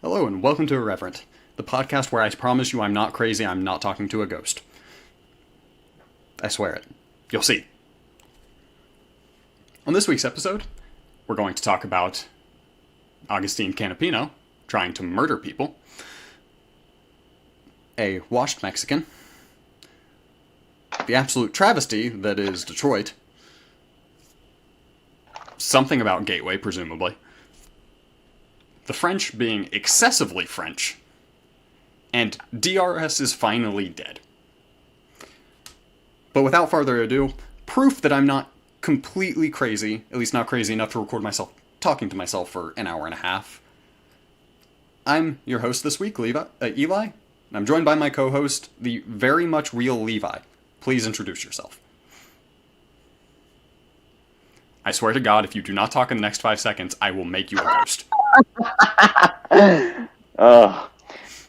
Hello and welcome to Irreverent, the podcast where I promise you I'm not crazy, I'm not talking to a ghost. I swear it. You'll see. On this week's episode, we're going to talk about Agustin Canapino trying to murder people, a washed Mexican, the absolute travesty that is Detroit, something about Gateway, presumably, the French being excessively French, and DRS is finally dead. But without further ado, proof that I'm not completely crazy, at least not crazy enough to record myself talking to myself for an hour and a half. I'm your host this week, Eli, and I'm joined by my co-host, the very much real Levi. Please introduce yourself. I swear to God, if you do not talk in the next 5 seconds, I will make you a ghost.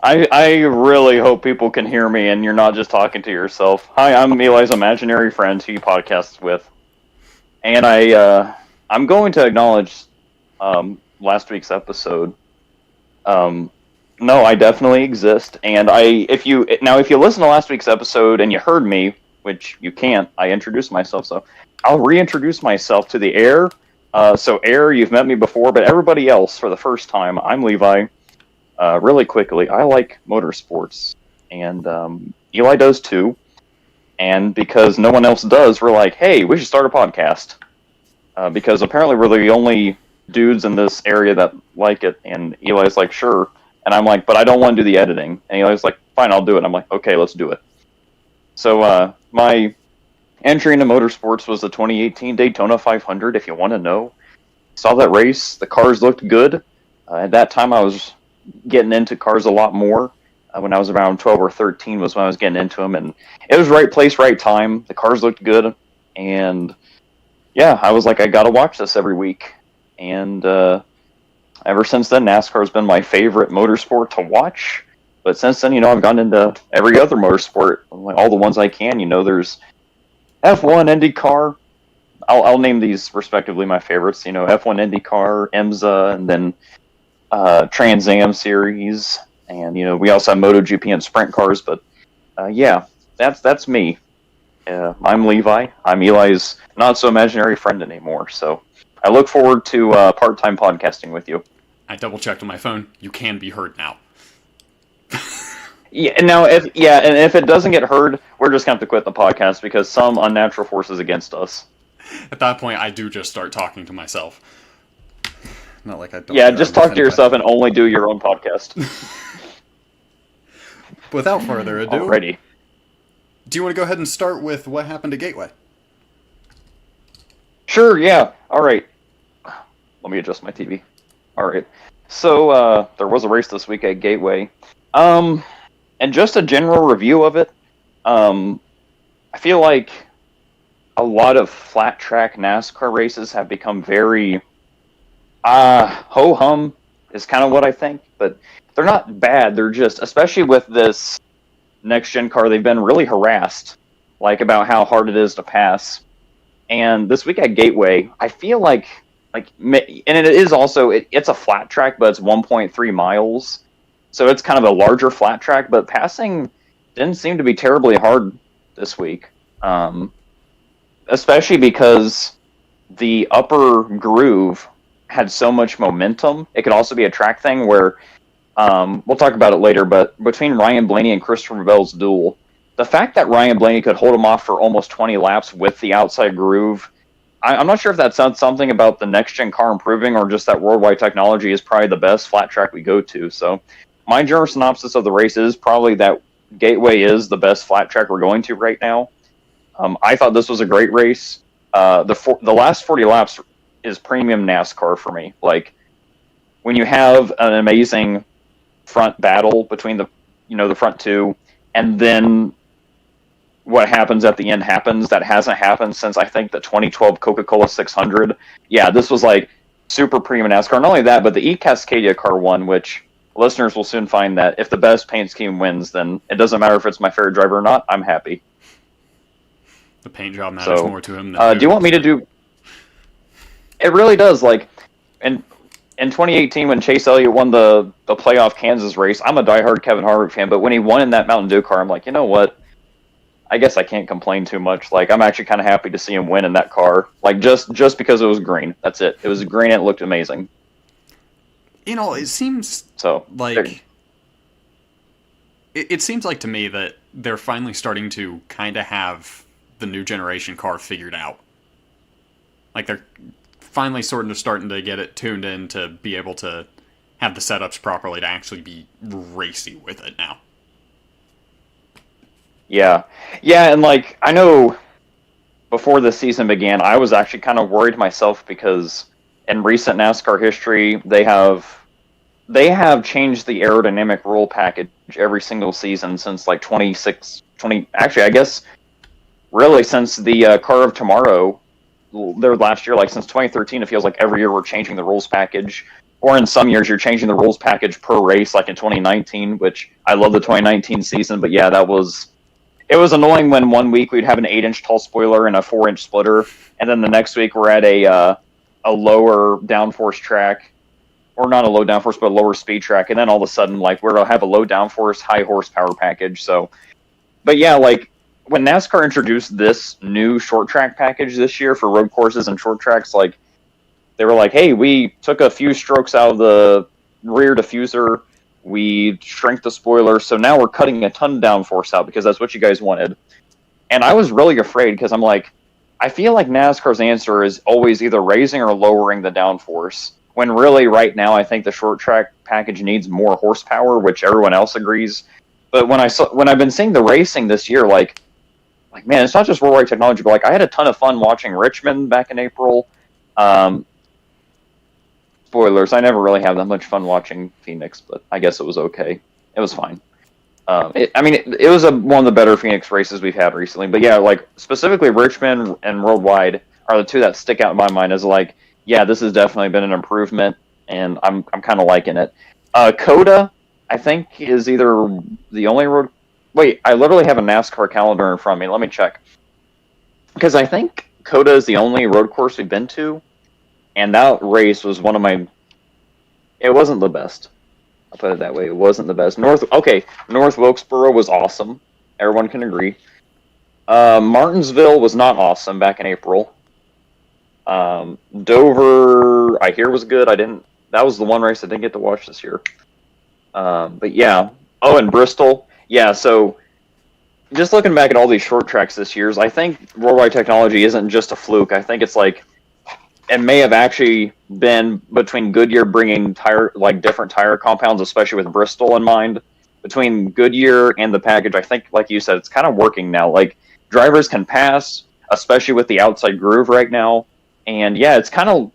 I really hope people can hear me and you're not just talking to yourself. Hi, I'm Eli's imaginary friend who he podcasts with. And I'm going to acknowledge last week's episode. No, I definitely exist. And if you listen to last week's episode and you heard me, which you can't, I introduced myself, so I'll reintroduce myself to the air. So Air, you've met me before, but everybody else for the first time, I'm Levi. Really quickly, I like motorsports, and Eli does too. And because no one else does, we're like, hey, we should start a podcast. Because apparently we're the only dudes in this area that like it, and Eli's like, sure. And I'm like, but I don't want to do the editing. And Eli's like, fine, I'll do it. And I'm like, okay, let's do it. So my entry into motorsports was the 2018 Daytona 500, if you want to know. Saw that race. The cars looked good. At that time, I was getting into cars a lot more. When I was around 12 or 13 was when I was getting into them. And it was right place, right time. The cars looked good. And yeah, I was like, I got to watch this every week. And ever since then, NASCAR has been my favorite motorsport to watch. But since then, I've gone into every other motorsport, like all the ones I can. There's F1, IndyCar. I'll name these respectively my favorites. F1, IndyCar, IMSA, and then Trans Am series. And we also have MotoGP and sprint cars. But yeah, that's me. I'm Levi. I'm Eli's not so imaginary friend anymore. So I look forward to part-time podcasting with you. I double-checked on my phone. You can be heard now. Yeah, and now if it doesn't get heard, we're just gonna have to quit the podcast because some unnatural force is against us. At that point, I do just start talking to myself. Not like I don't. Yeah, just talk to yourself and only do your own podcast. Without further ado, Alrighty. Do you want to go ahead and start with what happened at Gateway? Sure. Yeah. All right. Let me adjust my TV. All right. So there was a race this week at Gateway. And just a general review of it, I feel like a lot of flat track NASCAR races have become very ho-hum is kind of what I think, but they're not bad. They're just, especially with this next-gen car, they've been really harassed, like about how hard it is to pass. And this week at Gateway, I feel like and it is also, it's a flat track, but it's 1.3 miles. So it's kind of a larger flat track, but passing didn't seem to be terribly hard this week. Especially because the upper groove had so much momentum. It could also be a track thing where, we'll talk about it later, but between Ryan Blaney and Christopher Bell's duel, the fact that Ryan Blaney could hold him off for almost 20 laps with the outside groove, I'm not sure if that sounds something about the next-gen car improving or just that worldwide technology is probably the best flat track we go to. So my general synopsis of the race is probably that Gateway is the best flat track we're going to right now. I thought this was a great race. The last 40 laps is premium NASCAR for me. Like, when you have an amazing front battle between the front two, and then what happens at the end happens, that hasn't happened since I think the 2012 Coca-Cola 600. Yeah, this was like super premium NASCAR. Not only that, but the E-Cascadia car won, which listeners will soon find that if the best paint scheme wins, then it doesn't matter if it's my favorite driver or not. I'm happy. The paint job matters more to him than do you want me to do? It really does. Like, and in 2018 when Chase Elliott won the playoff Kansas race, I'm a diehard Kevin Harvick fan, but when he won in that Mountain Dew car, I'm like, you know what? I guess I can't complain too much. Like, I'm actually kind of happy to see him win in that car. Like, just because it was green. That's it. It was green and it looked amazing. It seems So like... It seems like to me that they're finally starting to kind of have the new generation car figured out. Like, they're finally starting to get it tuned in to be able to have the setups properly to actually be racy with it now. Yeah, and like I know before the season began, I was actually kind of worried myself because in recent NASCAR history, they have changed the aerodynamic rule package every single season since like 20. Actually, I guess really since the Car of Tomorrow, their last year, like since 2013, it feels like every year we're changing the rules package. Or in some years, you're changing the rules package per race, like in 2019, which I love the 2019 season. But yeah, it was annoying when 1 week we'd have an 8-inch tall spoiler and a 4-inch splitter, and then the next week we're at a lower downforce track, or not a low downforce, but a lower speed track, and then all of a sudden, like, we're going to have a low downforce, high horsepower package. So, but yeah, like, when NASCAR introduced this new short track package this year for road courses and short tracks, like, they were like, hey, we took a few strokes out of the rear diffuser, we shrank the spoiler, so now we're cutting a ton of downforce out because that's what you guys wanted. And I was really afraid because I'm like, I feel like NASCAR's answer is always either raising or lowering the downforce. When really, right now, I think the short track package needs more horsepower, which everyone else agrees. But when I've been seeing the racing this year, like man, it's not just worldwide technology, but like I had a ton of fun watching Richmond back in April. Spoilers, I never really have that much fun watching Phoenix, but I guess it was okay. It was fine. It was one of the better Phoenix races we've had recently. But yeah, like specifically Richmond and Worldwide are the two that stick out in my mind as like, yeah, this has definitely been an improvement, and I'm kind of liking it. Coda, I think, is either the only road. Wait, I literally have a NASCAR calendar in front of me. Let me check, because I think Coda is the only road course we've been to. And that race was one of my... It wasn't the best. I'll put it that way. It wasn't the best. North Wilkesboro was awesome. Everyone can agree. Martinsville was not awesome back in April. Dover, I hear, was good. That was the one race I didn't get to watch this year. But yeah. Oh, and Bristol. Yeah, so just looking back at all these short tracks this year, I think worldwide technology isn't just a fluke. I think it's like... It may have actually been between Goodyear bringing different tire compounds, especially with Bristol in mind. Between Goodyear and the package, I think, like you said, it's kind of working now. Like, drivers can pass, especially with the outside groove right now. And yeah, it's kind of,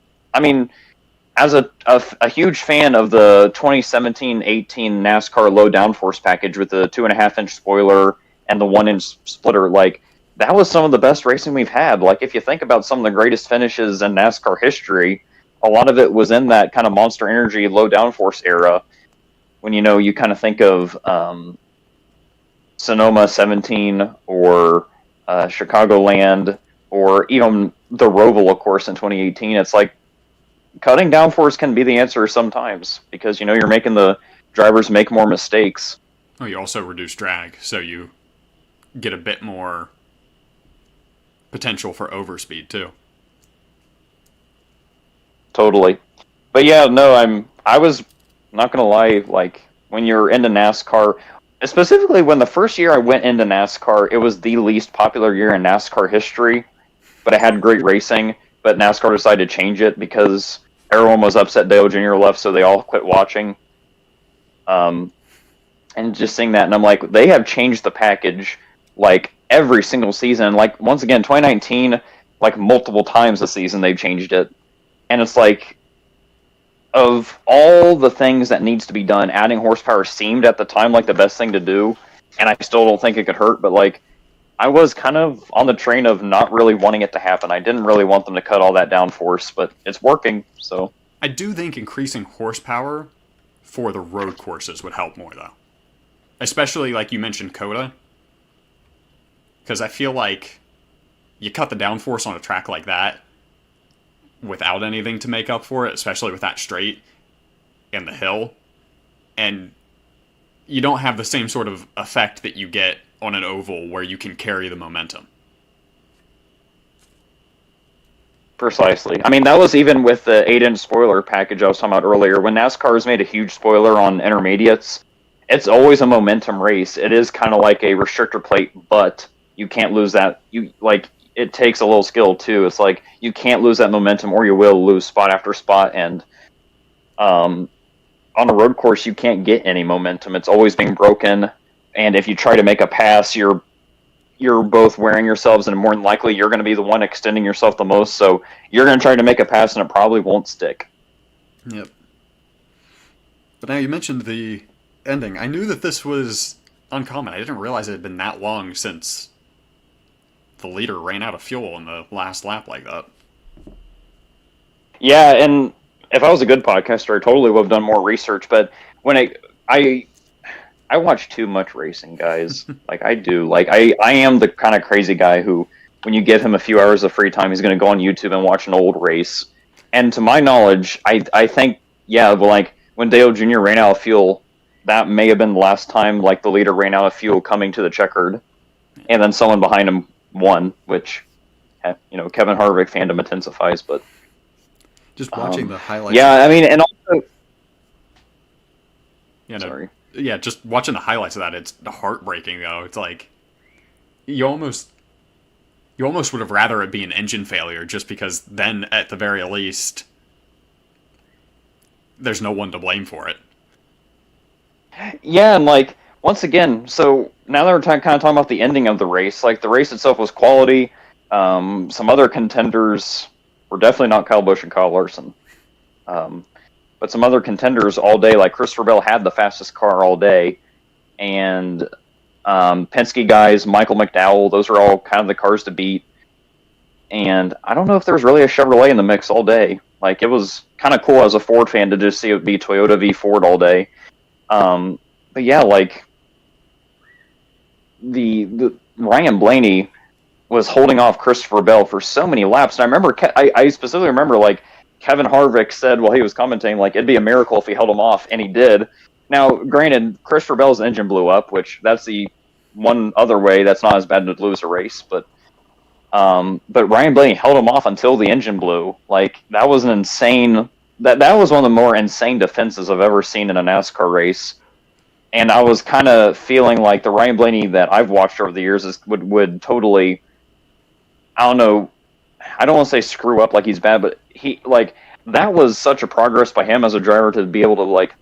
as a huge fan of the 2017-18 NASCAR low downforce package with the 2.5-inch spoiler and the 1-inch splitter, like, that was some of the best racing we've had. Like, if you think about some of the greatest finishes in NASCAR history, a lot of it was in that kind of Monster Energy low downforce era. When, you kind of think of Sonoma 17 or Chicagoland or even the Roval, of course, in 2018. It's like cutting downforce can be the answer sometimes because, you're making the drivers make more mistakes. Oh, you also reduce drag, so you get a bit more potential for overspeed too. Totally. But yeah, no, I was not gonna lie, like when you're into NASCAR, specifically when the first year I went into NASCAR, it was the least popular year in NASCAR history, but it had great racing, but NASCAR decided to change it because everyone was upset Dale Jr. left, so they all quit watching. And just seeing that, and I'm like, they have changed the package like every single season. Like, once again, 2019, like multiple times this season they've changed it. And it's like, of all the things that needs to be done, adding horsepower seemed at the time like the best thing to do, and I still don't think it could hurt, but like, I was kind of on the train of not really wanting it to happen. I didn't really want them to cut all that downforce, but it's working, so. I do think increasing horsepower for the road courses would help more, though. Especially, like you mentioned, Coda. Because I feel like you cut the downforce on a track like that without anything to make up for it, especially with that straight, and the hill, and you don't have the same sort of effect that you get on an oval where you can carry the momentum. Precisely. I mean, that was even with the 8-inch spoiler package I was talking about earlier. When NASCAR's made a huge spoiler on intermediates, it's always a momentum race. It is kind of like a restrictor plate, but you can't lose that. It takes a little skill too. It's like you can't lose that momentum, or you will lose spot after spot. And on a road course, you can't get any momentum. It's always being broken. And if you try to make a pass, you're both wearing yourselves, and more than likely you're going to be the one extending yourself the most. So you're going to try to make a pass, and it probably won't stick. Yep. But now you mentioned the ending. I knew that this was uncommon. I didn't realize it had been that long since the leader ran out of fuel in the last lap like that. Yeah, and if I was a good podcaster, I totally would have done more research. But when I watch too much racing, guys. Like I do. Like I am the kind of crazy guy who, when you give him a few hours of free time, he's going to go on YouTube and watch an old race. And to my knowledge, I think, yeah, well, like when Dale Jr. ran out of fuel, that may have been the last time like the leader ran out of fuel coming to the checkered, and then someone behind him won, which, Kevin Harvick fandom intensifies. But just watching the highlights. Yeah, I mean, and also, sorry. Yeah, just watching the highlights of that, it's heartbreaking though. It's like you almost would have rather it be an engine failure, just because then at the very least there's no one to blame for it. Yeah, and like once again, so now that we're kind of talking about the ending of the race, like the race itself was quality. Some other contenders were definitely not Kyle Busch and Kyle Larson. But some other contenders all day, like Christopher Bell had the fastest car all day, and Penske guys, Michael McDowell, those are all kind of the cars to beat. And I don't know if there was really a Chevrolet in the mix all day. Like, it was kind of cool as a Ford fan to just see it be Toyota v Ford all day. But yeah, like the Ryan Blaney was holding off Christopher Bell for so many laps. And I remember, I specifically remember, like, Kevin Harvick said while he was commentating, like, it'd be a miracle if he held him off, and he did. Now, granted, Christopher Bell's engine blew up, which that's the one other way that's not as bad to lose a race, but Ryan Blaney held him off until the engine blew. Like, that was an insane... That was one of the more insane defenses I've ever seen in a NASCAR race. And I was kind of feeling like the Ryan Blaney that I've watched over the years would totally... I don't know... I don't want to say screw up like he's bad, but he, like, that was such a progress by him as a driver to be able to, like,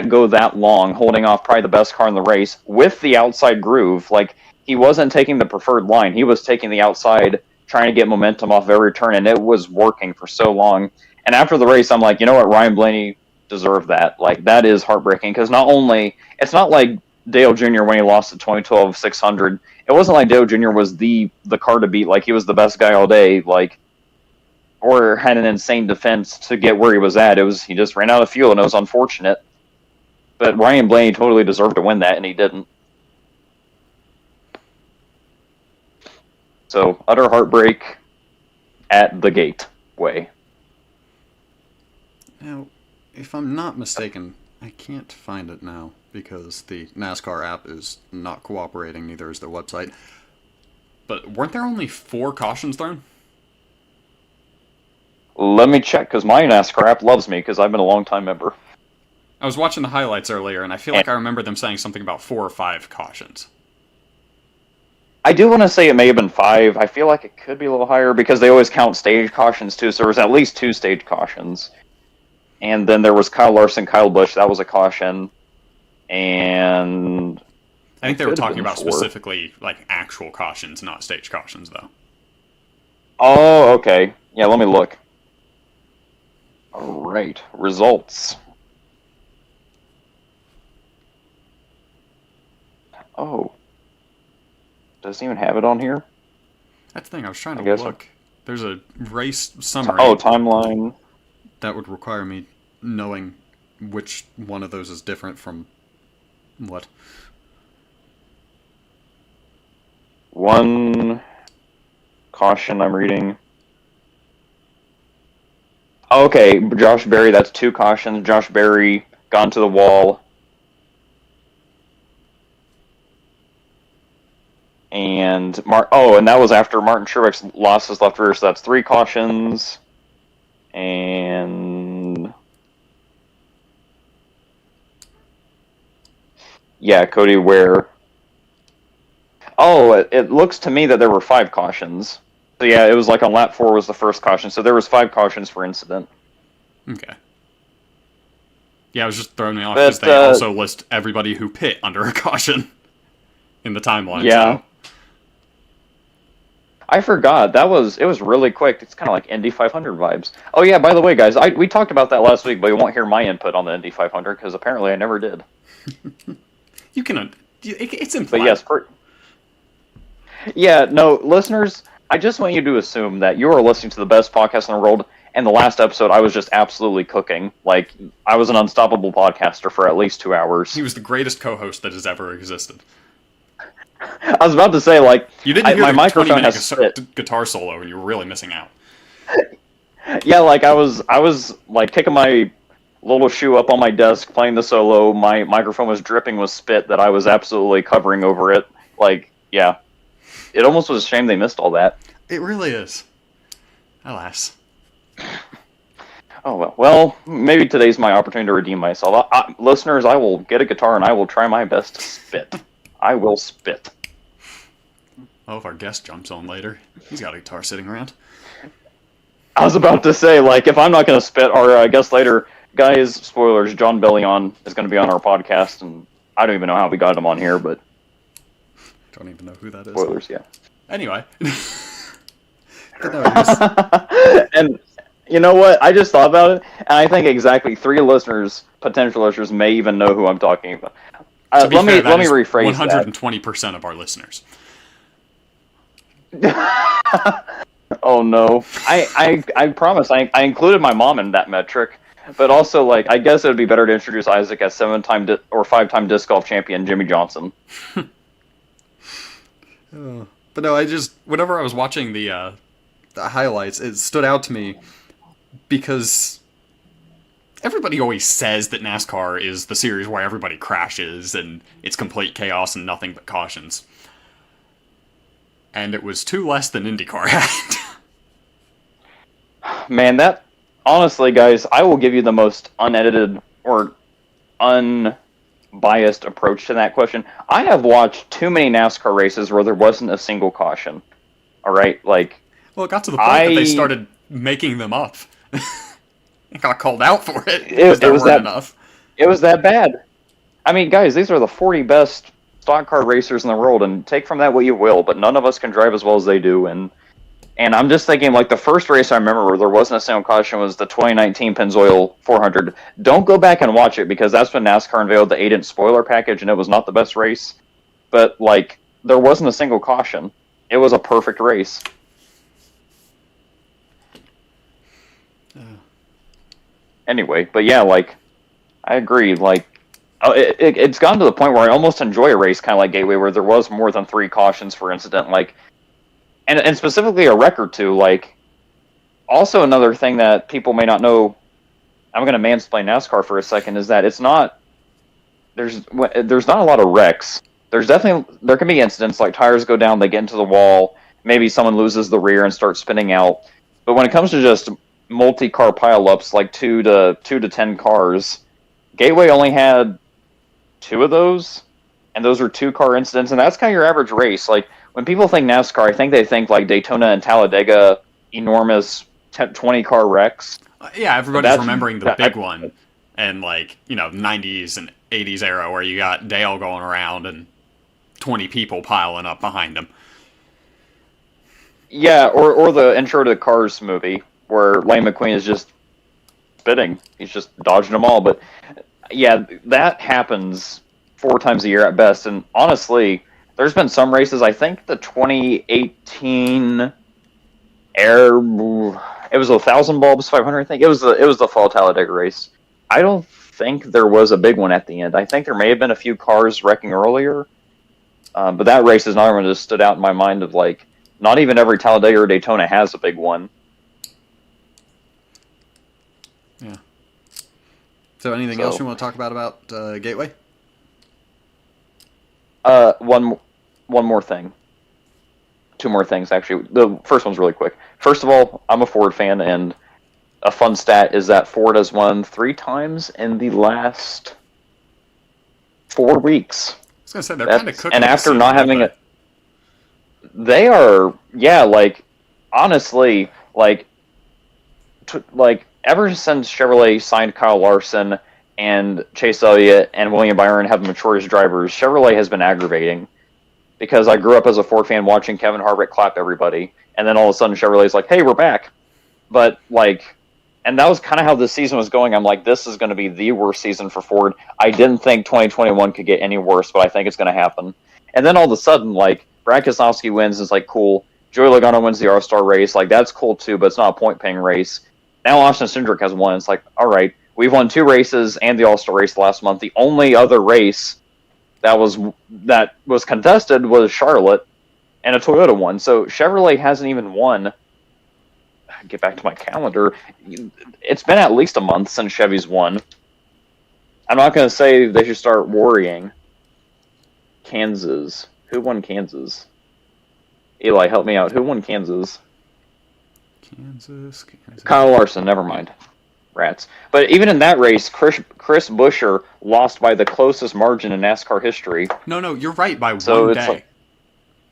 go that long, holding off probably the best car in the race with the outside groove. Like, he wasn't taking the preferred line. He was taking the outside, trying to get momentum off every turn, and it was working for so long. And after the race, I'm like, you know what, Ryan Blaney deserved that. Like, that is heartbreaking, because it's not like Dale Jr. when he lost the 2012 600. It wasn't like Dale Jr. was the car to beat, like he was the best guy all day, like, or had an insane defense to get where he was at. He just ran out of fuel, and it was unfortunate. But Ryan Blaney totally deserved to win that, and he didn't. So, utter heartbreak at the gateway. Now, if I'm not mistaken, I can't find it now because the NASCAR app is not cooperating, neither is their website. But weren't there only 4 cautions thrown? Let me check, because my NASCAR app loves me, because I've been a long-time member. I was watching the highlights earlier, and I feel like I remember them saying something about 4 or 5 cautions. I do want to say it may have been 5. I feel like it could be a little higher, because they always count stage cautions, too, so there was at least 2 stage cautions. And then there was Kyle Larson, Kyle Busch, that was a caution. And I think they were talking about 4. Specifically, like, actual cautions, not stage cautions, though. Oh, okay. Yeah, let me look. All right, results. Oh. Doesn't even have it on here? That's the thing, I was trying to look. There's a race summary. Oh, timeline. That would require me knowing which one of those is different from what. One caution I'm reading. Okay, Josh Berry, that's 2 cautions. Josh Berry gone to the wall. And and that was after Martin Truex lost his left rear, so that's 3 cautions. And yeah, Cody Ware. Oh, it looks to me that there were 5 cautions. So yeah, it was like on lap 4 was the first caution, so there was 5 cautions for incident. Okay. Yeah, I was just throwing me off because they also list everybody who pit under a caution in the timeline. Yeah. So. I forgot. It was really quick. It's kind of like Indy 500 vibes. Oh yeah, by the way, guys, we talked about that last week, but you won't hear my input on the Indy 500 because apparently I never did. You can. It's implied. But yes, yeah, no, listeners, I just want you to assume that you are listening to the best podcast in the world, and the last episode I was just absolutely cooking. Like, I was an unstoppable podcaster for at least 2 hours. He was the greatest co-host that has ever existed. I was about to say, like, you didn't hear my the microphone has guitar solo, and you were really missing out. Yeah, like, I was like kicking my little shoe up on my desk, playing the solo. My microphone was dripping with spit that I was absolutely covering over it. Like, yeah. It almost was a shame they missed all that. It really is. Alas. Oh, well. Well, maybe today's my opportunity to redeem myself. Listeners, I will get a guitar and I will try my best to spit. I will spit. Oh, if our guest jumps on later, he's got a guitar sitting around. I was about to say, like, if I'm not going to spit, our guest later, guys, spoilers, John Bellion is going to be on our podcast, and I don't even know how we got him on here, but... Don't even know who that is. Spoilers, yeah. Anyway. And you know what? I just thought about it, and I think exactly 3 listeners, potential listeners, may even know who I'm talking about. Let me rephrase 120% of our listeners. Oh no! I promise I included my mom in that metric, but also, like, I guess it would be better to introduce Isaac as 7-time or 5-time disc golf champion Jimmy Johnson. But no, whenever I was watching the highlights, it stood out to me because everybody always says that NASCAR is the series where everybody crashes and it's complete chaos and nothing but cautions. And it was 2 less than IndyCar had. Man, honestly, guys, I will give you the most unedited or unbiased approach to that question. I have watched too many NASCAR races where there wasn't a single caution. All right, like... Well, it got to the point that they started making them up. It got called out for it. It was that enough. It was that bad. I mean, guys, these are the 40 best stock car racers in the world, and take from that what you will, but none of us can drive as well as they do, and I'm just thinking, like, the first race I remember where there wasn't a single caution was the 2019 Pennzoil 400. Don't go back and watch it, because that's when NASCAR unveiled the 8-inch spoiler package, and it was not the best race. But, like, there wasn't a single caution. It was a perfect race. Anyway, but yeah, like, I agree, like, it's gotten to the point where I almost enjoy a race kind of like Gateway, where there was more than 3 cautions for incident, like, and specifically a wreck or 2, like. Also, another thing that people may not know, I'm going to mansplain NASCAR for a second, is that there's not a lot of wrecks. There can be incidents like tires go down, they get into the wall, maybe someone loses the rear and starts spinning out. But when it comes to just multi-car pileups, like 2 to 10 cars, Gateway only had 2 of those, and those are 2-car incidents, and that's kind of your average race. Like, when people think NASCAR, I think they think like Daytona and Talladega, enormous 20-car wrecks. Yeah, everybody's remembering the big one, and like, 90s and 80s era where you got Dale going around and 20 people piling up behind him. Yeah, or the Intro to the Cars movie where Lightning McQueen is just spitting. He's just dodging them all. But yeah, that happens 4 times a year at best. And honestly, there's been some races. I think the 2018 it was 1,000 bulbs 500. I think it was the Fall Talladega race. I don't think there was a big one at the end. I think there may have been a few cars wrecking earlier, but that race is another one that just stood out in my mind. Of like, not even every Talladega or Daytona has a big one. So anything else So, you want to talk about Gateway? one more thing. Two more things, actually. The first one's really quick. First of all, I'm a Ford fan, and a fun stat is that Ford has won 3 times in the last 4 weeks. I was gonna say they're kind of cooking. And after season, not having it, they are, yeah, like honestly, like ever since Chevrolet signed Kyle Larson and Chase Elliott and William Byron have mature as drivers, Chevrolet has been aggravating. Because I grew up as a Ford fan watching Kevin Harvick clap everybody, and then all of a sudden Chevrolet's like, "Hey, we're back." But and that was kind of how this season was going. I'm like, this is going to be the worst season for Ford. I didn't think 2021 could get any worse, but I think it's going to happen. And then all of a sudden, Brad Keselowski wins, it's like cool. Joey Logano wins the All-Star race, that's cool too, but it's not a point-paying race. Now Austin Cindric has won. It's like, all right, we've won 2 races and the All-Star race last month. The only other race that was contested was Charlotte, and a Toyota won. So Chevrolet hasn't even won. Get back to my calendar. It's been at least a month since Chevy's won. I'm not going to say they should start worrying. Kansas. Who won Kansas? Eli, help me out. Who won Kansas? Kansas. Kyle Larson. Never mind. Rats. But even in that race, Chris Buescher lost by the closest margin in NASCAR history. No, you're right, by So one it's day.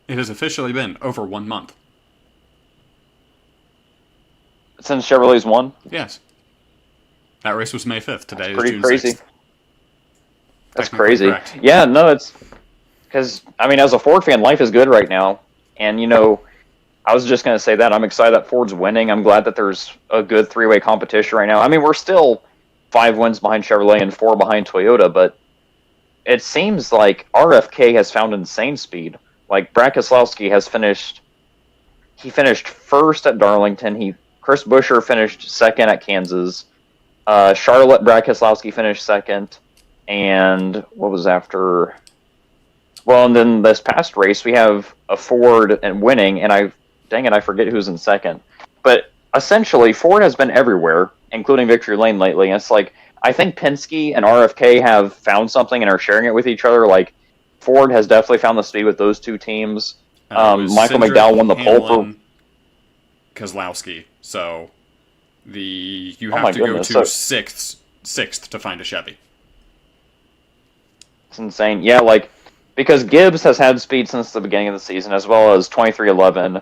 It has officially been over 1 month. Since Chevrolet's won? Yes. That race was May 5th. Today is Pretty June crazy. 6th. That's crazy. Correct. Yeah, no, it's... Because, as a Ford fan, life is good right now. And, I was just going to say that. I'm excited that Ford's winning. I'm glad that there's a good 3-way competition right now. We're still 5 wins behind Chevrolet and 4 behind Toyota, but it seems like RFK has found insane speed. Brad Keselowski has finished... He finished first at Darlington. Chris Buescher finished second at Kansas. Charlotte, Brad Keselowski finished second. And what was after... Well, and then this past race, we have a Ford and winning, and I forget who's in second. But essentially, Ford has been everywhere, including Victory Lane lately. And it's I think Penske and RFK have found something and are sharing it with each other. Ford has definitely found the speed with those 2 teams. Michael McDowell won the pole for Keselowski. So you have to go to sixth to find a Chevy. It's insane. Yeah, because Gibbs has had speed since the beginning of the season, as well as 2311,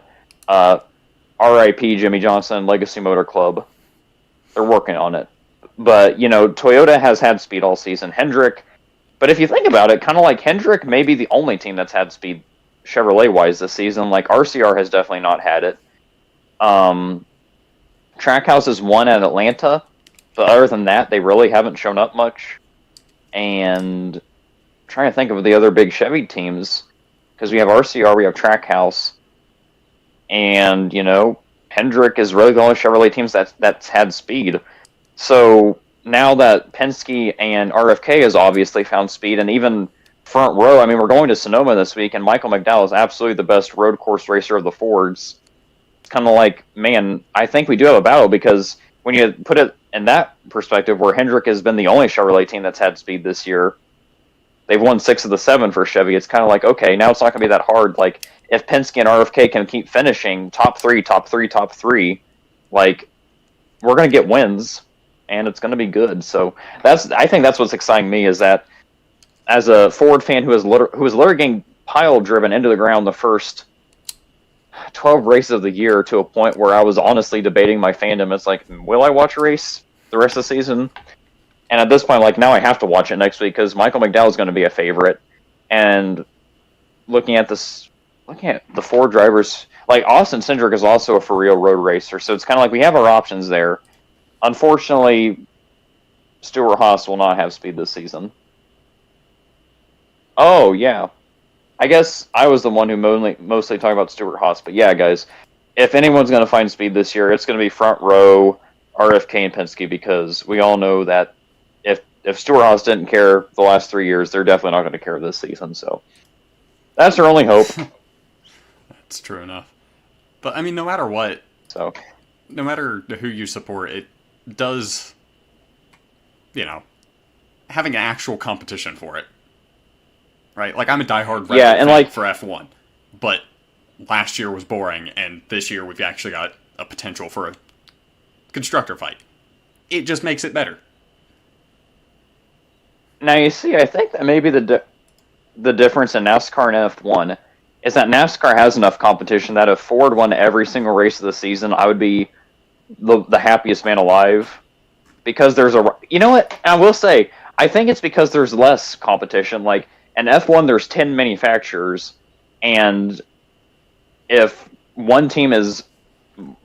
RIP Jimmy Johnson, Legacy Motor Club. They're working on it. But, Toyota has had speed all season. Hendrick, but if you think about it, kind of Hendrick may be the only team that's had speed Chevrolet-wise this season. RCR has definitely not had it. Trackhouse has won at Atlanta, but other than that, they really haven't shown up much. And... trying to think of the other big Chevy teams, because we have RCR, we have Trackhouse, and Hendrick is really the only Chevrolet teams that's had speed. So now that Penske and RFK has obviously found speed, and even front row, we're going to Sonoma this week, and Michael McDowell is absolutely the best road course racer of the Fords. It's kind of man, I think we do have a battle, because when you put it in that perspective, where Hendrick has been the only Chevrolet team that's had speed this year, they've won 6 of the 7 for Chevy. It's kind of okay, now it's not going to be that hard. If Penske and RFK can keep finishing top 3, we're going to get wins, and it's going to be good. So I think that's what's exciting me, is that as a Ford fan who was literally getting pile driven into the ground the first 12 races of the year, to a point where I was honestly debating my fandom. It's will I watch a race the rest of the season? And at this point, now I have to watch it next week, because Michael McDowell is going to be a favorite. And looking at the Ford drivers, Austin Cindric is also a for real road racer. So it's kind of we have our options there. Unfortunately, Stewart Haas will not have speed this season. Oh, yeah. I guess I was the one who mostly talked about Stewart Haas. But yeah, guys, if anyone's going to find speed this year, it's going to be front row, RFK, and Penske, because we all know that if Stewart Haas didn't care the last 3 years, they're definitely not going to care this season. So that's their only hope. That's true enough. But no matter what, no matter who you support, it does, having an actual competition for it. Right? Like, I'm a diehard Red Yeah, Bull and fan like for F1, but last year was boring, and this year we've actually got a potential for a constructor fight. It just makes it better. now you see, I think that maybe the difference in NASCAR and F1 is that NASCAR has enough competition that if Ford won every single race of the season, I would be the happiest man alive. Because there's you know what? I will say, I think it's because there's less competition. Like in F1, there's 10 manufacturers, and if one team is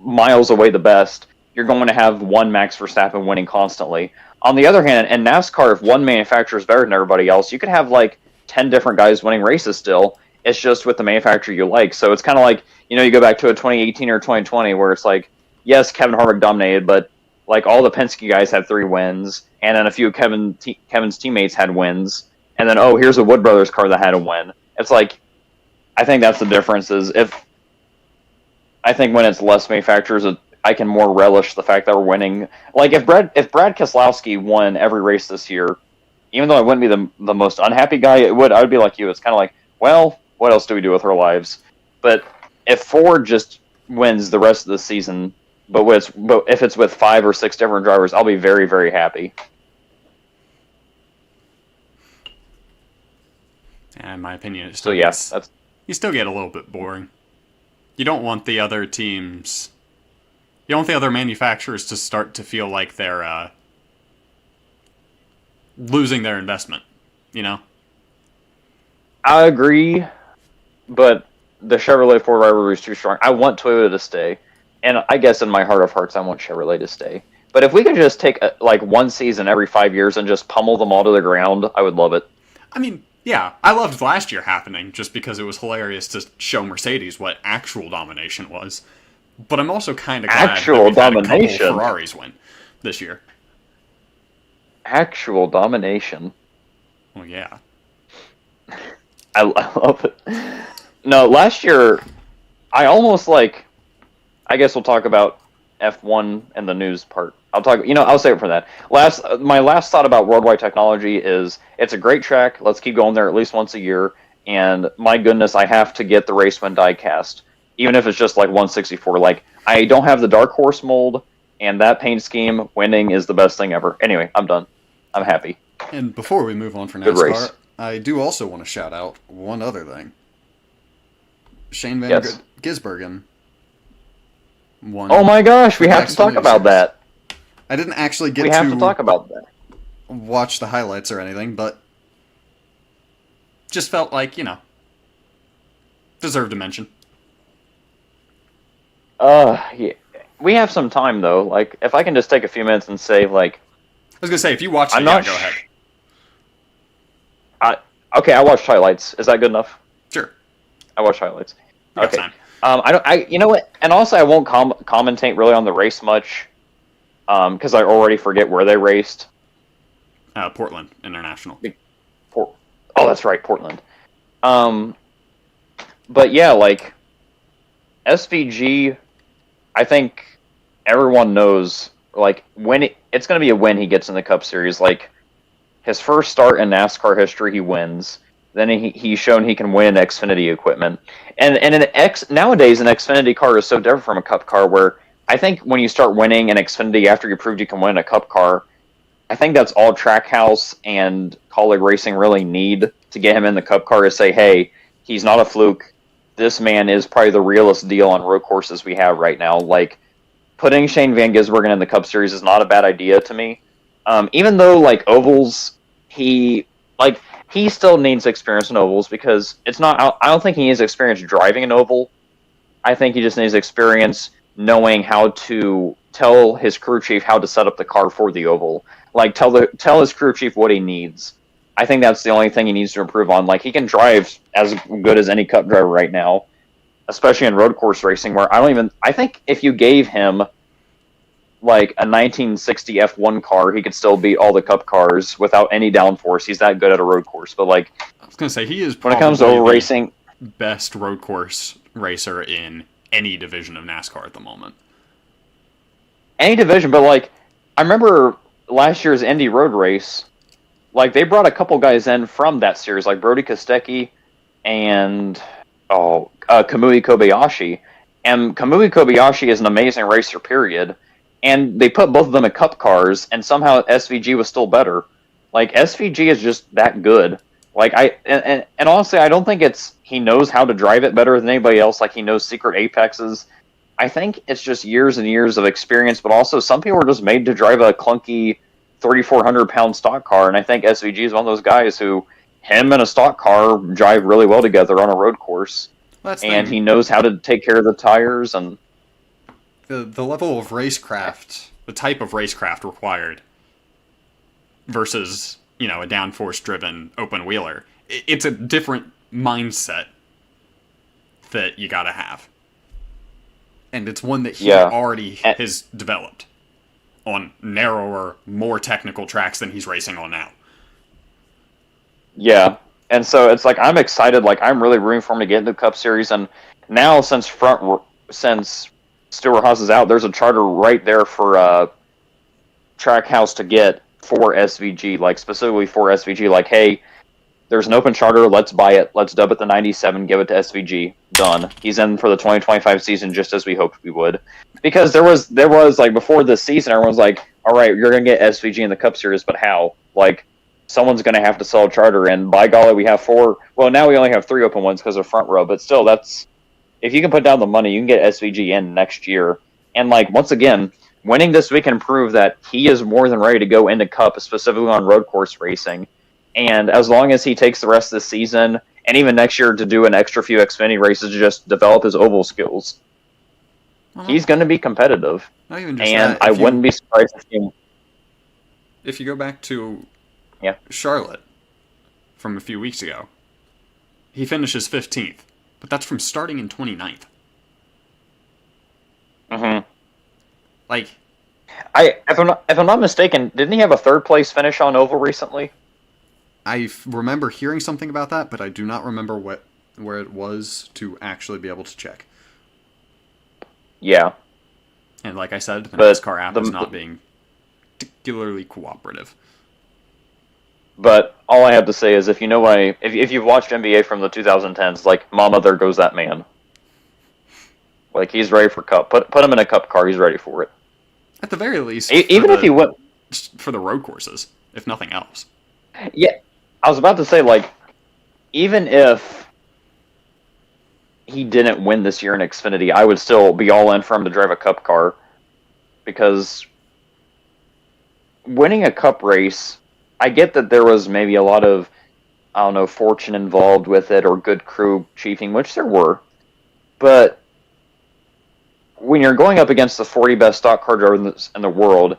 miles away the best, you're going to have one Max Verstappen winning constantly. On the other hand, in NASCAR, if one manufacturer is better than everybody else, you could have like 10 different guys winning races still. It's just with the manufacturer you like. So it's kind of like, you go back to a 2018 or 2020 where it's like, yes, Kevin Harvick dominated, but like all the Penske guys had 3 wins, and then a few of Kevin's teammates had wins, and then here's a Wood Brothers car that had a win. It's like, I think that's the difference. I think when it's less manufacturers, I can more relish the fact that we're winning. Like if Brad Keselowski won every race this year, even though I wouldn't be the most unhappy guy, I would be like you. It's kind of like, well, what else do we do with our lives? But if Ford just wins the rest of the season, but if it's with 5 or 6 different drivers, I'll be very, very happy. And in my opinion, you still get a little bit boring. You don't want the other teams. You don't want the other manufacturers to start to feel like they're losing their investment. I agree, but the Chevrolet Ford rivalry is too strong. I want Toyota to stay, and I guess in my heart of hearts, I want Chevrolet to stay. But if we could just take like one season every 5 years and just pummel them all to the ground, I would love it. I mean, yeah, I loved last year happening just because it was hilarious to show Mercedes what actual domination was. But I'm also kind of glad that we've had a couple Ferraris win this year. Actual domination. Well, yeah. I love it. No, last year, I almost I guess we'll talk about F1 and the news part. I'll save it for that. My last thought about worldwide technology is it's a great track. Let's keep going there at least once a year. And my goodness, I have to get the race win diecast, even if it's just like 164. Like, I don't have the Dark Horse mold, and that paint scheme, winning is the best thing ever. Anyway, I'm done. I'm happy. And before we move on for NASCAR, I do also want to shout out one other thing. Shane Van Gisbergen won. Oh my gosh, we have to talk about that. I didn't actually get to talk about that. Watch the highlights or anything, but just felt like, deserved a mention. Yeah. We have some time, though. Like, if I can just take a few minutes and say, like... I was going to say, if you watch it, go ahead. Okay, I watched highlights. Is that good enough? Sure. I watched highlights. Okay. Time. You know what? And also, I won't commentate really on the race much, because I already forget where they raced. Portland International. Oh, that's right, Portland. But yeah, like, SVG, I think everyone knows, like, when it's going to be a win he gets in the Cup Series. Like, his first start in NASCAR history, he wins. Then he's shown he can win Xfinity equipment. And nowadays, an Xfinity car is so different from a Cup car, where I think when you start winning an Xfinity after you proved you can win a Cup car, I think that's all Trackhouse and Colleague Racing really need to get him in the Cup car, is say, hey, he's not a fluke. This man is probably the realest deal on road courses we have right now. Like, putting Shane Van Gisbergen in the Cup Series is not a bad idea to me. Even though, like, ovals, he still needs experience in ovals, because it's not. I don't think he needs experience driving an oval. I think he just needs experience knowing how to tell his crew chief how to set up the car for the oval. Like, tell his crew chief what he needs. I think that's the only thing he needs to improve on. Like, he can drive as good as any Cup driver right now, especially in road course racing, where I think if you gave him like a 1960 F1 car, he could still beat all the Cup cars without any downforce. He's that good at a road course. But like, I was gonna say, he is when it comes to racing, best road course racer in any division of NASCAR at the moment. Any division, but like, I remember last year's Indy road race. like they brought a couple guys in from that series, like Brody Kostecki and Kamui Kobayashi. And Kamui Kobayashi is an amazing racer, period. And they put both of them in cup cars, and somehow SVG was still better. Like SVG is just that good. Like and honestly, I don't think it's he knows how to drive it better than anybody else. Like he knows secret apexes. I think it's just years and years of experience, but also some people are just made to drive a clunky 3,400-pound stock car, and I think SVG is one of those guys who him and a stock car drive really well together on a road course, and he knows how to take care of the tires and the level of racecraft, the type of racecraft required versus a downforce driven open wheeler. It's a different mindset that you gotta have. And it's one that he already has developed on narrower, more technical tracks than he's racing on now. Yeah, and so it's like I'm excited. Like I'm really rooting for him to get into the Cup Series. And now since Stuart Haas is out, there's a charter right there for Trackhouse to get for SVG, like specifically for SVG. Like, hey, there's an open charter. Let's buy it. Let's dub it the 97. Give it to SVG. Done. He's in for the 2025 season, just as we hoped we would. Because there was like before this season, everyone's like, "All right, you're gonna get SVG in the Cup Series, but how? Like, someone's gonna have to sell a charter." And by golly, we have 4. Well, now we only have 3 open ones because of front row. But still, that's if you can put down the money, you can get SVG in next year. And like once again, winning this weekend proved that he is more than ready to go into Cup, specifically on road course racing. And as long as he takes the rest of the season and even next year to do an extra few Xfinity races to just develop his oval skills, he's going to be competitive. Not even just and that, I wouldn't be surprised if you go back to Charlotte from a few weeks ago, he finishes 15th, but that's from starting in 29th. Mm-hmm. Like, if I'm not mistaken, didn't he have a 3rd place finish on oval recently? I remember hearing something about that, but I do not remember where it was to actually be able to check. Yeah. And like I said, the NASCAR app is not being particularly cooperative. But all I have to say is, if you know if you've watched NBA from the 2010s, like, mama, there goes that man. Like, he's ready for Cup. Put him in a Cup car, he's ready for it. At the very least, even if he went for the road courses, if nothing else. Yeah, I was about to say, like, even if he didn't win this year in Xfinity, I would still be all in for him to drive a Cup car, because winning a Cup race, I get that there was maybe a lot of, I don't know, fortune involved with it or good crew chiefing, which there were, but when you're going up against the 40 best stock car drivers in the world,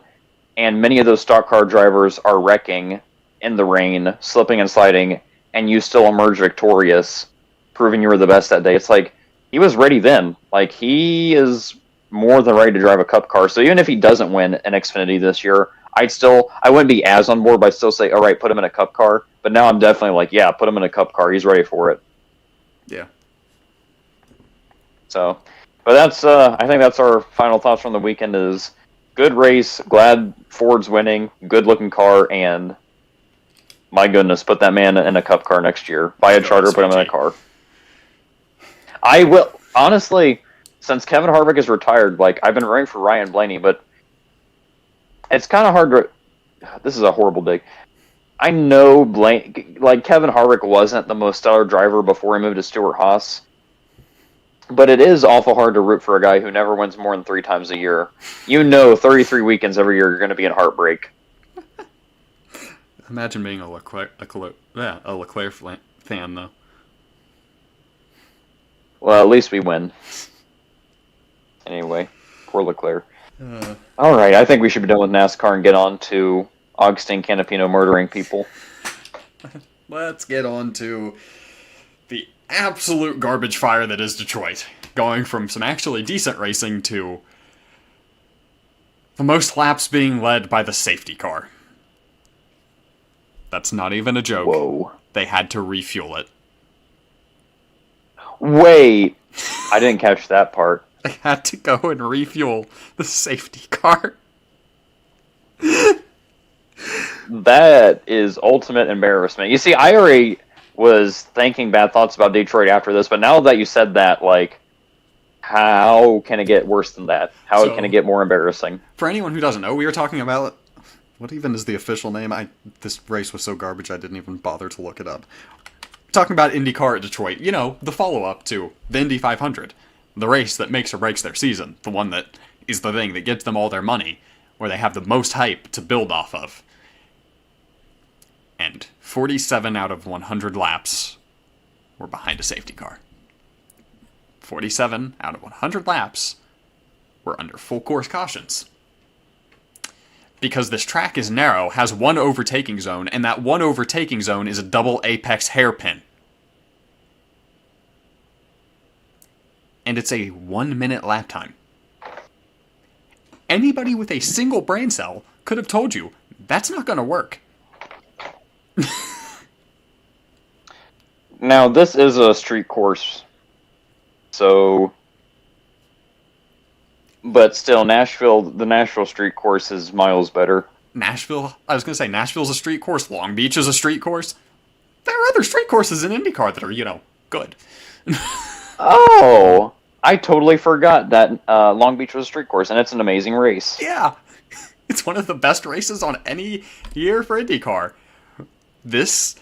and many of those stock car drivers are wrecking in the rain, slipping and sliding, and you still emerge victorious, proving you were the best that day. It's like, he was ready then. Like, he is more than ready to drive a Cup car. So even if he doesn't win an Xfinity this year, I wouldn't be as on board, but I'd still say, all right, put him in a Cup car. But now I'm definitely like, yeah, put him in a Cup car. He's ready for it. Yeah. So, but that's, I think that's our final thoughts from the weekend is good race, glad Ford's winning, good looking car, and my goodness, put that man in a Cup car next year. Buy a charter, put him in a car. I will, honestly, since Kevin Harvick is retired, like, I've been rooting for Ryan Blaney, but it's kind of hard to, this is a horrible dig. I know Kevin Harvick wasn't the most stellar driver before he moved to Stuart Haas, but it is awful hard to root for a guy who never wins more than 3 times a year. 33 weekends every year, you're going to be in heartbreak. Imagine being a Leclerc fan, though. Well, at least we win. Anyway, poor Leclerc. All right, I think we should be done with NASCAR and get on to Augustine Canapino murdering people. Let's get on to the absolute garbage fire that is Detroit. Going from some actually decent racing to the most laps being led by the safety car. That's not even a joke. Whoa. They had to refuel it. Wait. I didn't catch that part. They had to go and refuel the safety car. that is ultimate embarrassment. You see, I already was thinking bad thoughts about Detroit after this, but now that you said that, like, how can it get worse than that? How So- can it get more embarrassing? For anyone who doesn't know, we were talking about what even is the official name? This race was so garbage I didn't even bother to look it up. Talking about IndyCar at Detroit, you know, the follow-up to the Indy 500, the race that makes or breaks their season, the one that is the thing that gives them all their money, where they have the most hype to build off of. And 47 out of 100 laps were behind a safety car. 47 out of 100 laps were under full course cautions. Because this track is narrow, has one overtaking zone, and that one overtaking zone is a double apex hairpin. And it's a 1 minute lap time. Anybody with a single brain cell could have told you that's not going to work. Now, this is a street course, so... But still, the Nashville street course is miles better. Nashville? I was going to say, Nashville's a street course. Long Beach is a street course. There are other street courses in IndyCar that are, you know, good. Oh! I totally forgot that Long Beach was a street course, and it's an amazing race. Yeah. It's one of the best races on any year for IndyCar. This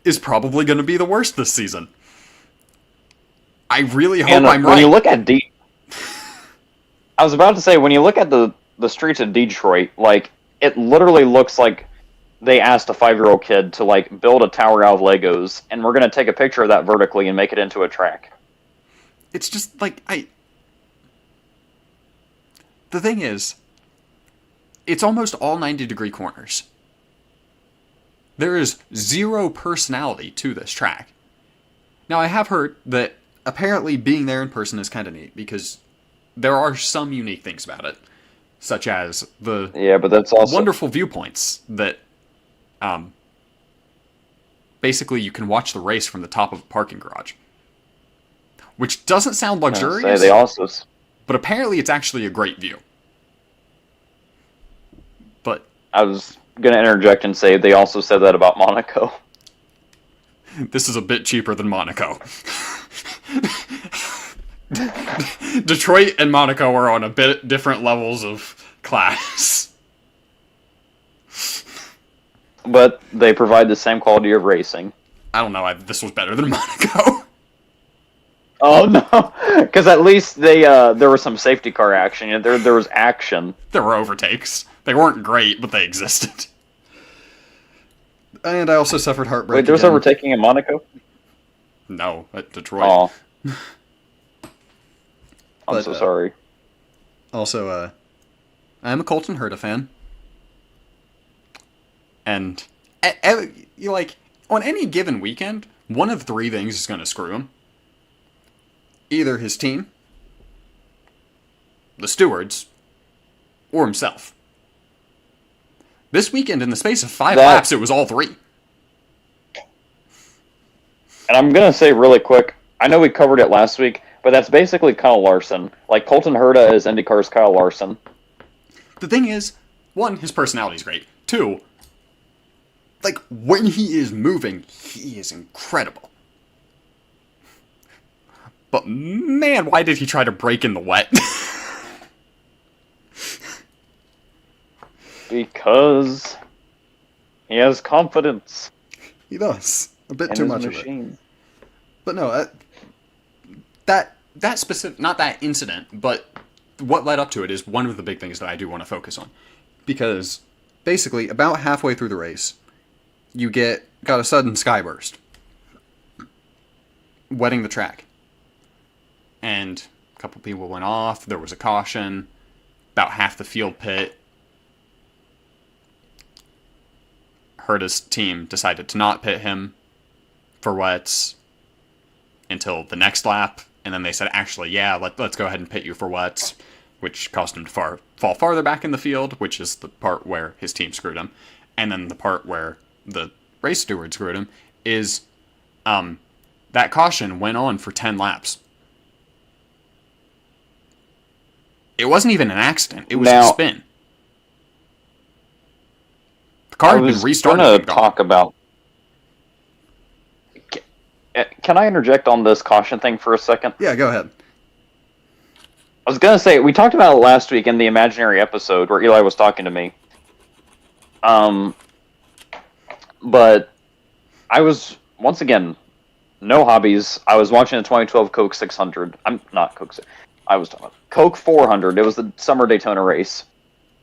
is probably going to be the worst this season. I really hope I'm right. When you look at I was about to say, when you look at the streets of Detroit, like, it literally looks like they asked a 5-year-old kid to, like, build a tower out of Legos, and we're going to take a picture of that vertically and make it into a track. It's just, like, The thing is, it's almost all 90-degree corners. There is zero personality to this track. Now, I have heard that apparently being there in person is kind of neat, because there are some unique things about it, such as the but that's also wonderful viewpoints that basically you can watch the race from the top of a parking garage, which doesn't sound luxurious, but apparently it's actually a great view. But I was going to interject and say they also said that about Monaco. This is a bit cheaper than Monaco. Detroit and Monaco are on a bit different levels of class. But they provide the same quality of racing. I don't know, this was better than Monaco. Oh no, because at least there was some safety car action. There was action. There were overtakes. They weren't great, but they existed. And I also suffered heartbreak. Wait, there was overtaking in Monaco? No, at Detroit. Oh. I'm so sorry. Also, I'm a Colton Herta fan. And, on any given weekend, one of 3 things is going to screw him. Either his team, the stewards, or himself. This weekend, in the space of 5 laps, it was all 3. And I'm going to say really quick, I know we covered it last week, but that's basically Kyle Larson. Like, Colton Herta is IndyCar's Kyle Larson. The thing is, 1, his personality's great. 2, like, when he is moving, he is incredible. But man, why did he try to brake in the wet? Because he has confidence. He does. A bit too much machine. of it. But no, that specific, not that incident, but what led up to it is one of the big things that I do want to focus on. Because basically, about halfway through the race, you got a sudden skyburst, wetting the track. And a couple people went off, there was a caution, about half the field pit. Herta's team decided to not pit him for wets until the next lap, and then they said, actually, yeah, let's go ahead and pit you for wets, which caused him to fall farther back in the field, which is the part where his team screwed him. And then the part where the race steward screwed him is that caution went on for 10 laps. It wasn't even an accident, it was a spin. The car I had been was restarted going and to gone. talk about. Can I interject on this caution thing for a second? Yeah, go ahead. I was going to say, we talked about it last week in the imaginary episode where Eli was talking to me. But I was, once again, no hobbies. I was watching the 2012 Coke 600. I'm not Coke 600. I was talking about Coke 400. It was the summer Daytona race.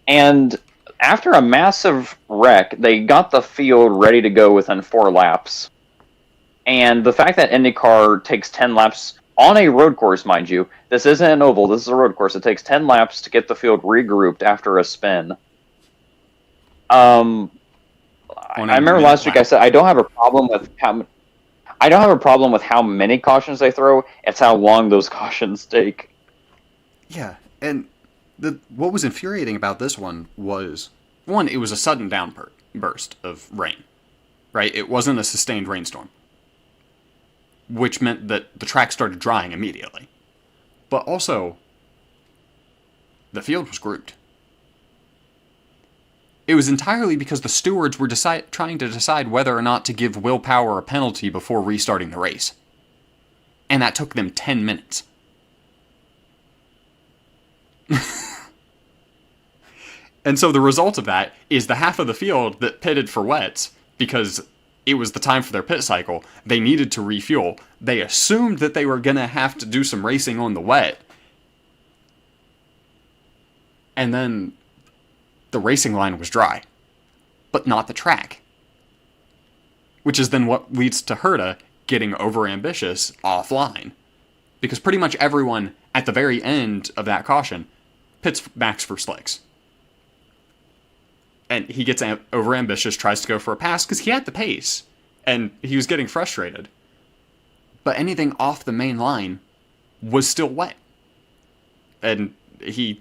And after a massive wreck, they got the field ready to go within 4 laps. And the fact that IndyCar takes 10 laps on a road course, mind you, this isn't an oval, this is a road course. It takes 10 laps to get the field regrouped after a spin. I remember last week I said I don't have a problem with how many cautions they throw. It's how long those cautions take. Yeah, and what was infuriating about this one was, one, it was a sudden downburst of rain, right? It wasn't a sustained rainstorm, which meant that the track started drying immediately. But also, the field was grouped. It was entirely because the stewards were trying to decide whether or not to give Will Power a penalty before restarting the race. And that took them 10 minutes. And so the result of that is the half of the field that pitted for wets, because it was the time for their pit cycle, they needed to refuel. They assumed that they were going to have to do some racing on the wet. And then the racing line was dry, but not the track. Which is then what leads to Herta getting overambitious offline. Because pretty much everyone at the very end of that caution pits Max for slicks. And he gets overambitious, tries to go for a pass because he had the pace. And he was getting frustrated. But anything off the main line was still wet. And he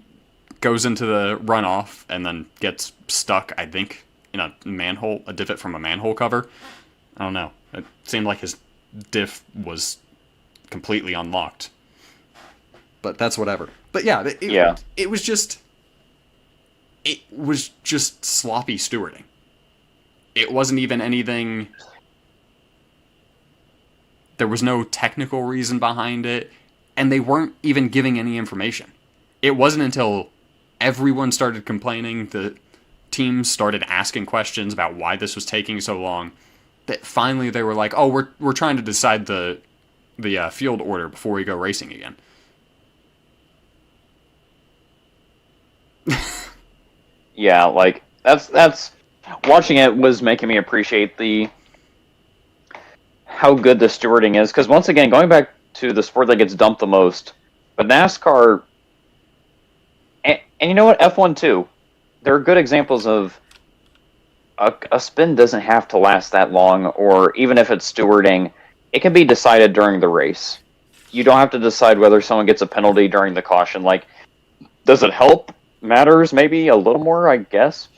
goes into the runoff and then gets stuck, I think, in a divot from a manhole cover. I don't know. It seemed like his diff was completely unlocked. But that's whatever. But yeah, it was just sloppy stewarding. It wasn't even anything. There was no technical reason behind it, and they weren't even giving any information. It wasn't until everyone started complaining, the teams started asking questions about why this was taking so long, that finally they were like, "Oh, we're trying to decide the field order before we go racing again." Yeah, like that's watching it was making me appreciate how good the stewarding is. Because once again, going back to the sport that gets dumped the most, but NASCAR, and you know what, F1 too, there are good examples of a spin doesn't have to last that long, or even if it's stewarding, it can be decided during the race. You don't have to decide whether someone gets a penalty during the caution. Like, does it help? Matters maybe a little more, I guess.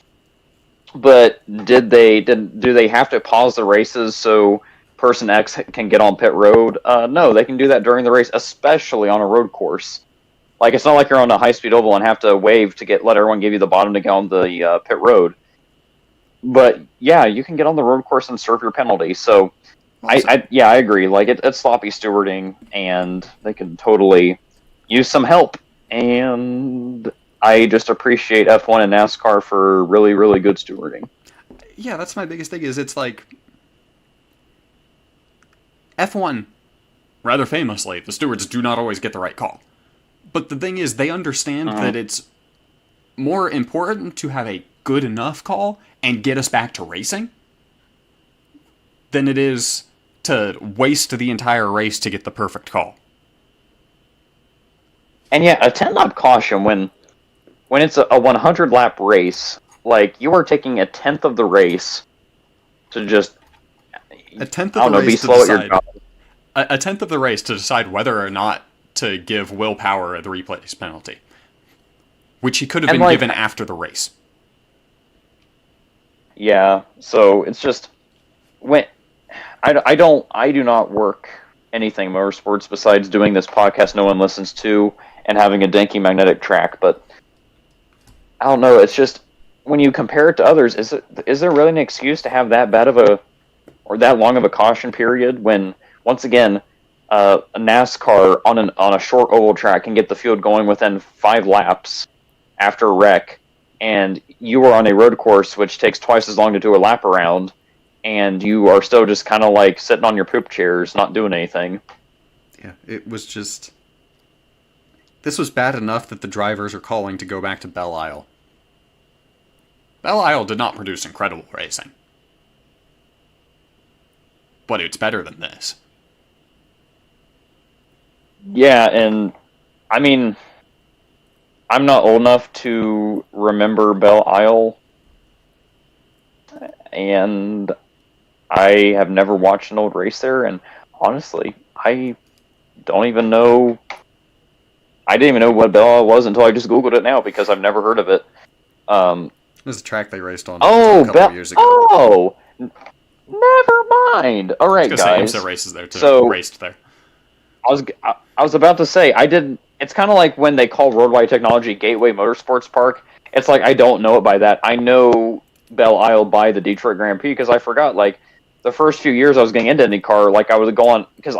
But do they have to pause the races so person X can get on pit road? No, they can do that during the race, especially on a road course. Like, it's not like you're on a high-speed oval and have to wave to let everyone give you the bottom to get on the pit road. But yeah, you can get on the road course and serve your penalty. So I agree. Like, it's sloppy stewarding, and they can totally use some help. And I just appreciate F1 and NASCAR for really, really good stewarding. Yeah, that's my biggest thing, is it's like F1, rather famously, the stewards do not always get the right call. But the thing is, they understand that it's more important to have a good enough call and get us back to racing than it is to waste the entire race to get the perfect call. And yeah, a 10-lap caution, when it's a 100-lap race, like, you are taking a tenth of the race to just, a tenth of the race be slow at your job. A tenth of the race to decide whether or not to give Will Power the replays penalty, which he could have been given after the race. Yeah, so it's just, when I do not work anything motorsports besides doing this podcast no one listens to and having a danky magnetic track, but I don't know, it's just when you compare it to others, is there really an excuse to have that bad of a or that long of a caution period when once again a NASCAR on a short oval track can get the field going within 5 laps after a wreck, and you are on a road course which takes twice as long to do a lap around, and you are still just kind of like sitting on your poop chairs, not doing anything. Yeah, it was just... This was bad enough that the drivers are calling to go back to Belle Isle. Belle Isle did not produce incredible racing. But it's better than this. Yeah, and I mean, I'm not old enough to remember Belle Isle, and I have never watched an old race there, and honestly, I don't even know. I didn't even know what Belle Isle was until I just Googled it now because I've never heard of it. It was a track they raced on Oh, a couple of years ago. Oh, never mind. All right, guys. IMSA races there too. So Raced there. I was about to say I didn't. It's kind of like when they call Roadwide Technology Gateway Motorsports Park. It's like I don't know it by that. I know Belle Isle by the Detroit Grand Prix because I forgot. Like the first few years I was getting into IndyCar, like I was going because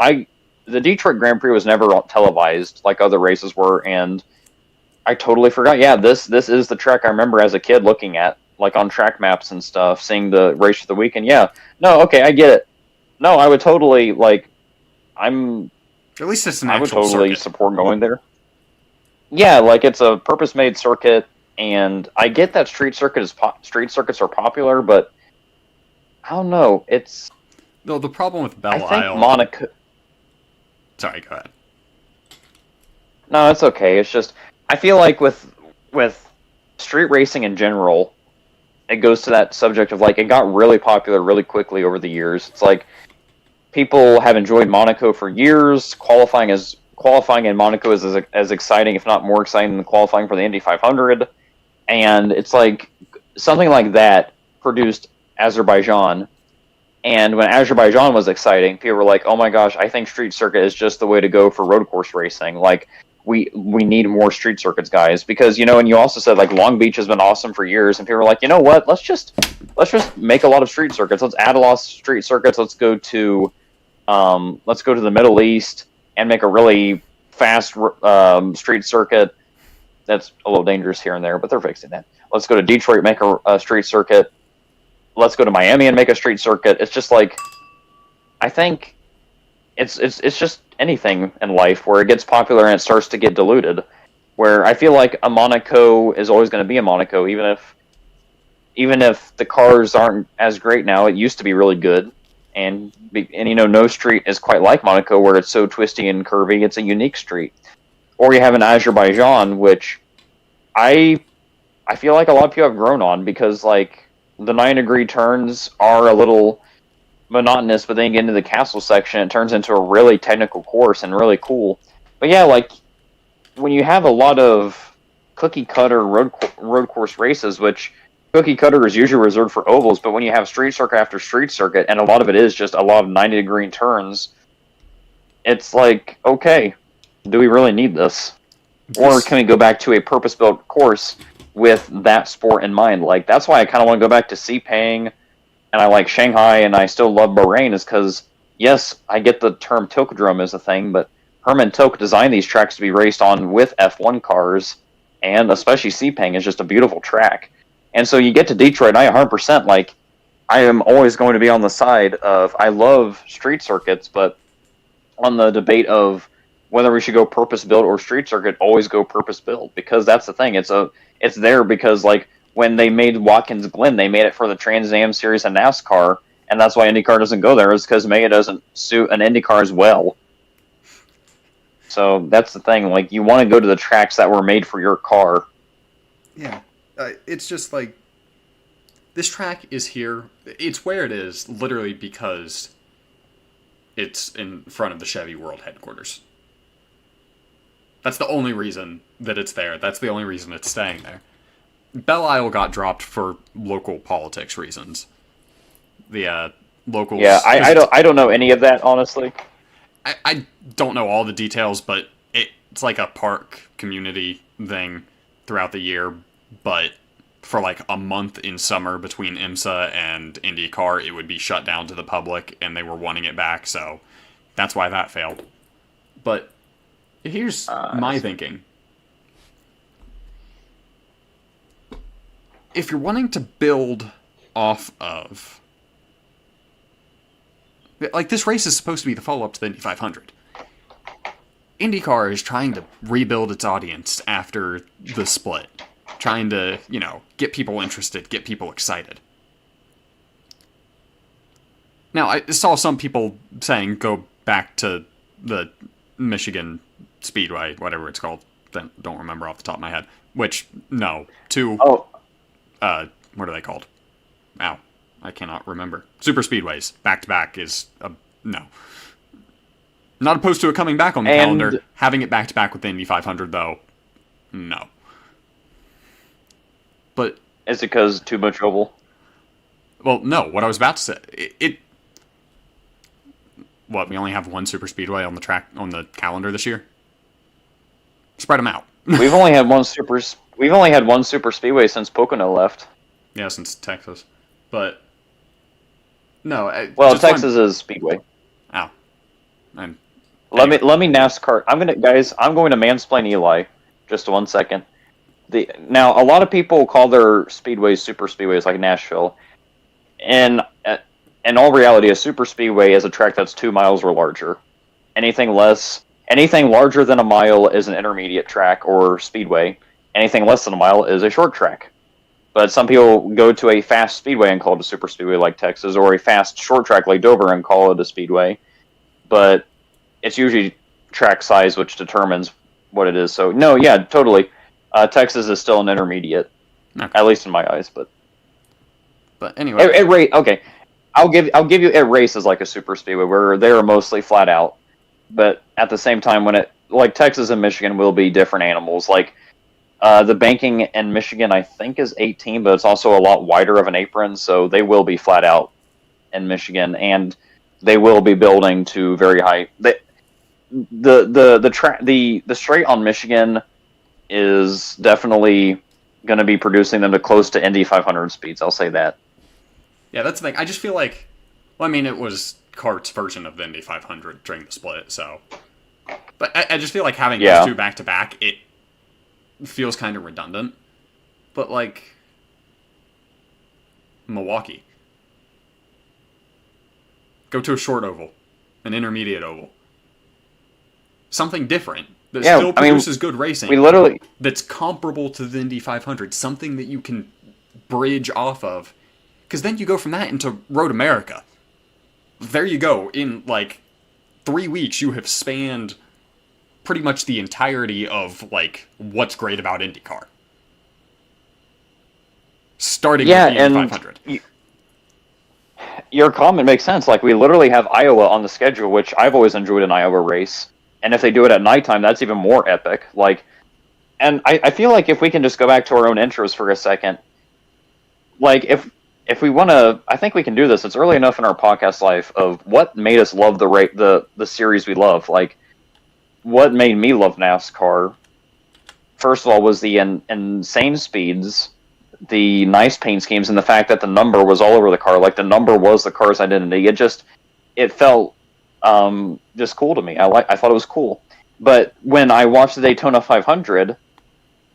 the Detroit Grand Prix was never televised like other races were, and I totally forgot. Yeah, this is the track I remember as a kid looking at, like on track maps and stuff, seeing the race for the weekend. Yeah, no, okay, I get it. No, I would totally like. At least it's an I would actual totally circuit. support going there. Yeah, like it's a purpose-made circuit, and I get that street circuits are popular, but I don't know. It's Though the problem with I Belle think Isle... Monaco. Sorry, go ahead. No, it's okay. It's just I feel like with street racing in general, it goes to that subject of like it got really popular really quickly over the years. It's like people have enjoyed Monaco for years. Qualifying in Monaco is as exciting, if not more exciting, than qualifying for the Indy 500. And it's like something like that produced Azerbaijan. And when Azerbaijan was exciting, people were like, "Oh my gosh, I think street circuit is just the way to go for road course racing." Like we need more street circuits, guys, because and you also said like Long Beach has been awesome for years, and people were like, "You know what? Let's just make a lot of street circuits. Let's add a lot of street circuits. Let's go to the Middle East and make a really fast street circuit." That's a little dangerous here and there, but they're fixing that. Let's go to Detroit, make a street circuit. Let's go to Miami and make a street circuit. It's just like, I think it's just anything in life where it gets popular and it starts to get diluted. Where I feel like a Monaco is always going to be a Monaco, even if the cars aren't as great now. It used to be really good, and no street is quite like Monaco where it's so twisty and curvy. It's a unique street. Or you have an Azerbaijan, which I feel like a lot of people have grown on because like the 9-degree turns are a little monotonous, but then you get into the castle section, it turns into a really technical course and really cool. But yeah, like when you have a lot of cookie cutter road course races, which cookie cutter is usually reserved for ovals, but when you have street circuit after street circuit, and a lot of it is just a lot of 90-degree turns, it's like, okay, do we really need this? Or can we go back to a purpose-built course with that sport in mind? Like, that's why I kind of want to go back to Sepang, and I like Shanghai, and I still love Bahrain, is because, yes, I get the term Tilkedrome is a thing, but Herman Tilke designed these tracks to be raced on with F1 cars, and especially Sepang is just a beautiful track. And so you get to Detroit, and I 100%, like, I am always going to be on the side of, I love street circuits, but on the debate of whether we should go purpose-built or street circuit, always go purpose-built, because that's the thing. It's there because, like, when they made Watkins Glen, they made it for the Trans Am Series and NASCAR, and that's why IndyCar doesn't go there, is because Mega doesn't suit an IndyCar as well. So that's the thing. Like, you want to go to the tracks that were made for your car. Yeah. It's just like, this track is here. It's where it is, literally because it's in front of the Chevy World headquarters. That's the only reason that it's there. That's the only reason it's staying there. Belle Isle got dropped for local politics reasons. The locals... Yeah, I don't know any of that, honestly. I don't know all the details, but it's like a park community thing throughout the year. But for like a month in summer between IMSA and IndyCar, it would be shut down to the public, and they were wanting it back, so that's why that failed. But here's my thinking. If you're wanting to build off of... Like, this race is supposed to be the follow-up to the Indy 500. IndyCar is trying to rebuild its audience after the split. Trying to, get people interested, get people excited. Now, I saw some people saying go back to the Michigan Speedway, whatever it's called. Don't remember off the top of my head. Which, no. What are they called? Ow. I cannot remember. Super Speedways. Back-to-back is no. Not opposed to it coming back on the calendar. Having it back-to-back with the Indy 500, though, no. But... Is it because too much oval? Well, no. What I was about to say... What, we only have one Super Speedway on the calendar this year? Spread them out. We've only had one Super Speedway since Pocono left. Yeah, since Texas. But... No. Texas is Speedway. Ow. Let me NASCAR. I'm going to mansplain Eli. Just 1 second. Now, a lot of people call their speedways super speedways, like Nashville. And in all reality, a super speedway is a track that's 2 miles or larger. Anything larger than a mile is an intermediate track or speedway. Anything less than a mile is a short track. But some people go to a fast speedway and call it a super speedway like Texas, or a fast short track like Dover and call it a speedway. But it's usually track size which determines what it is. So, no, yeah, totally. Texas is still an intermediate, at least in my eyes. But anyway, okay, I'll give you it races like a super speedway where they are mostly flat out. But at the same time, like Texas and Michigan will be different animals. Like the banking in Michigan, I think, is 18, but it's also a lot wider of an apron, so they will be flat out in Michigan, and they will be building to very high. The straight on Michigan is definitely going to be producing them to close to Indy 500 speeds. I'll say that. Yeah, that's the thing. I just feel like, it was CART's version of the Indy 500 during the split, so. But I just feel like having those two back to back, it feels kind of redundant. But like Milwaukee, go to a short oval, an intermediate oval, something different. That still produces good racing. That's comparable to the Indy 500. Something that you can bridge off of. Because then you go from that into Road America. There you go. In, 3 weeks, you have spanned pretty much the entirety of, what's great about IndyCar. Starting with the Indy 500. Your comment makes sense. We literally have Iowa on the schedule, which I've always enjoyed an Iowa race. And if they do it at nighttime, that's even more epic. And I feel like if we can just go back to our own intros for a second, if we want to, I think we can do this. It's early enough in our podcast life of what made us love the series we love. What made me love NASCAR, first of all, was the insane speeds, the nice paint schemes, and the fact that the number was all over the car. The number was the car's identity. It felt just cool to me. I thought it was cool. But when I watched the Daytona 500,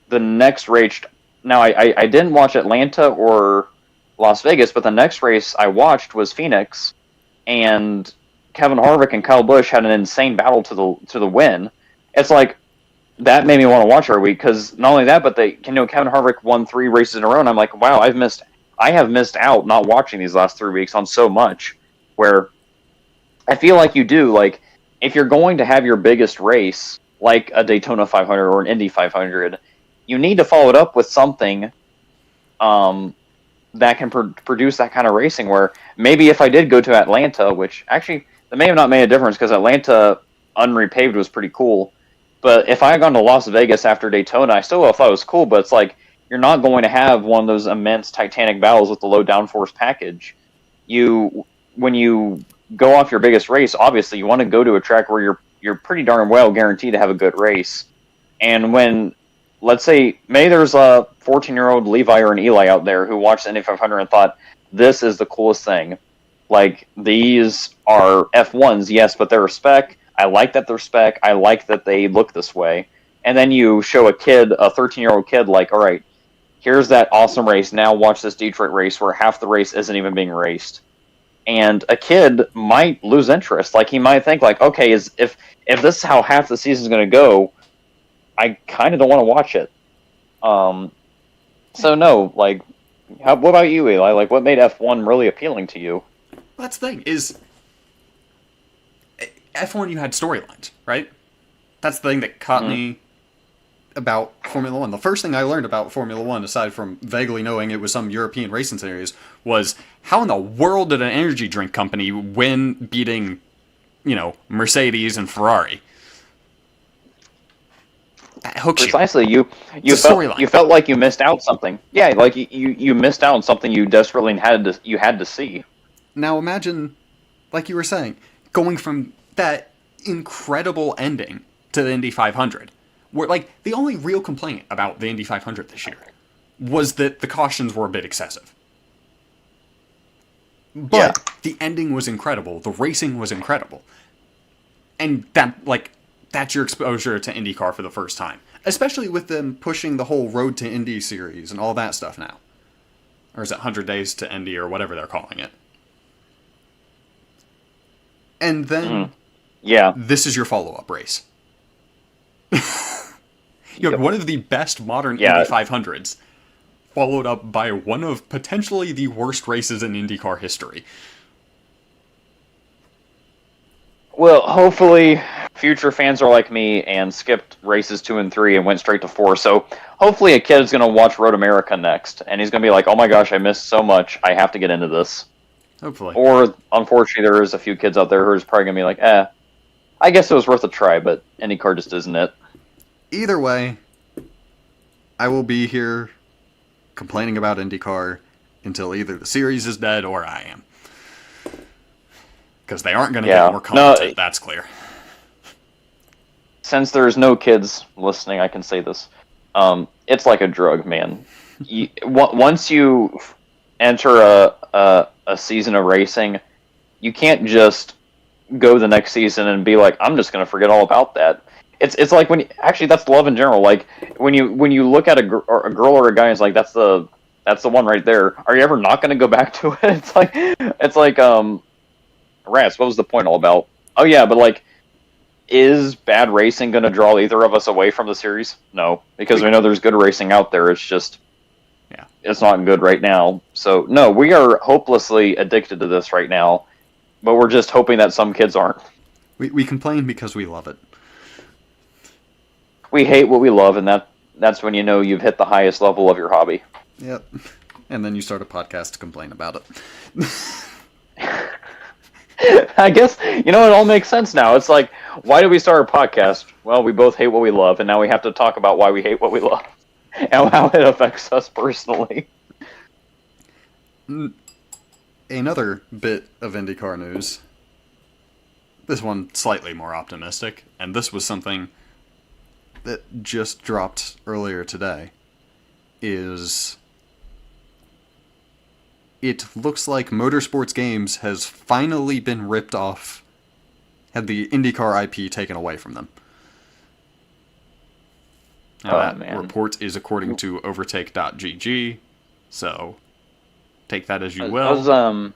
the next race... Now, I didn't watch Atlanta or Las Vegas, but the next race I watched was Phoenix, and Kevin Harvick and Kyle Busch had an insane battle to the win. It's that made me want to watch every week, because not only that, but Kevin Harvick won 3 races in a row, and I'm like, wow, I have missed out not watching these last 3 weeks on so much, where I feel like you do, if you're going to have your biggest race, like a Daytona 500 or an Indy 500, you need to follow it up with something that can produce that kind of racing, where maybe if I did go to Atlanta, which actually, that may have not made a difference, because Atlanta unrepaved was pretty cool, but if I had gone to Las Vegas after Daytona, I still would have thought it was cool, but it's you're not going to have one of those immense Titanic battles with the low downforce package. When you go off your biggest race, obviously you want to go to a track where you're pretty darn well guaranteed to have a good race. And when let's say maybe there's a 14-year-old Levi or an Eli out there who watched the Indy 500 and thought, this is the coolest thing. Like, these are F1s, yes, but they're a spec. I like that they're spec. I like that they look this way. And then you show a 13-year-old kid, like, all right, here's that awesome race. Now watch this Detroit race where half the race isn't even being raced. And a kid might lose interest. Like, he might think, like, okay, if this is how half the season's going to go, I kind of don't want to watch it. So no, like, what about you, Eli? Like, what made F1 really appealing to you? That's the thing, is F1 you had storylines, right? That's the thing that caught me about Formula One. The first thing I learned about Formula One, aside from vaguely knowing it was some European racing series, was how in the world did an energy drink company win beating, Mercedes and Ferrari? That hooks Precisely, you felt like you missed out something. Yeah, like you missed out on something you desperately had to see. Now imagine, like you were saying, going from that incredible ending to the Indy 500, where, like, the only real complaint about the Indy 500 this year was that the cautions were a bit excessive. But the ending was incredible. The racing was incredible. And that's your exposure to IndyCar for the first time. Especially with them pushing the whole Road to Indy series and all that stuff now. Or is it 100 Days to Indy or whatever they're calling it? And then this is your follow-up race. You have one of the best modern Indy 500s, followed up by one of potentially the worst races in IndyCar history. Well, hopefully future fans are like me and skipped races 2 and 3 and went straight to 4. So hopefully a kid is going to watch Road America next, and he's going to be like, oh my gosh, I missed so much. I have to get into this. Hopefully. Or, unfortunately, there is a few kids out there who are probably going to be like, I guess it was worth a try, but IndyCar just isn't it. Either way, I will be here complaining about IndyCar until either the series is dead or I am. Because they aren't going to get more competent, that's clear. Since there's no kids listening, I can say this. It's like a drug, man. Once you enter a season of racing, you can't just go the next season and be like, I'm just going to forget all about that. It's like actually that's love in general. Like when you look at a girl or a guy, it's like that's the one right there. Are you ever not going to go back to it? It's like Rats. What was the point all about? Oh yeah, but like, is bad racing going to draw either of us away from the series? No, because we know there's good racing out there. It's just it's not good right now. So no, we are hopelessly addicted to this right now, but we're just hoping that some kids aren't. We complain because we love it. We hate what we love, and that's when you know you've hit the highest level of your hobby. Yep. And then you start a podcast to complain about it. I guess, it all makes sense now. It's like, why did we start a podcast? Well, we both hate what we love, and now we have to talk about why we hate what we love and how it affects us personally. Another bit of IndyCar news. This one slightly more optimistic, and this was something that just dropped earlier today, is it looks like Motorsports Games has finally been ripped off, had the IndyCar IP taken away from them. Now that report is according to overtake.gg, so take that as you will.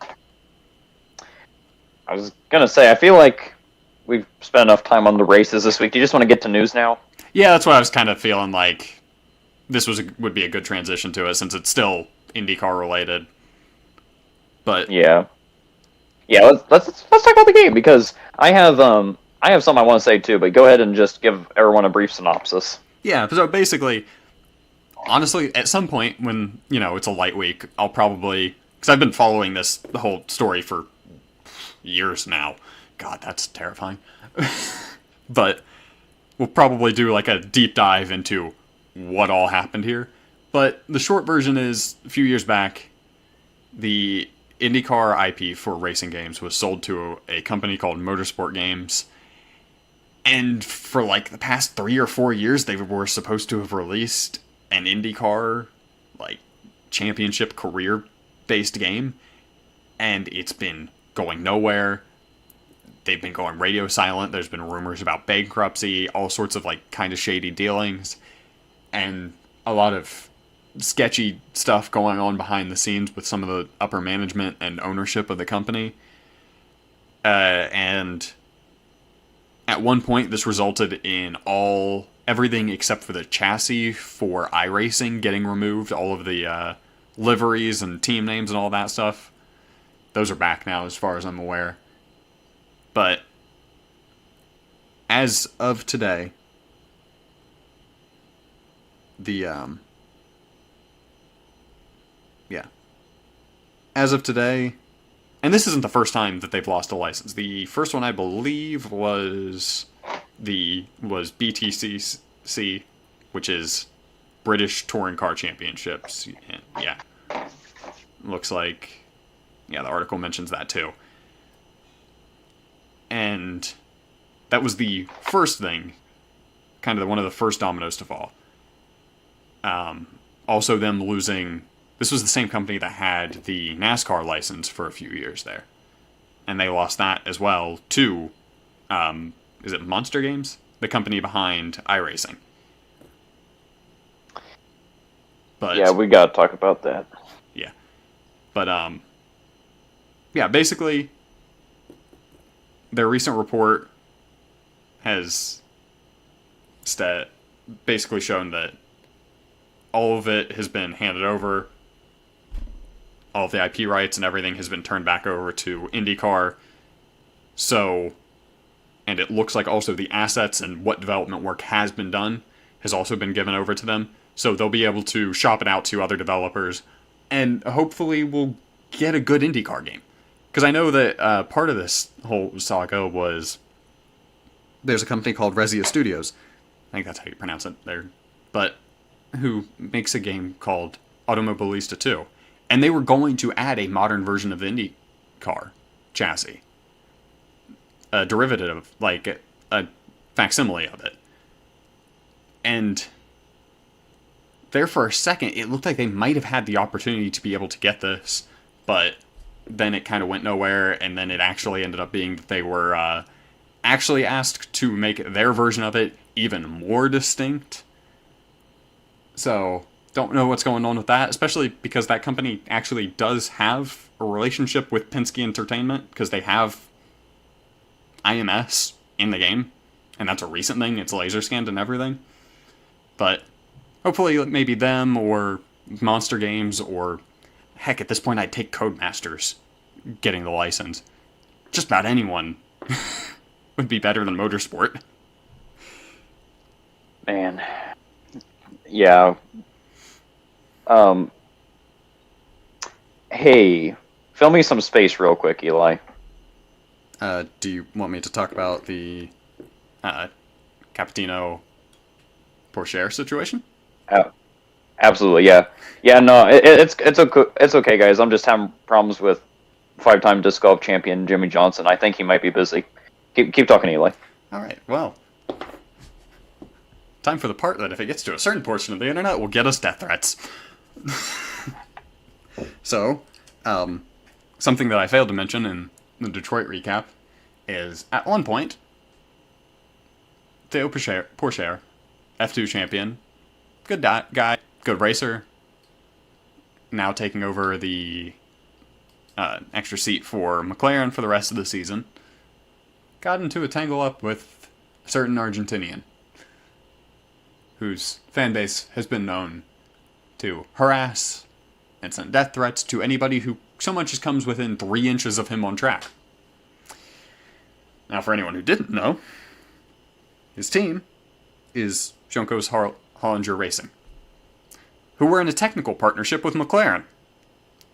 I was gonna say, I feel like we've spent enough time on the races this week. Do you just want to get to news now? Yeah, that's what I was kind of feeling like. This would be a good transition to it, since it's still IndyCar related. But let's talk about the game, because I have something I want to say too. But go ahead and just give everyone a brief synopsis. Yeah, so basically, honestly, at some point when it's a light week, I'll probably, because I've been following the whole story for years now. God, that's terrifying. But we'll probably do like a deep dive into what all happened here. But the short version is, a few years back, the IndyCar IP for racing games was sold to a company called Motorsport Games. And for like the past 3 or 4 years, they were supposed to have released an IndyCar, like, championship career-based game, and it's been going nowhere. They've been going radio silent. There's been rumors about bankruptcy, all sorts of, like, kind of shady dealings, and a lot of sketchy stuff going on behind the scenes with some of the upper management and ownership of the company. And at one point, this resulted in everything except for the chassis for iRacing getting removed. All of the liveries and team names and all that stuff. Those are back now, as far as I'm aware. But as of today, as of today, and this isn't the first time that they've lost a license. The first one, I believe, was BTCC, which is British Touring Car Championships. And yeah, looks like, yeah, the article mentions that too. And that was the first thing, kind of one of the first dominoes to fall. Also them losing, this was the same company that had the NASCAR license for a few years there. And they lost that as well to, is it Monster Games? The company behind iRacing. But yeah, we gotta talk about that. Yeah. But, yeah, basically, their recent report has basically shown that all of it has been handed over. All of the IP rights and everything has been turned back over to IndyCar. So, and it looks like also the assets and what development work has been done has also been given over to them. So they'll be able to shop it out to other developers, and hopefully we'll get a good IndyCar game. Because I know that part of this whole saga was, there's a company called Resia Studios, I think that's how you pronounce it there, but who makes a game called Automobilista 2. And they were going to add a modern version of the IndyCar chassis. A derivative, like a facsimile of it. And there for a second, it looked like they might have had the opportunity to be able to get this, but then it kind of went nowhere, and then it actually ended up being that they were actually asked to make their version of it even more distinct. So, don't know what's going on with that, especially because that company actually does have a relationship with Penske Entertainment, because they have IMS in the game, and that's a recent thing, it's laser scanned and everything. But hopefully maybe them, or Monster Games, or heck, at this point I'd take Codemasters getting the license. Just about anyone would be better than Motorsport. Man. Yeah. Hey, fill me some space real quick, Eli. Do you want me to talk about the Capitino Porsche situation? Absolutely, yeah. Yeah, no, it's okay, guys. I'm just having problems with 5-time disc golf champion Jimmy Johnson. I think he might be busy. Keep talking, Eli. All right, well, time for the part that if it gets to a certain portion of the internet will get us death threats. So, something that I failed to mention in the Detroit recap is, at one point, Theo Porsche, F2 champion, good guy, good racer, now taking over the extra seat for McLaren for the rest of the season, got into a tangle up with a certain Argentinian, whose fan base has been known to harass and send death threats to anybody who so much as comes within 3 inches of him on track. Now, for anyone who didn't know, his team is Jonkos Hollinger Racing, who were in a technical partnership with McLaren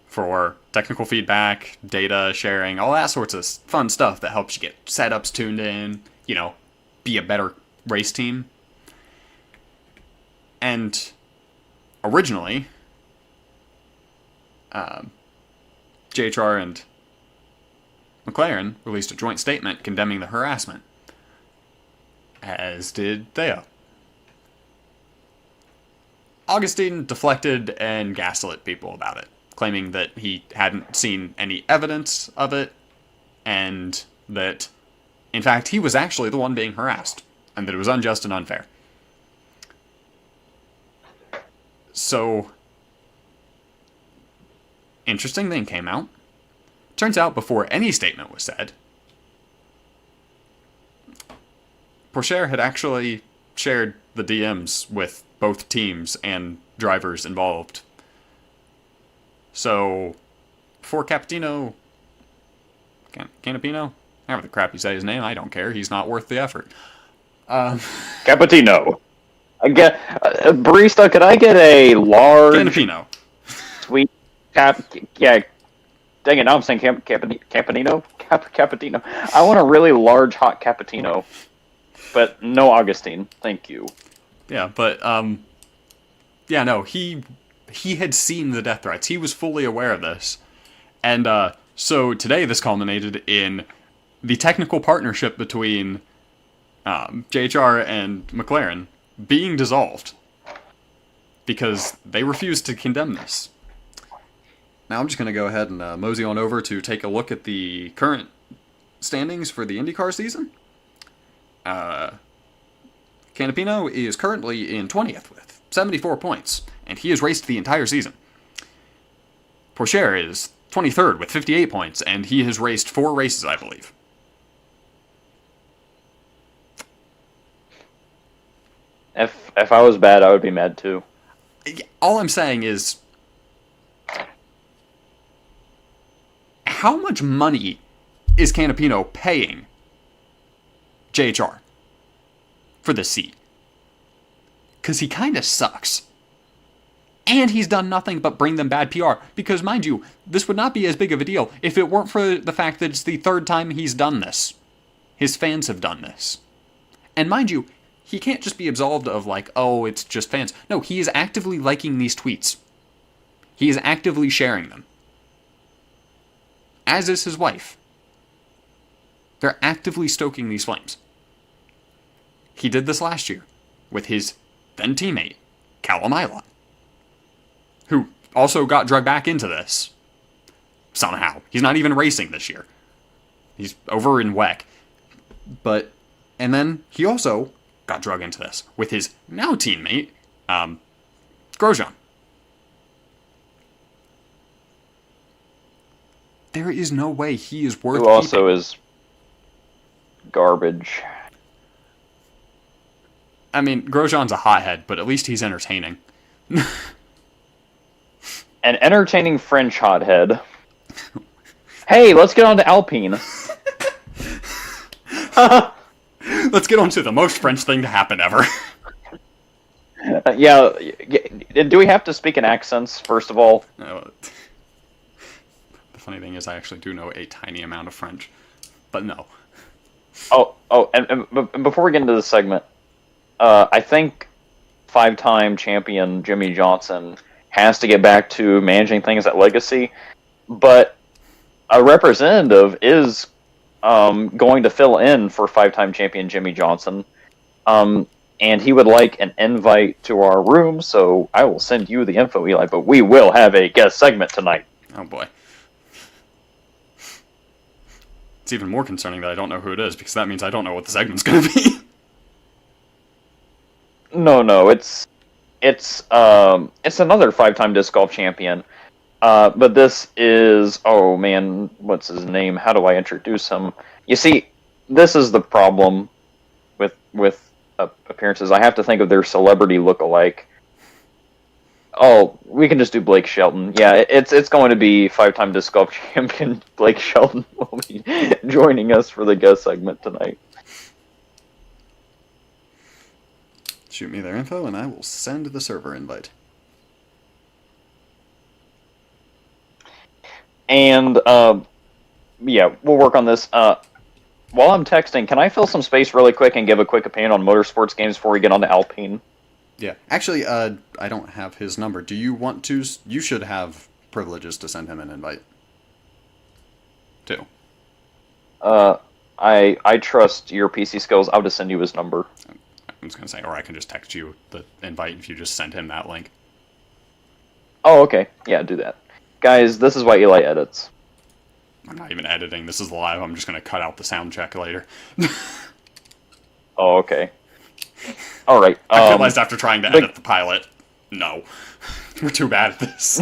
for technical feedback, data sharing, all that sorts of fun stuff that helps you get setups tuned in, be a better race team. And originally, JHR and McLaren released a joint statement condemning the harassment. as did Theo. Augustine deflected and gaslit people about it, claiming that he hadn't seen any evidence of it, and that, in fact, he was actually the one being harassed, and that it was unjust and unfair. So, interesting thing came out. Turns out, before any statement was said, Pourchaire had actually shared the DMs with both teams and drivers involved. So, before Canapino, however the crap you say his name, I don't care. He's not worth the effort. Cappuccino. I get barista. Could I get a large, Canapino. sweet yeah. Dang it! Now I'm saying cappuccino. Cappuccino. I want a really large hot cappuccino, but no Augustine. Thank you. Yeah, but yeah, no, he had seen the death threats. He was fully aware of this, and so today this culminated in the technical partnership between JHR and McLaren being dissolved because they refused to condemn this. Now I'm just going to go ahead and mosey on over to take a look at the current standings for the IndyCar season. Canapino is currently in 20th with 74 points, and he has raced the entire season. Pourchaire is 23rd with 58 points, and he has raced 4 races, I believe. If I was bad, I would be mad too. All I'm saying is, how much money is Canapino paying JHR for the seat? Because he kind of sucks. And he's done nothing but bring them bad PR. Because, mind you, this would not be as big of a deal if it weren't for the fact that it's the 3rd time he's done this. His fans have done this. And mind you, he can't just be absolved of like, oh, it's just fans. No, he is actively liking these tweets. He is actively sharing them. As is his wife. They're actively stoking these flames. He did this last year with his then teammate, Callum Ilott, who also got dragged back into this. Somehow. He's not even racing this year. He's over in WEC. And then he also got dragged into this with his now teammate, Grosjean. There is no way he is worth Who also keeping. is garbage. I mean, Grosjean's a hothead, but at least he's entertaining. An entertaining French hothead. Hey, let's get on to Alpine. Let's get on to the most French thing to happen ever. Yeah, do we have to speak in accents, first of all? The funny thing is I actually do know a tiny amount of French, but no. And before we get into this segment, I think 5-time champion Jimmy Johnson has to get back to managing things at Legacy, but a representative is going to fill in for 5-time champion Jimmy Johnson, and he would like an invite to our room, so I will send you the info, Eli, but we will have a guest segment tonight. Oh boy. It's even more concerning that I don't know who it is, because that means I don't know what the segment's going to be. No, it's another 5-time disc golf champion. But this is, oh man, what's his name? How do I introduce him? You see, this is the problem with appearances. I have to think of their celebrity look-alike. Oh, we can just do Blake Shelton. Yeah, it's going to be 5-time disc golf champion Blake Shelton will be joining us for the guest segment tonight. Shoot me their info and I will send the server invite. And, yeah, we'll work on this. While I'm texting, can I fill some space really quick and give a quick opinion on motorsports games before we get on to Alpine? Yeah. Actually, I don't have his number. Do you want to? You should have privileges to send him an invite. Too. I I trust your PC skills. I'll just send you his number. I'm just gonna say, or I can just text you the invite if you just send him that link. Oh, okay. Yeah, do that. Guys, this is why Eli edits. I'm not even editing. This is live. I'm just gonna cut out the sound check later. Oh, okay. All right. I realized after trying to edit the pilot, no, we're too bad at this.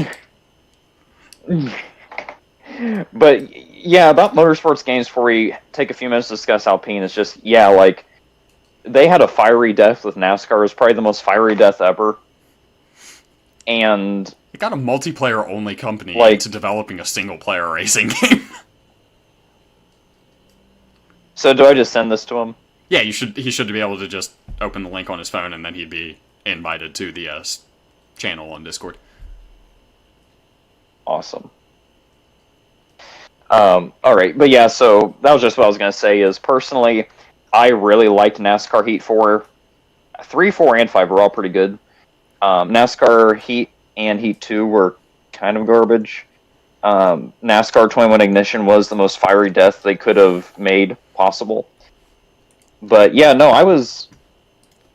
But yeah, about motorsports games, before we take a few minutes to discuss Alpine, it's just, yeah, like, they had a fiery death with NASCAR. It was probably the most fiery death ever. And it got a multiplayer-only company like, into developing a single-player racing game. So do I just send this to him? Yeah, he should be able to just open the link on his phone, and then he'd be invited to the channel on Discord. Awesome. All right, but yeah, so that was just what I was going to say is, personally, I really liked NASCAR Heat 4. 3, 4, and 5 were all pretty good. NASCAR Heat and Heat 2 were kind of garbage. NASCAR 21 Ignition was the most fiery death they could have made possible. But yeah, no, I was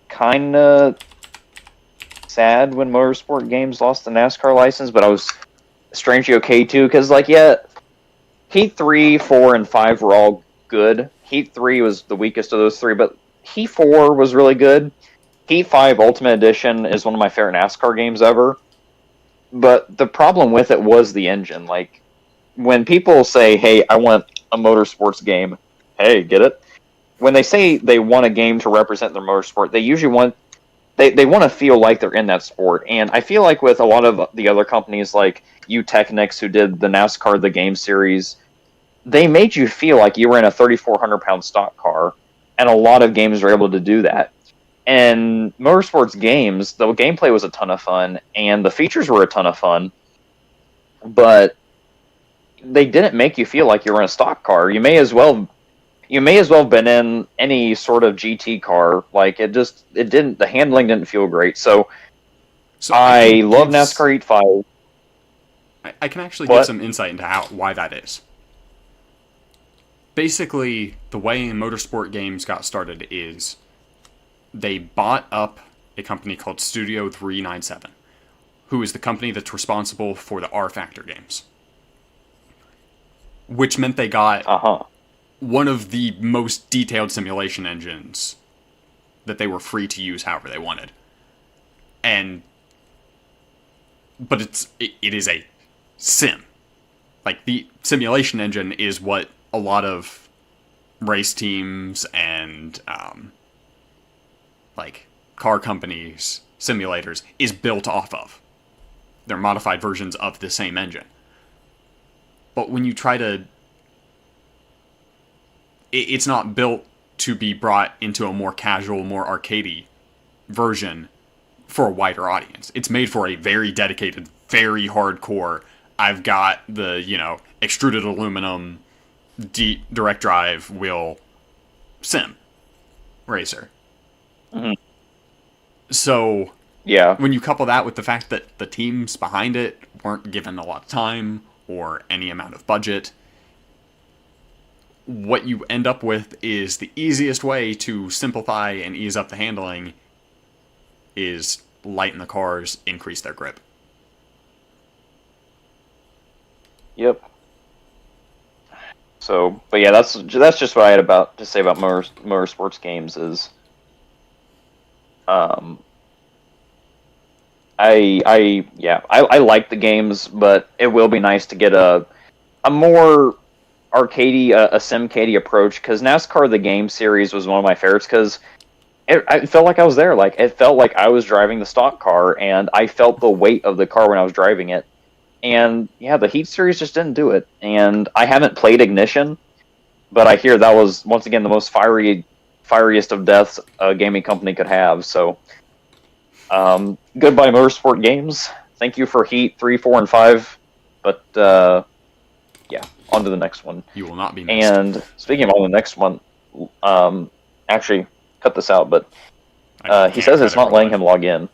kind of sad when Motorsport Games lost the NASCAR license, but I was strangely okay too, because, like, yeah, Heat 3, 4, and 5 were all good. Heat 3 was the weakest of those three, but Heat 4 was really good. Heat 5 Ultimate Edition is one of my favorite NASCAR games ever. But the problem with it was the engine. Like, when people say, hey, I want a motorsports game, hey, get it? When they say they want a game to represent their motorsport, they usually want... They want to feel like they're in that sport. And I feel like with a lot of the other companies, like Technics, who did the NASCAR The Game series, they made you feel like you were in a 3,400-pound stock car. And a lot of games are able to do that. And motorsports games, the gameplay was a ton of fun, and the features were a ton of fun, but they didn't make you feel like you were in a stock car. You may as well have been in any sort of GT car. Like, it didn't, the handling didn't feel great. So I love NASCAR Heat 5. I can actually give some insight into why that is. Basically, the way motorsport games got started is they bought up a company called Studio 397, who is the company that's responsible for the R Factor games. Which meant they got one of the most detailed simulation engines that they were free to use however they wanted. But it is a sim. Like, the simulation engine is what a lot of race teams and like car companies, simulators, is built off of. They're modified versions of the same engine. But when you try to... It's not built to be brought into a more casual, more arcadey version for a wider audience. It's made for a very dedicated, very hardcore, I've got the, extruded aluminum, direct drive wheel sim racer. Mm-hmm. So, yeah, when you couple that with the fact that the teams behind it weren't given a lot of time or any amount of budget, what you end up with is the easiest way to simplify and ease up the handling is lighten the cars, increase their grip. Yep. So, but yeah, that's just what I had to say about motorsports games is, I like the games, but it will be nice to get a more arcadey, a sim-cadey approach, because NASCAR The Game series was one of my favorites, because it felt like I was there. Like, it felt like I was driving the stock car, and I felt the weight of the car when I was driving it. And yeah, the Heat series just didn't do it. And I haven't played Ignition, but I hear that was, once again, the most fieriest of deaths a gaming company could have. So, goodbye, Motorsport Games. Thank you for Heat 3, 4, and 5. But, yeah, on to the next one. You will not be missed. And speaking of on the next one, actually, cut this out, but he says it's not letting him log in.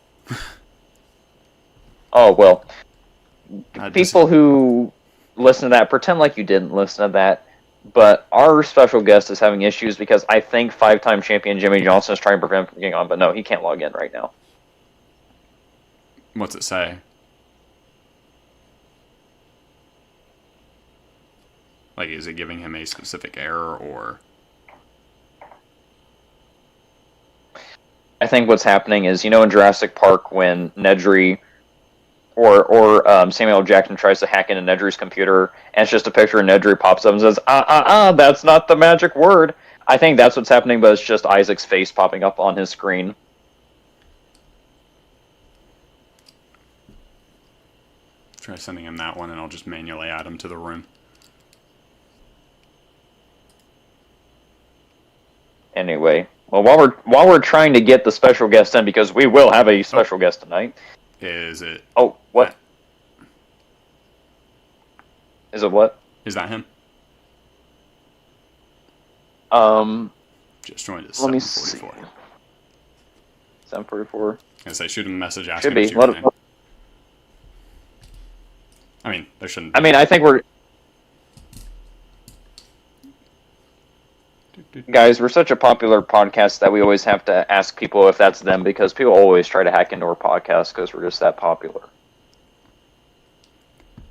Oh, well. People who listen to that, pretend like you didn't listen to that. but our special guest is having issues because I think 5-time champion Jimmy Johnson is trying to prevent him from getting on, but no, he can't log in right now. What's it say? Like, is it giving him a specific error, or... I think what's happening is, in Jurassic Park when Nedry or Samuel L. Jackson tries to hack into Nedry's computer, and it's just a picture of Nedry pops up and says, that's not the magic word. I think that's what's happening, but it's just Isaac's face popping up on his screen. Try sending him that one, and I'll just manually add him to the room. Anyway, well, while we're trying to get the special guest in, because we will have a special guest tonight. Is it... Oh, what? Is it what? Is that him? Just joined at 7:44. 7:44. I say shoot him a message asking Should be. if you're in. I mean, there shouldn't be. I mean, I think we're... Guys, we're such a popular podcast that we always have to ask people if that's them, because people always try to hack into our podcast because we're just that popular.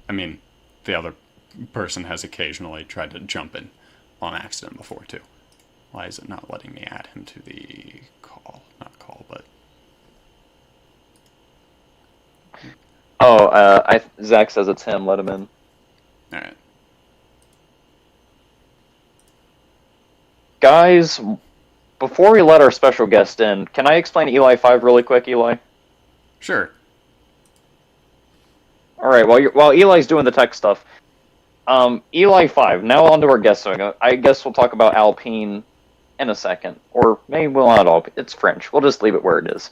I mean, the other person has occasionally tried to jump in on accident before, too. Why is it not letting me add him to the call? Not call, but... Oh, Zach says it's him. Let him in. Alright. Guys, before we let our special guest in, can I explain Eli 5 really quick, Eli? Sure. Alright, while Eli's doing the tech stuff, Eli 5, now on to our guest. So I guess we'll talk about Alpine in a second. Or maybe we'll not all. It's French. We'll just leave it where it is.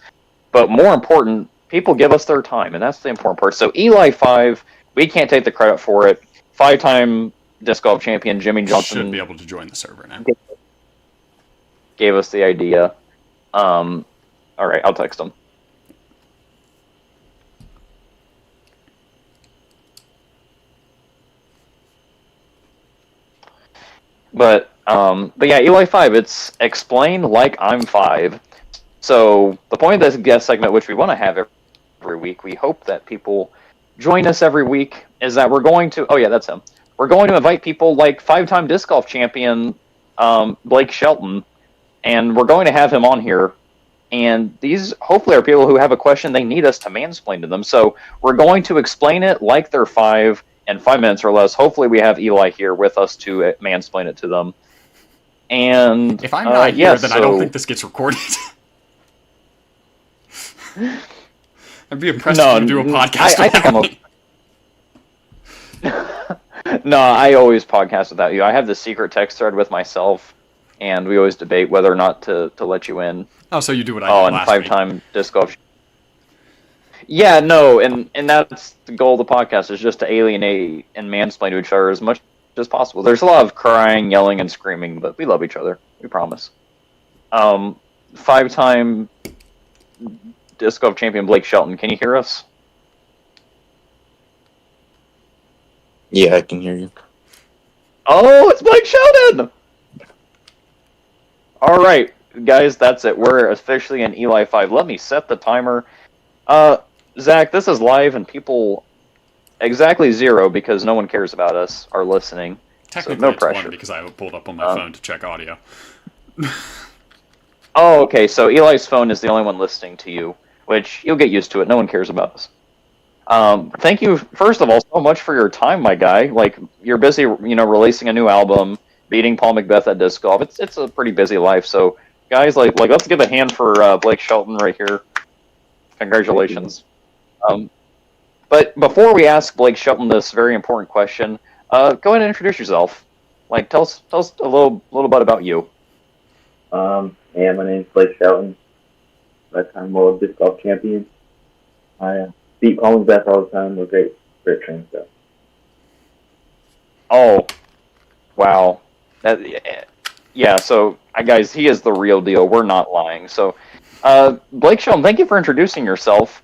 But more important, people give us their time, and that's the important part. So Eli 5, we can't take the credit for it. 5-time disc golf champion Jimmy Johnson should be able to join the server now. Gave us the idea. Alright, I'll text him. But yeah, Eli 5, it's explain like I'm 5. So the point of this guest segment, which we want to have every week, we hope that people join us every week, is that we're going to... Oh yeah, that's him. We're going to invite people like 5-time disc golf champion Blake Shelton, and we're going to have him on here. And these hopefully are people who have a question they need us to mansplain to them. So we're going to explain it like they're 5 in 5 minutes or less. Hopefully we have Eli here with us to mansplain it to them. And if I'm not here, then I don't think this gets recorded. I'd be impressed if you do a podcast without me. No, I always podcast without you. I have the secret text thread with myself, and we always debate whether or not to let you in. Oh, so you do what I did last week. 5-time disc golf. Yeah, no, and that's the goal of the podcast, is just to alienate and mansplain to each other as much as possible. There's a lot of crying, yelling, and screaming, but we love each other. We promise. 5-time disc golf champion Blake Shelton, can you hear us? Yeah, I can hear you. Oh, it's Blake Shelton! All right, guys, that's it. We're officially in Eli 5. Let me set the timer. Zach, this is live, and people exactly 0 because no one cares about us are listening. Technically, so no it's pressure. 1 because I pulled up on my phone to check audio. Oh, okay. So Eli's phone is the only one listening to you, which you'll get used to it. No one cares about us. Thank you, first of all, so much for your time, my guy. Like, you're busy, releasing a new album, beating Paul Macbeth at disc golf. It's a pretty busy life. So, guys, like let's give a hand for Blake Shelton right here. Congratulations. But before we ask Blake Shelton this very important question, go ahead and introduce yourself. Like, tell us a little bit about you. Yeah, my name's Blake Shelton. I'm world disc golf champion. I beat Paul Macbeth all the time. We're great training stuff. Oh, wow. Yeah, so, guys, he is the real deal. We're not lying. So, Blake Shelton, thank you for introducing yourself.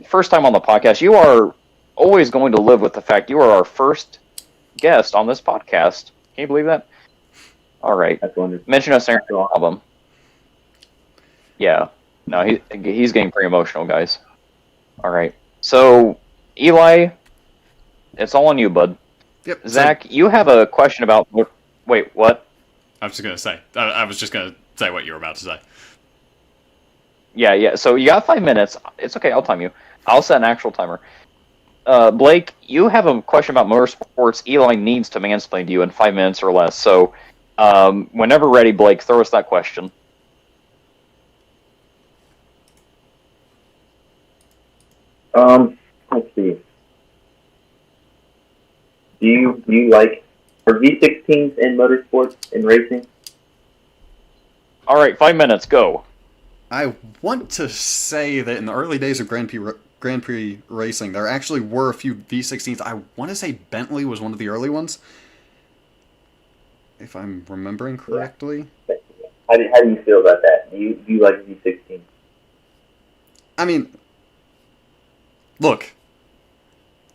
First time on the podcast. You are always going to live with the fact you are our first guest on this podcast. Can you believe that? All right. That's wonderful. Mention a Sarah album. Yeah. No, he's getting pretty emotional, guys. All right. So, Eli, it's all on you, bud. Yep. Zach, you have a question about... Wait, what? I was just going to say. I was just going to say what you were about to say. Yeah. So you got 5 minutes. It's okay. I'll time you. I'll set an actual timer. Blake, you have a question about motorsports. Eli needs to mansplain to you in 5 minutes or less. So, whenever ready, Blake, throw us that question. Let's see. Do you like are V16s in motorsports and racing? All right, 5 minutes. Go. I want to say that in the early days of Grand Prix racing, there actually were a few V16s. I want to say Bentley was one of the early ones, if I'm remembering correctly. How do you feel about that? Do you like V16? I mean, look,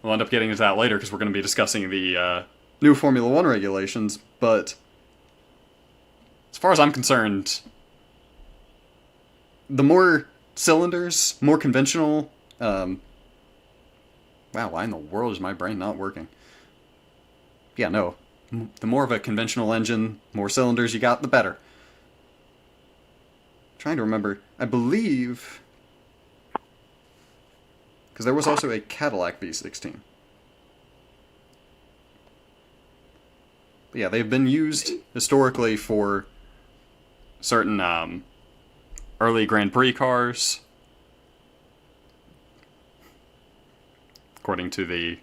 we'll end up getting into that later because we're going to be discussing the new Formula One regulations, but as far as I'm concerned, the more cylinders, more conventional... wow, why in the world is my brain not working? Yeah, no. The more of a conventional engine, more cylinders you got, the better. Trying to remember. I believe... because there was also a Cadillac V16. But yeah, they've been used historically for certain early Grand Prix cars. According to the...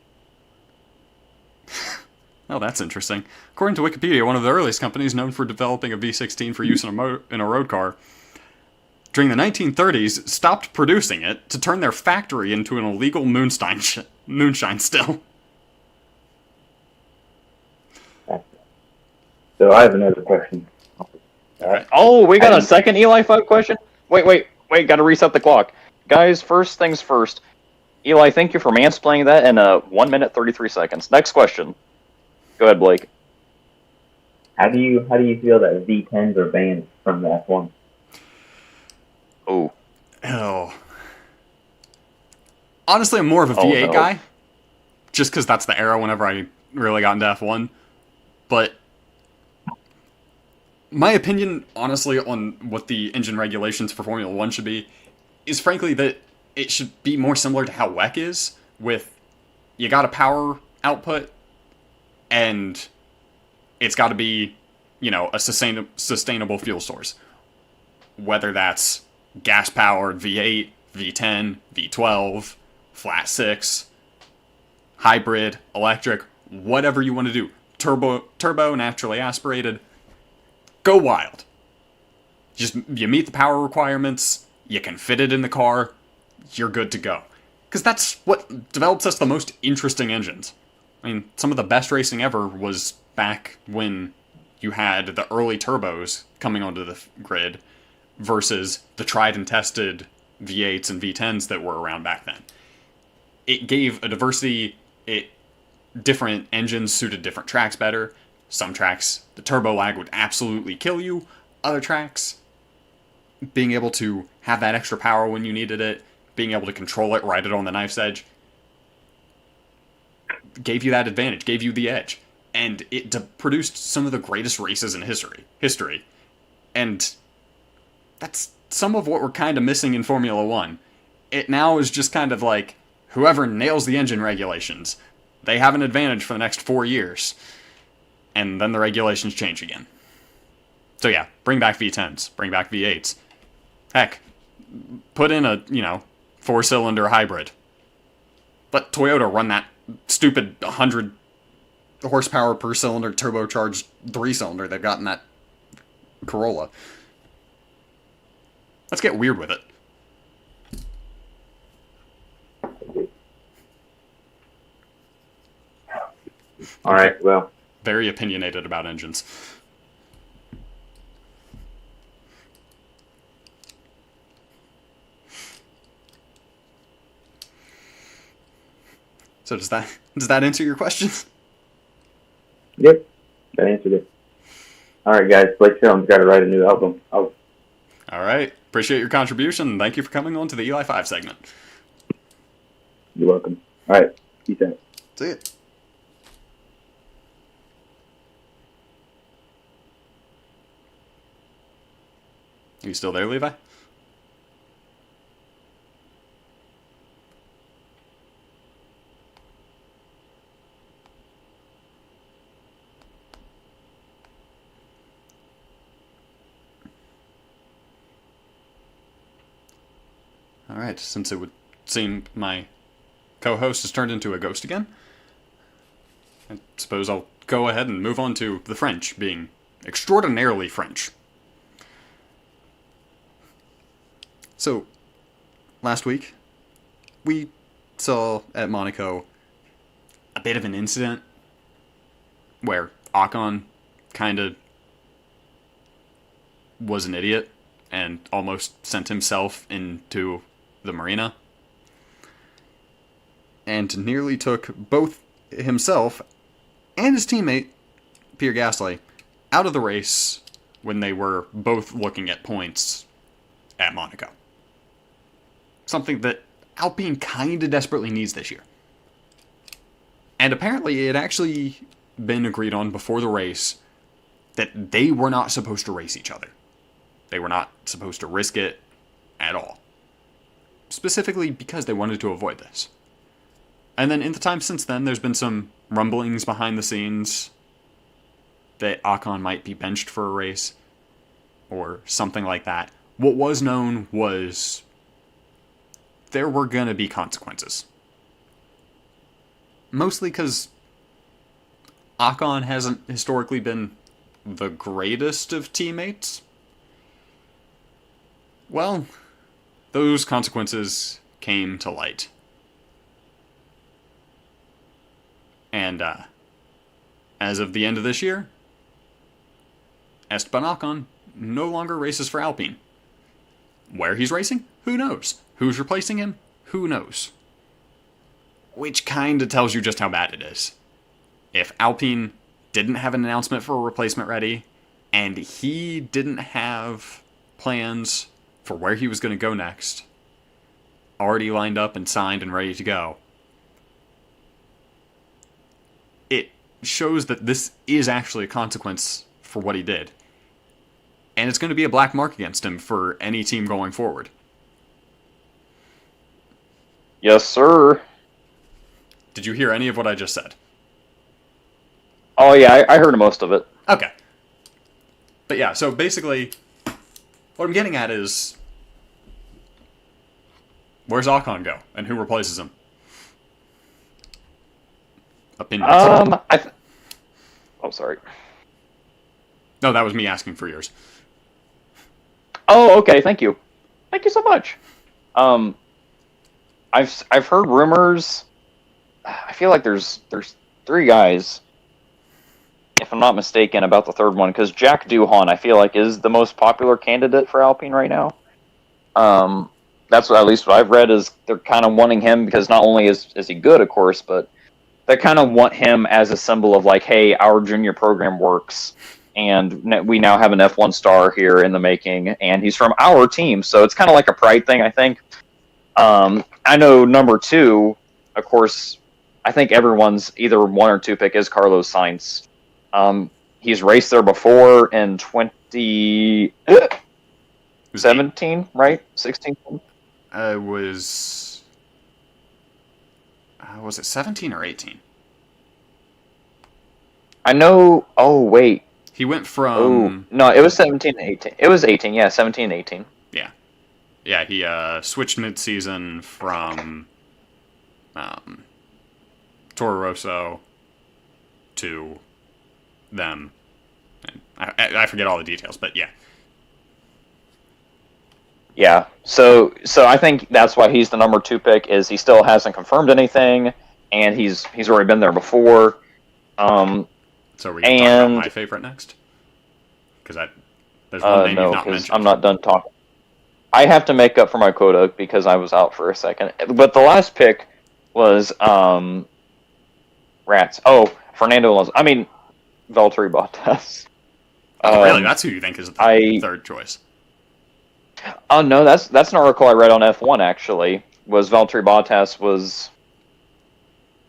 oh, that's interesting. According to Wikipedia, one of the earliest companies known for developing a V16 for use in a road car, during the 1930s, stopped producing it to turn their factory into an illegal moonshine still. So I have another question. Oh, we got a second Eli 5 question? Wait, gotta reset the clock. Guys, first things first. Eli, thank you for mansplaining that in 1 minute 33 seconds. Next question. Go ahead, Blake. How do you feel that V10s are banned from the F1? Oh. Honestly, I'm more of a V8 no. guy. Just because that's the era whenever I really got into F1. But my opinion, honestly, on what the engine regulations for Formula 1 should be is frankly that it should be more similar to how WEC is, with you got a power output, and it's got to be, a sustainable fuel source. Whether that's gas-powered V8, V10, V12, flat 6, hybrid, electric, whatever you want to do. Turbo, naturally aspirated. Go wild. You meet the power requirements, you can fit it in the car, you're good to go. Because that's what develops us the most interesting engines. I mean, some of the best racing ever was back when you had the early turbos coming onto the grid versus the tried and tested V8s and V10s that were around back then. It gave a diversity, different engines suited different tracks better. Some tracks, the turbo lag would absolutely kill you. Other tracks, being able to have that extra power when you needed it, being able to control it, ride it on the knife's edge, gave you that advantage, gave you the edge. And it produced some of the greatest races in history. And that's some of what we're kind of missing in Formula 1. It now is just kind of like, whoever nails the engine regulations, they have an advantage for the next 4 years. And then the regulations change again. So yeah, bring back V10s, bring back V8s. Heck, put in a, 4-cylinder hybrid. Let Toyota run that stupid 100 horsepower per cylinder turbocharged 3-cylinder they've got in that Corolla. Let's get weird with it. All right, well. Very opinionated about engines. So does that answer your question? Yep. That answered it. All right, guys. Blake Shelton's got to write a new album. All right. Appreciate your contribution. Thank you for coming on to the Eli 5 segment. You're welcome. All right. Peace out. See it. Are you still there, Levi? All right, since it would seem my co-host has turned into a ghost again, I suppose I'll go ahead and move on to the French being extraordinarily French. So, last week, we saw at Monaco a bit of an incident where Ocon kind of was an idiot and almost sent himself into the marina and nearly took both himself and his teammate, Pierre Gasly, out of the race when they were both looking at points at Monaco. Something that Alpine kind of desperately needs this year. And apparently it had actually been agreed on before the race that they were not supposed to race each other. They were not supposed to risk it at all. Specifically because they wanted to avoid this. And then in the time since then, there's been some rumblings behind the scenes that Ocon might be benched for a race or something like that. What was known was there were going to be consequences. Mostly because Ocon hasn't historically been the greatest of teammates. Well, those consequences came to light. And as of the end of this year, Esteban Ocon no longer races for Alpine. Where he's racing? Who knows? Who's replacing him? Who knows? Which kind of tells you just how bad it is. If Alpine didn't have an announcement for a replacement ready, and he didn't have plans for where he was going to go next, already lined up and signed and ready to go, it shows that this is actually a consequence for what he did. And it's going to be a black mark against him for any team going forward. Yes, sir. Did you hear any of what I just said? Oh, yeah, I heard most of it. Okay. But yeah, so basically, what I'm getting at is, where's Ocon go, and who replaces him? Opinions. Oh, sorry. No, that was me asking for yours. Oh, okay, thank you. Thank you so much. I've heard rumors. I feel like there's three guys, if I'm not mistaken, about the third one, because Jack Doohan, I feel like, is the most popular candidate for Alpine right now. That's what, at least what I've read, is they're kind of wanting him because not only is he good, of course, but they kind of want him as a symbol of like, hey, our junior program works, and we now have an F1 star here in the making, and he's from our team, so it's kind of like a pride thing, I think. I know number two, of course, I think everyone's either one or two pick is Carlos Sainz. He's raced there before in 2017, right? 16? Was it 17 or 18? I know. Oh, wait. He went from... no, it was 17 and 18. It was 18, yeah, 17 and 18. Yeah. Yeah, he switched mid-season from Toro Rosso to them. And I forget all the details, but yeah. Yeah, so I think that's why he's the number two pick, is he still hasn't confirmed anything, and he's already been there before. So we're going to talk about my favorite next? Because there's one name you've not mentioned. I'm not done talking. I have to make up for my quota because I was out for a second. But the last pick was Rats. Oh, Fernando Alonso. I mean, Valtteri Bottas. Oh, really? That's who you think is the third choice? Oh no, that's an article I read on F1 actually. Was Valtteri Bottas was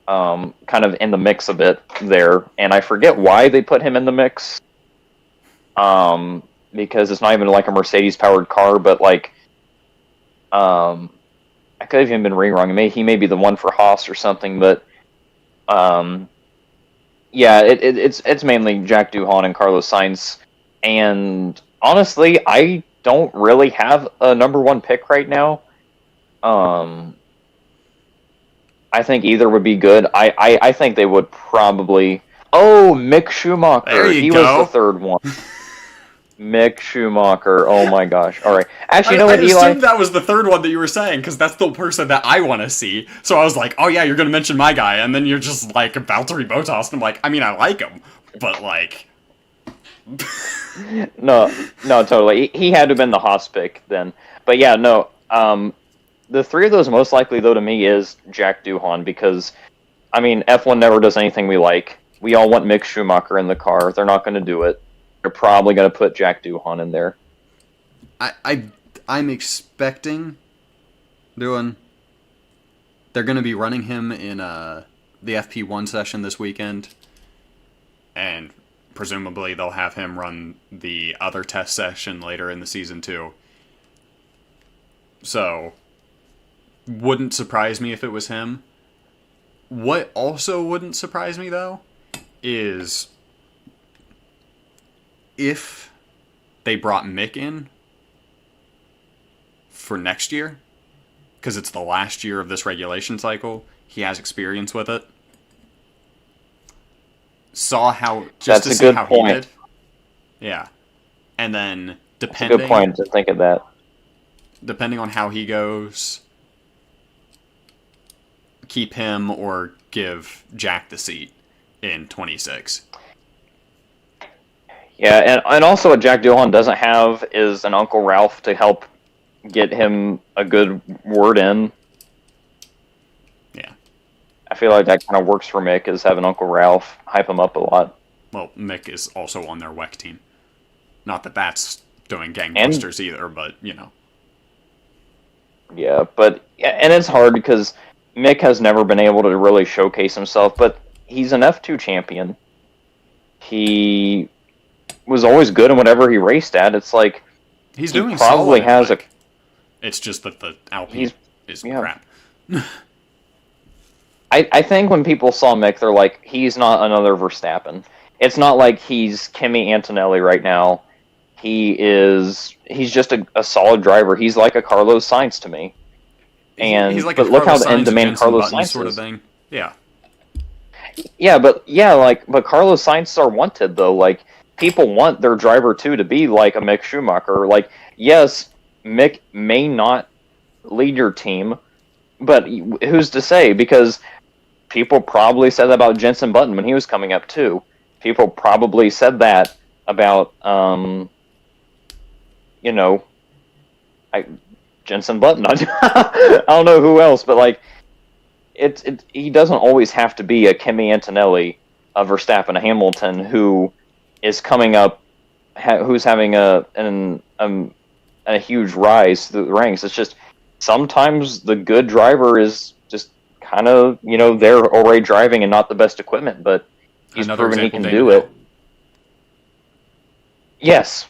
kind of in the mix a bit there, and I forget why they put him in the mix. Because it's not even like a Mercedes-powered car, but like, I could have even been reading wrong. He may be the one for Haas or something, but yeah, it's mainly Jack Doohan and Carlos Sainz, and honestly, I don't really have a number one pick right now. I think either would be good. I think they would probably. Oh, Mick Schumacher. There you he go. was the third one. Mick Schumacher. Oh my gosh. All right. Actually, you know I what, Eli? assumed that was the third one that you were saying, because that's the person that I want to see. So I was like, oh yeah, you're going to mention my guy. And then you're just like, Valtteri Bottas. And I'm like, I mean, I like him. But like... No, totally. He had to have been the Haas pick then. But yeah, no. The three of those most likely, though, to me, is Jack Doohan. Because, I mean, F1 never does anything we like. We all want Mick Schumacher in the car. They're not going to do it. They're probably going to put Jack Doohan in there. I'm expecting Doohan. They're going to be running him in the FP1 session this weekend, and presumably they'll have him run the other test session later in the season too. So, wouldn't surprise me if it was him. What also wouldn't surprise me though is if they brought Mick in for next year, because it's the last year of this regulation cycle. He has experience with it. Saw how just to see how he did. Yeah, and then depending. That's a good point to think of that. Depending on how he goes, keep him or give Jack the seat in 26. Yeah, and also what Jack Doohan doesn't have is an Uncle Ralph to help get him a good word in. Yeah. I feel like that kind of works for Mick, is having Uncle Ralph hype him up a lot. Well, Mick is also on their WEC team. Not that that's doing gangbusters either, but, you know. Yeah, and it's hard because Mick has never been able to really showcase himself, but he's an F2 champion. He was always good in whatever he raced at. It's like he's doing probably has a. It's just that the Alpine is crap. I think when people saw Mick, they're like, he's not another Verstappen. It's not like he's Kimi Antonelli right now. He's just a solid driver. He's like a Carlos Sainz to me. And he's like but look how the end demand Carlos Sainz sort of is. thing. Yeah. Yeah, but Carlos Sainz are wanted though. Like, people want their driver too to be like a Mick Schumacher. Like, yes, Mick may not lead your team, but who's to say? Because people probably said that about Jenson Button when he was coming up too. People probably said that about Jenson Button. I don't know who else, but like he doesn't always have to be a Kimi Antonelli, a Verstappen, a Hamilton who is coming up, who's having a huge rise through the ranks. It's just sometimes the good driver is just kind of they're already driving and not the best equipment, but he's proven he can do it. Yes,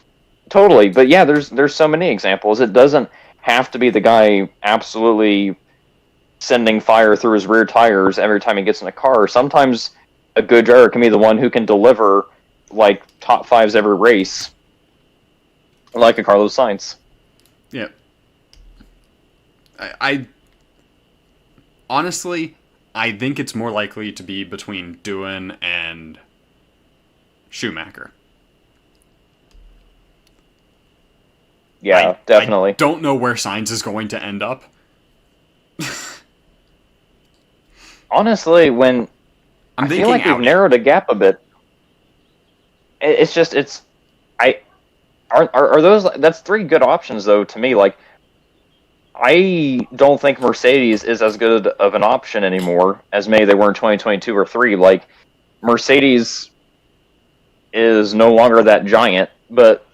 totally. But yeah, there's so many examples. It doesn't have to be the guy absolutely sending fire through his rear tires every time he gets in a car. Sometimes a good driver can be the one who can deliver like top fives every race, like a Carlos Sainz. Yeah. I honestly, I think it's more likely to be between Doohan and Schumacher. Yeah, definitely. I don't know where Sainz is going to end up. Honestly, I feel like we've narrowed a gap a bit. It's just are those, that's three good options though to me. Like, I don't think Mercedes is as good of an option anymore as maybe they were in 2022 or 3. Like, Mercedes is no longer that giant. But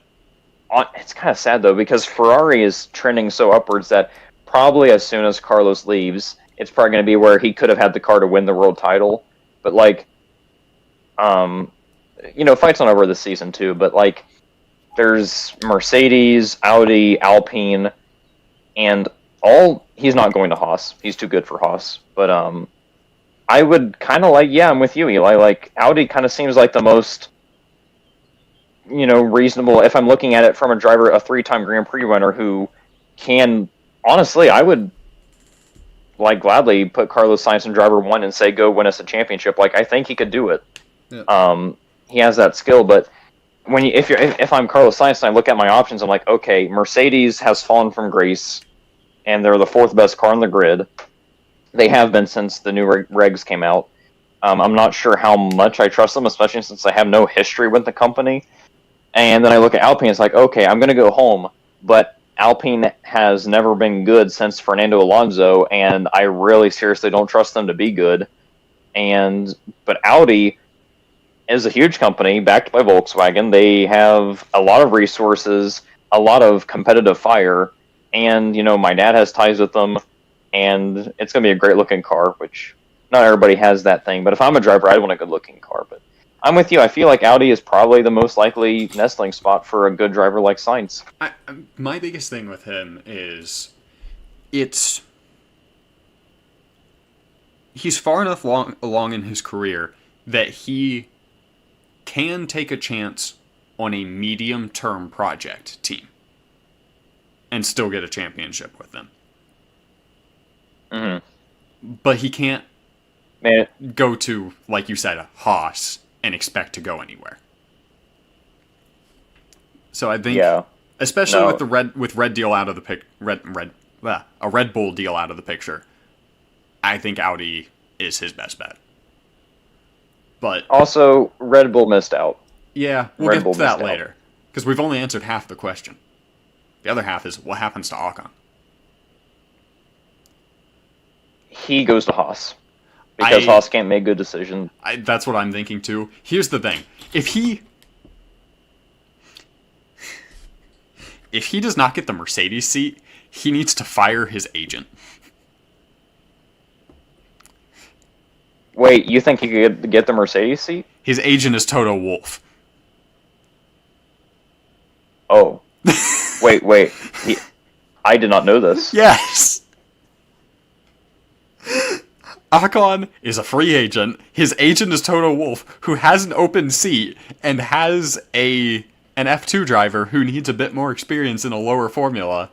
it's kind of sad, though, because Ferrari is trending so upwards that probably as soon as Carlos leaves, it's probably going to be where he could have had the car to win the world title. But, like, fight's not over this season, too, but, like, there's Mercedes, Audi, Alpine, and he's not going to Haas. He's too good for Haas. But, I would kind of like, I'm with you, Eli. Like, Audi kind of seems like the most, reasonable. If I'm looking at it from a 3-time Grand Prix winner who can, honestly, I would, like, gladly put Carlos Sainz in driver 1 and say, go win us a championship. Like, I think he could do it. Yeah. He has that skill, but if I'm Carlos Sainz and I look at my options, I'm like, okay, Mercedes has fallen from grace, and they're the 4th best car on the grid. They have been since the new regs came out. I'm not sure how much I trust them, especially since I have no history with the company. And then I look at Alpine, it's like, okay, I'm going to go home, but Alpine has never been good since Fernando Alonso, and I really seriously don't trust them to be good. But Audi is a huge company backed by Volkswagen. They have a lot of resources, a lot of competitive fire, and my dad has ties with them, and it's going to be a great looking car, which not everybody has that thing. But if I'm a driver, I'd want a good looking car. But I'm with you. I feel like Audi is probably the most likely nestling spot for a good driver like Sainz. My biggest thing with him is he's far enough along in his career that he can take a chance on a medium-term project team and still get a championship with them. Mm-hmm. But he can't go to, like you said, a Haas and expect to go anywhere. So I think, especially with the Red deal out of the a Red Bull deal out of the picture, I think Audi is his best bet. But also, Red Bull missed out. Yeah, we'll get to that later. Because we've only answered half the question. The other half is, what happens to Ocon? He goes to Haas. Because Haas can't make good decisions. That's what I'm thinking, too. Here's the thing. If he does not get the Mercedes seat, he needs to fire his agent. Wait, you think he could get the Mercedes seat? His agent is Toto Wolff. Oh. Wait. I did not know this. Yes! Ocon is a free agent. His agent is Toto Wolff, who has an open seat and has an F2 driver who needs a bit more experience in a lower formula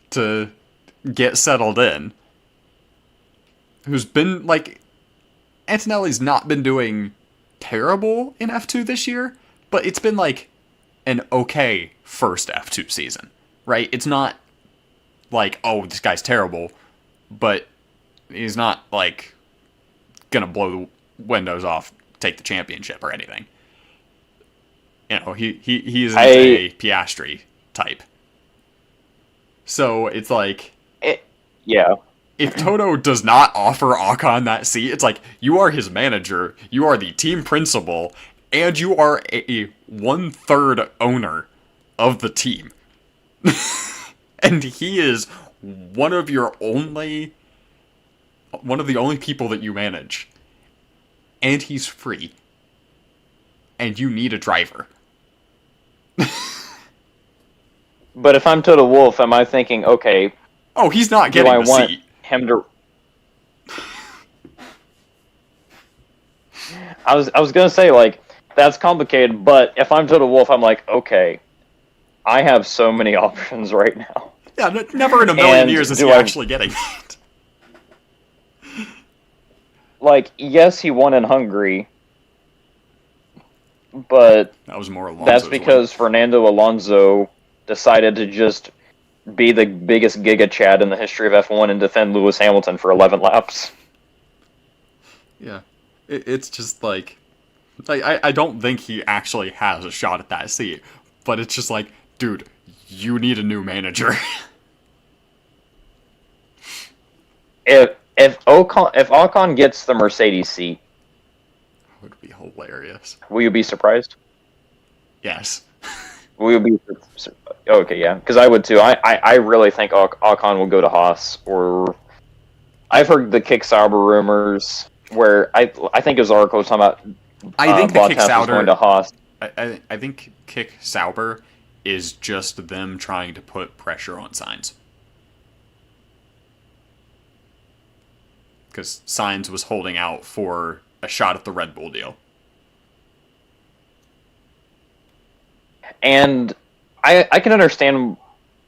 to get settled in. Who's been, like... Antonelli's not been doing terrible in F2 this year, but it's been like an okay first F2 season, right? It's not like, oh, this guy's terrible, but he's not like gonna blow the windows off, take the championship or anything. He isn't a Piastri type. So it's like... Yeah. If Toto does not offer Ocon that seat, it's like, you are his manager, you are the team principal, and you are a 1/3 owner of the team. And he is one of the only people that you manage. And he's free. And you need a driver. But if I'm Toto Wolff, am I thinking, okay... Oh, he's not getting the seat. Him to... I was gonna say, like, that's complicated, but if I'm Toto Wolff, I'm like, okay, I have so many options right now. Yeah, never in a million years is he actually getting that. Like, yes, he won in Hungary, but that was more Alonso's that's because Fernando Alonso decided to just be the biggest Giga Chad in the history of F1 and defend Lewis Hamilton for 11 laps. Yeah. It's just like I don't think he actually has a shot at that seat, but it's just like, dude, you need a new manager. If Ocon gets the Mercedes seat, that would be hilarious. Will you be surprised? Yes. We would be okay, yeah, because I would too. I really think Ocon will go to Haas, or I've heard the Kick Sauber rumors where I think his article was talking about I think the Kick Bottas was going to Haas. I think Kick Sauber is just them trying to put pressure on Sainz. Because Sainz was holding out for a shot at the Red Bull deal. And I can understand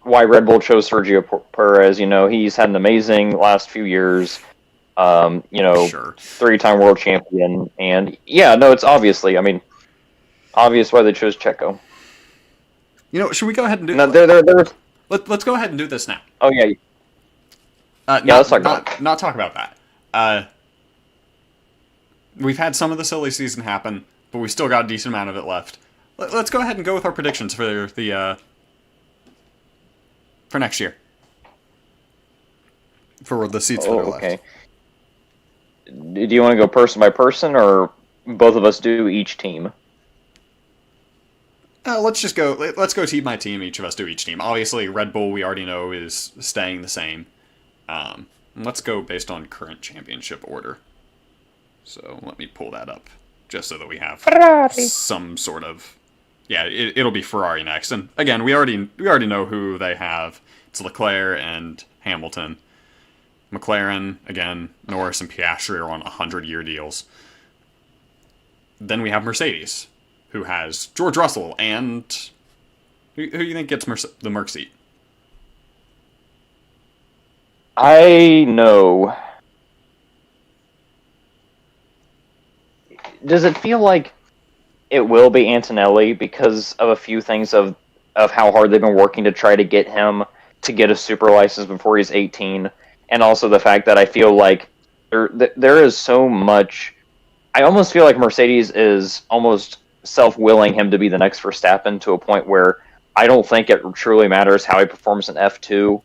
why Red Bull chose Sergio Perez. You know, he's had an amazing last few years. Sure. 3-time world champion. And yeah, no, it's obvious why they chose Checo. You know, should we go ahead and do No, Let's go ahead and do this now. Oh, yeah. Let's not talk about that. We've had some of the silly season happen, but we still got a decent amount of it left. Let's go ahead and go with our predictions for for next year. For the seats that are left. Do you want to go person by person, or both of us do each team? Let's go team by team. Each of us do each team. Obviously, Red Bull we already know is staying the same. Let's go based on current championship order. So let me pull that up, just so that we have some sort of... Yeah, it'll be Ferrari next. And again, we already know who they have. It's Leclerc and Hamilton. McLaren, again, Norris and Piastri are on 100-year deals. Then we have Mercedes, who has George Russell and... Who do you think gets the Merc seat? I know. Does it feel like it will be Antonelli because of a few things of how hard they've been working to try to get him to get a super license before he's 18, and also the fact that I feel like there is so much... I almost feel like Mercedes is almost self-willing him to be the next Verstappen, to a point where I don't think it truly matters how he performs in F2.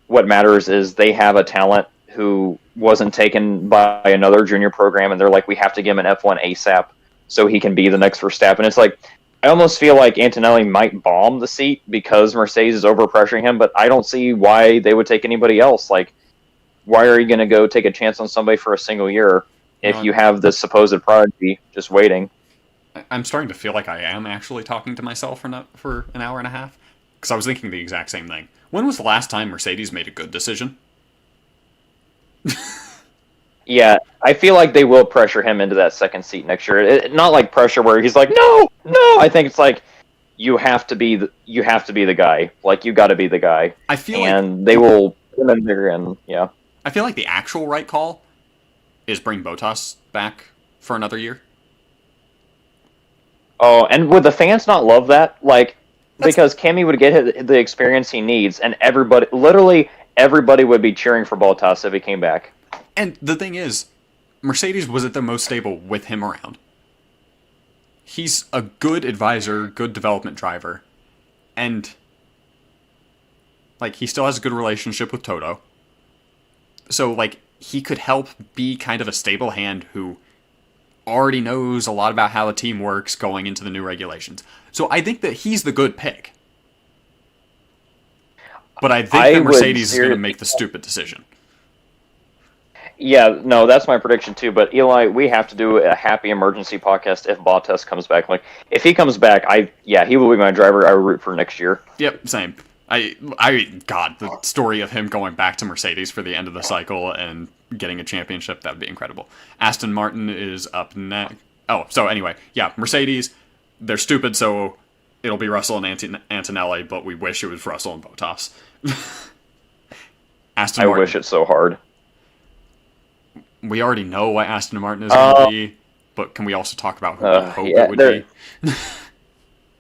What matters is they have a talent who wasn't taken by another junior program, and they're like, we have to give him an F1 ASAP so he can be the next Verstappen. It's like, I almost feel like Antonelli might bomb the seat because Mercedes is overpressuring him, but I don't see why they would take anybody else. Like, why are you going to go take a chance on somebody for a single year if you have this supposed prodigy just waiting? I'm starting to feel like I am actually talking to myself for an hour and a half, because I was thinking the exact same thing. When was the last time Mercedes made a good decision? Yeah, I feel like they will pressure him into that second seat next year. Not like pressure where he's like, no. I think it's like, you have to be the guy. Like, you got to be the guy. They will put him in there, and yeah. I feel like the actual right call is bring Bottas back for another year. Oh, and would the fans not love that? Like, because Kimi would get the experience he needs, and literally everybody would be cheering for Bottas if he came back. And the thing is, Mercedes was at their most stable with him around. He's a good advisor, good development driver, and like, he still has a good relationship with Toto. So, like, he could help be kind of a stable hand who already knows a lot about how the team works going into the new regulations. So I think that he's the good pick. But I think that Mercedes is going to make the stupid decision. Yeah, no, that's my prediction too. But Eli, we have to do a happy emergency podcast if Bottas comes back. Like, if he comes back, he will be my driver I root for next year. Yep, same. God, the story of him going back to Mercedes for the end of the cycle and getting a championship, that would be incredible. Aston Martin is up next. Oh, so anyway, yeah, Mercedes, they're stupid, so it'll be Russell and Antonelli, but we wish it was Russell and Bottas. Aston Martin. I wish it so hard. We already know what Aston Martin is going to be, but can we also talk about who we hope it would be?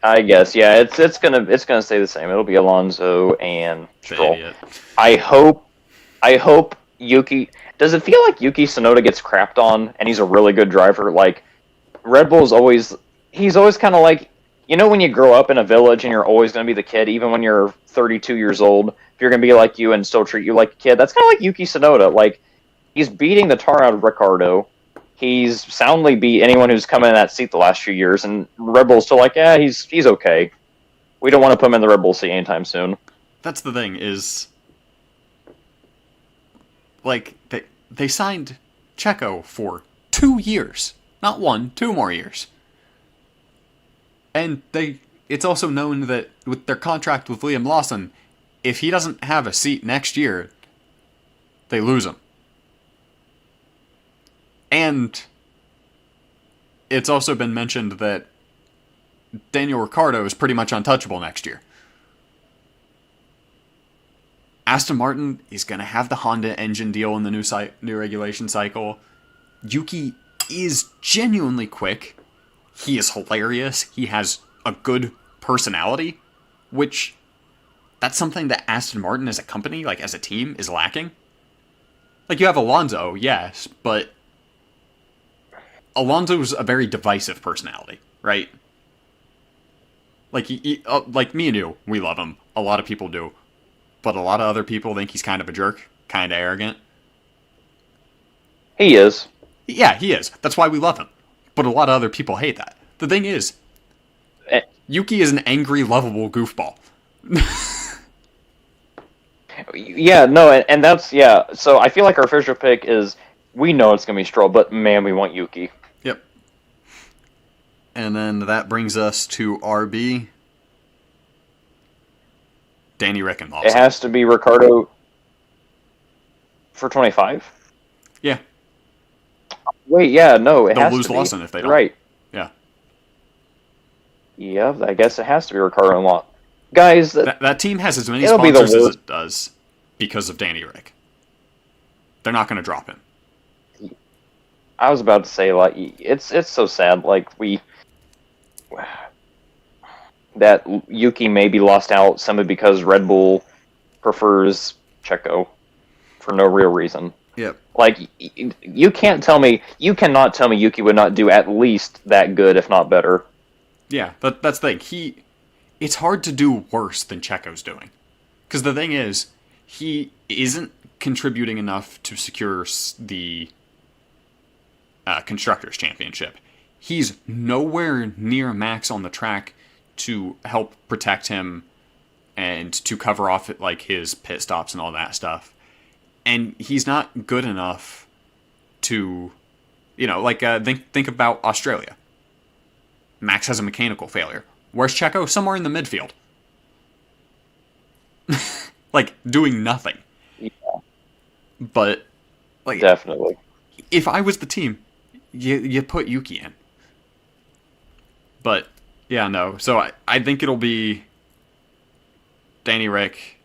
I guess, yeah, it's gonna stay the same. It'll be Alonso and Stroll. I hope Yuki. Does it feel like Yuki Tsunoda gets crapped on, and he's a really good driver? Like, Red Bull's he's always kind of like, you know, when you grow up in a village and you're always going to be the kid, even when you're 32 years old, if you're going to be like you and still treat you like a kid. That's kind of like Yuki Tsunoda. Like, he's beating the tar out of Ricciardo, He's soundly beat anyone who's come in that seat the last few years, and Red Bull's still like, yeah, he's okay. We don't want to put him in the Red Bull seat anytime soon. That's the thing, is like they signed Checo for 2 years. Not 1, 2 more years. And it's also known that with their contract with Liam Lawson, if he doesn't have a seat next year, they lose him. And it's also been mentioned that Daniel Ricciardo is pretty much untouchable next year. Aston Martin is going to have the Honda engine deal in the new regulation cycle. Yuki is genuinely quick. He is hilarious. He has a good personality, which that's something that Aston Martin as a company, like as a team, is lacking. Like, you have Alonso, yes, but Alonso's a very divisive personality, right? Like, like me and you, we love him. A lot of people do. But a lot of other people think he's kind of a jerk, kind of arrogant. He is. Yeah, he is. That's why we love him. But a lot of other people hate that. The thing is, Yuki is an angry, lovable goofball. Yeah, no, and that's, yeah. So I feel like our official pick is, we know it's going to be Stroll, but man, we want Yuki. Yep. And then that brings us to RB. Danny Rick and Lawson. It has to be Ricardo for 25? Yeah. Wait, yeah, no, They'll lose Lawson if they don't. Right. Yeah. Yeah, I guess it has to be Ricardo and Lawson. Guys, that team has as many it'll be the sponsors as worst. it does because of Danny Rick. They're not going to drop him. I was about to say, like, it's so sad, like, that Yuki maybe lost out simply because Red Bull prefers Checo for no real reason. Yep. Like, you cannot tell me Yuki would not do at least that good, if not better. Yeah, that's the thing. It's hard to do worse than Checo's doing. Because the thing is, he isn't contributing enough to secure the Constructors' Championship. He's nowhere near Max on the track to help protect him and to cover off like his pit stops and all that stuff. And he's not good enough to, like, think about Australia. Max has a mechanical failure. Where's Checo? Somewhere in the midfield. Like, doing nothing. Yeah. But, like, definitely. If I was the team, you put Yuki in. But, yeah, no. So I think it'll be Danny Rick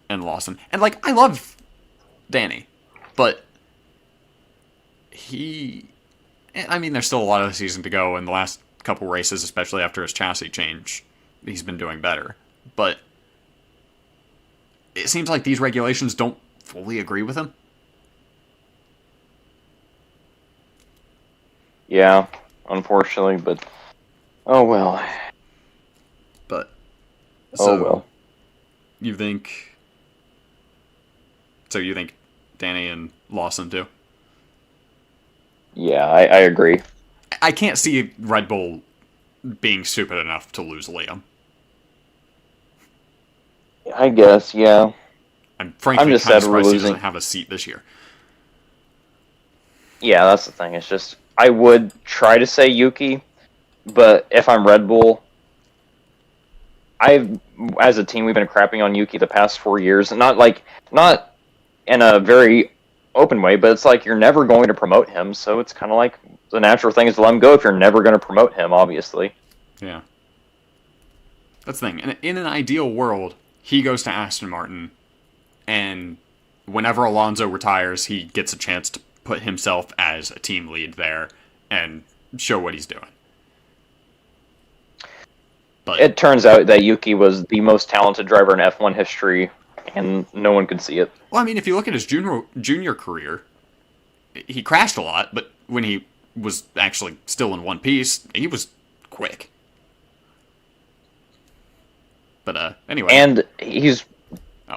and Lawson. And, like, I love Danny. But there's still a lot of the season to go, and the last couple races, especially after his chassis change, he's been doing better. But it seems like these regulations don't fully agree with him. Yeah, unfortunately, but oh well. But oh well. You think Danny and Lawson too? Yeah, I agree. I can't see Red Bull being stupid enough to lose Liam. I guess, yeah. I'm frankly just kind of sad we're surprised he losing. doesn't have a seat this year. Yeah, that's the thing. It's just, I would try to say Yuki, but if I'm Red Bull, as a team, we've been crapping on Yuki the past 4 years. Not in a very open way, but it's like you're never going to promote him, so it's kind of like the natural thing is to let him go if you're never going to promote him, obviously. Yeah. That's the thing. In an ideal world, he goes to Aston Martin, and whenever Alonso retires, he gets a chance to put himself as a team lead there and show what he's doing. But it turns out that Yuki was the most talented driver in F1 history, and no one could see it. Well, I mean, if you look at his junior career, he crashed a lot, but when he was actually still in one piece, he was quick. But anyway. And he's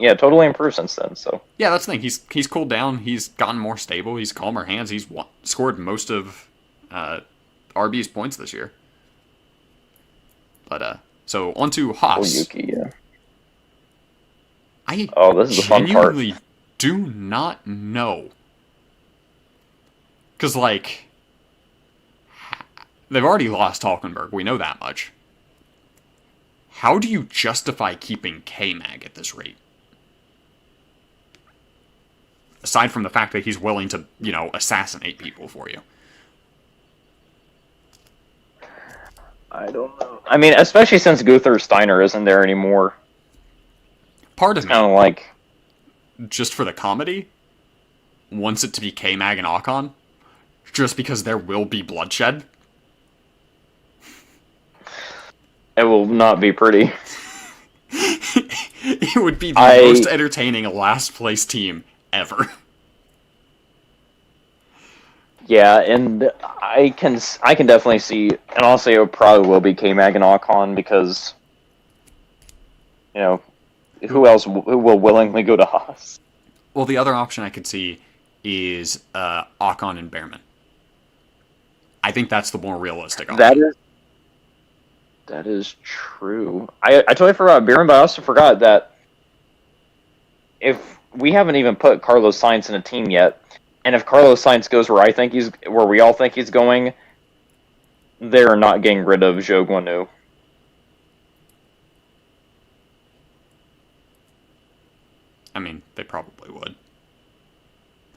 Yeah, totally improved since then. So yeah, that's the thing. He's cooled down. He's gotten more stable. He's calmer hands. He's scored most of RB's points this year. But so on to Haas. Yuki, yeah. I this is the fun part. genuinely do not know. Because, like, they've already lost Hulkenberg. We know that much. How do you justify keeping K-Mag at this rate? Aside from the fact that he's willing to, assassinate people for you. I don't know. I mean, especially since Gunther Steiner isn't there anymore. Part of me, kind of like, just for the comedy, wants it to be K-Mag and Ocon, just because there will be bloodshed. It will not be pretty. It would be the most entertaining last place team ever. Yeah, and I can definitely see, and I'll say it probably will be K-Mag and Ocon because, who else will willingly go to Haas? Well, the other option I could see is Ocon and Behrman. I think that's the more realistic option. That is true. I totally forgot Behrman, but I also forgot that if we haven't even put Carlos Sainz in a team yet, and if Carlos Sainz goes where we all think he's going, they're not getting rid of Zhou Guanyu. I mean, they probably would.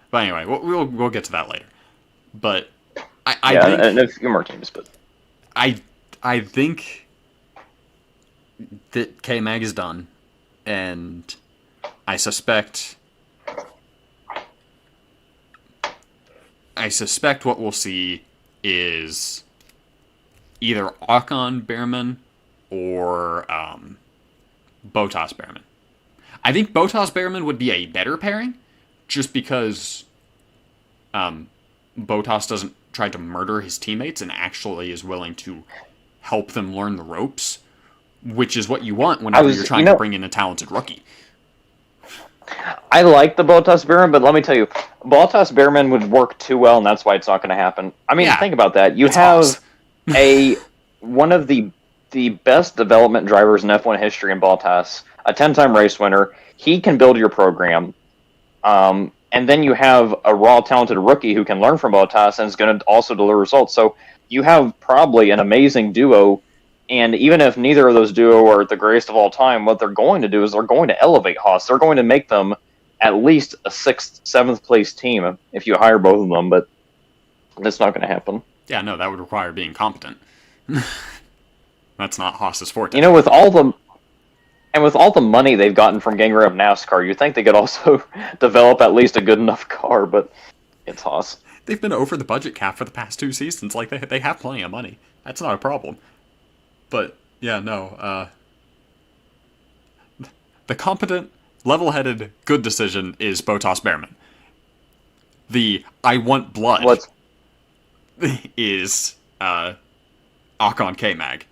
But anyway, we'll get to that later. But I think, and a few more teams, but I think that K-Mag is done, and I suspect what we'll see is either Ocon Behrman or Bottas Behrman. I think Bottas Behrman would be a better pairing, just because Bottas doesn't try to murder his teammates and actually is willing to help them learn the ropes, which is what you want whenever you're trying to bring in a talented rookie. I like the Bottas Behrman, but let me tell you, Bottas Behrman would work too well, and that's why it's not going to happen. I mean, think about that. You have one of the best development drivers in F1 history in Bottas, a 10-time race winner. He can build your program. And then you have a raw, talented rookie who can learn from Bottas and is going to also deliver results. So you have probably an amazing duo. And even if neither of those duo are the greatest of all time, what they're going to do is they're going to elevate Haas. They're going to make them at least a 6th, 7th place team if you hire both of them. But that's not going to happen. Yeah, no, that would require being competent. That's not Haas's forte. With all the money they've gotten from getting rid of NASCAR, you'd think they could also develop at least a good enough car, but it's Haas. They've been over the budget cap for the past 2 seasons. Like, they have plenty of money. That's not a problem. But, yeah, no. The competent, level-headed, good decision is Bottas Behrman. The I want blood is Ocon K-Mag.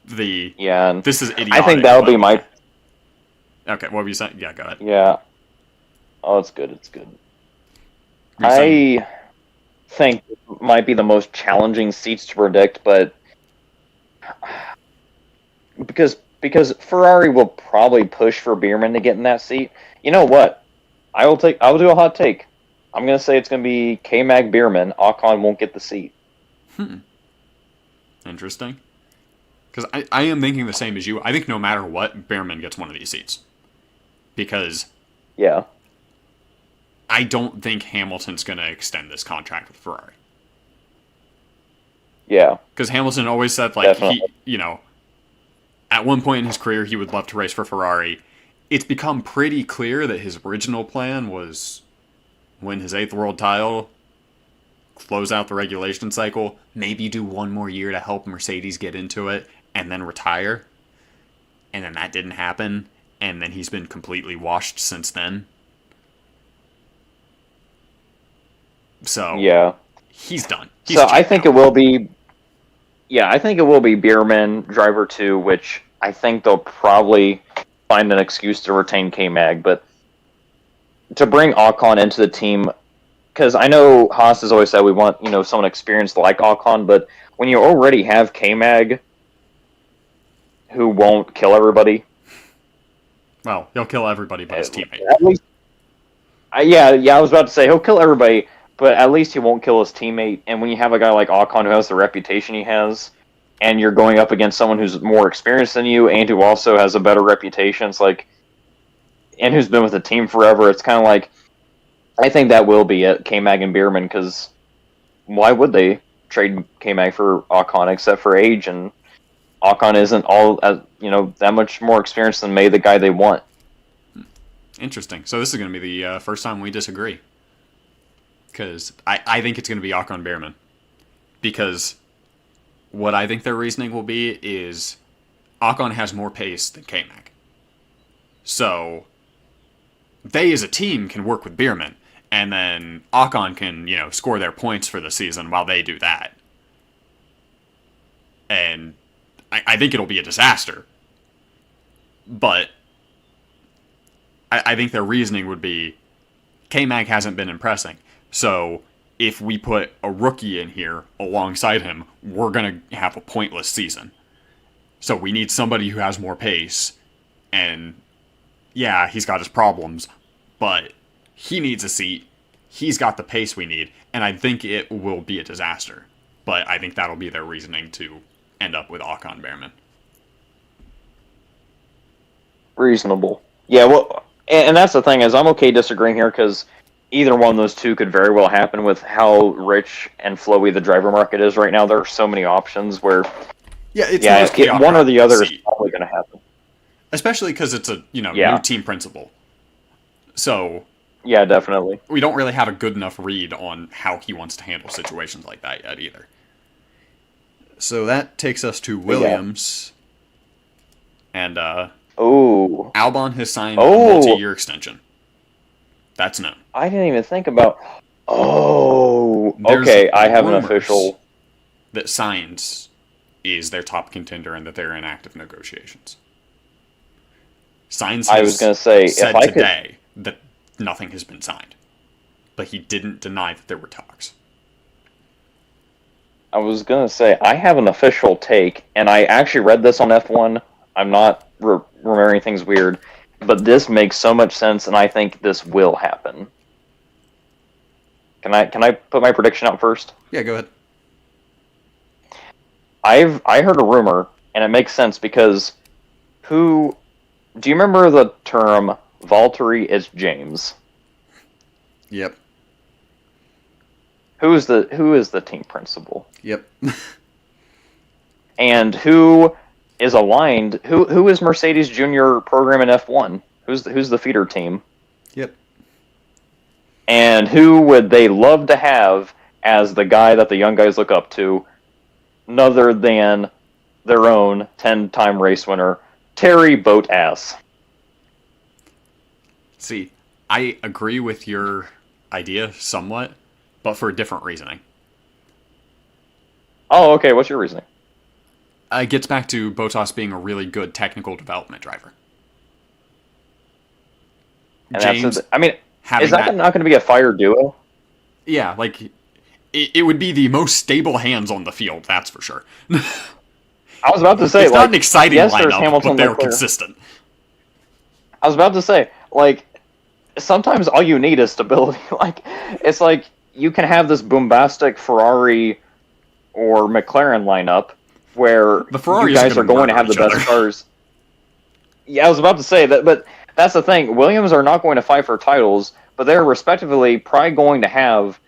This is idiotic. I think that'll be my... Okay, what were you saying? Yeah, go ahead. Yeah. Oh, it's good, it's good. I think it might be the most challenging seats to predict, but... Because Ferrari will probably push for Behrman to get in that seat. You know what? I will do a hot take. I'm going to say it's going to be K-Mag Behrman. Ocon won't get the seat. Interesting. Because I am thinking the same as you. I think no matter what, Behrman gets one of these seats. Because... Yeah. I don't think Hamilton's going to extend this contract with Ferrari. Yeah. Because Hamilton always said, like, at one point in his career, he would love to race for Ferrari. It's become pretty clear that his original plan was win his 8th world title, close out the regulation cycle, maybe do one more year to help Mercedes get into it, and then retire. And then that didn't happen, and then he's been completely washed since then. So, yeah, he's done. I think it will be... Yeah, I think it will be Behrman, driver 2, which I think they'll probably find an excuse to retain K-Mag, but to bring Ocon into the team, because I know Haas has always said we want, someone experienced like Ocon, but when you already have K-Mag who won't kill everybody. Well, he'll kill everybody but his teammate. At least, yeah, I was about to say he'll kill everybody, but at least he won't kill his teammate. And when you have a guy like Ocon who has the reputation he has, and you're going up against someone who's more experienced than you and who also has a better reputation, it's like, and who's been with the team forever, it's kind of like, I think that will be it, K-Mag and Bierman, because why would they trade K-Mag for Ocon except for age, and Ocon isn't all that much more experienced than May, the guy they want. Interesting. So this is going to be the first time we disagree. Because I think it's going to be Ocon Bierman. Because what I think their reasoning will be is Ocon has more pace than K-Mag. So they as a team can work with Bierman. And then Ocon can, score their points for the season while they do that. And I think it'll be a disaster. But I think their reasoning would be K-Mag hasn't been impressing. So if we put a rookie in here alongside him, we're going to have a pointless season. So we need somebody who has more pace. And yeah, he's got his problems, but he needs a seat. He's got the pace we need. And I think it will be a disaster. But I think that'll be their reasoning to end up with Ocon Bierman. Reasonable. Yeah, well, and that's the thing, is I'm okay disagreeing here, because either one of those two could very well happen with how rich and flowy the driver market is right now. There are so many options where one or the other is probably going to happen. Especially because it's a new team principal. So yeah, definitely. We don't really have a good enough read on how he wants to handle situations like that yet either. So that takes us to Williams. And Albon has signed a multi-year extension. That's known. I didn't even think about... There's okay, I have an official... that Sainz is their top contender and that they're in active negotiations. Sainz has said today that nothing has been signed. But he didn't deny that there were talks. I was going to say, I have an official take, and I actually read this on F1. I'm not remembering things weird, but this makes so much sense, and I think this will happen. Can I put my prediction out first? Yeah, go ahead. I heard a rumor, and it makes sense because do you remember the term Valtteri is James? Yep. Who is the team principal? Yep. And who is aligned? Who is Mercedes Junior program in F1? Who's the feeder team? Yep. And who would they love to have as the guy that the young guys look up to, other than their own 10-time race winner, Terry Boatass? See, I agree with your idea somewhat, but for a different reasoning. Oh, okay. What's your reasoning? It gets back to Bottas being a really good technical development driver. And James, is that not going to be a fire duo? Yeah, like, it would be the most stable hands on the field, that's for sure. I was about to say, it's not an exciting lineup, but they're consistent. I was about to say, sometimes all you need is stability. It's like, you can have this bombastic Ferrari or McLaren lineup where you guys are going to have the best cars. Yeah, I was about to say that, but that's the thing. Williams are not going to fight for titles, but they're respectively probably going to have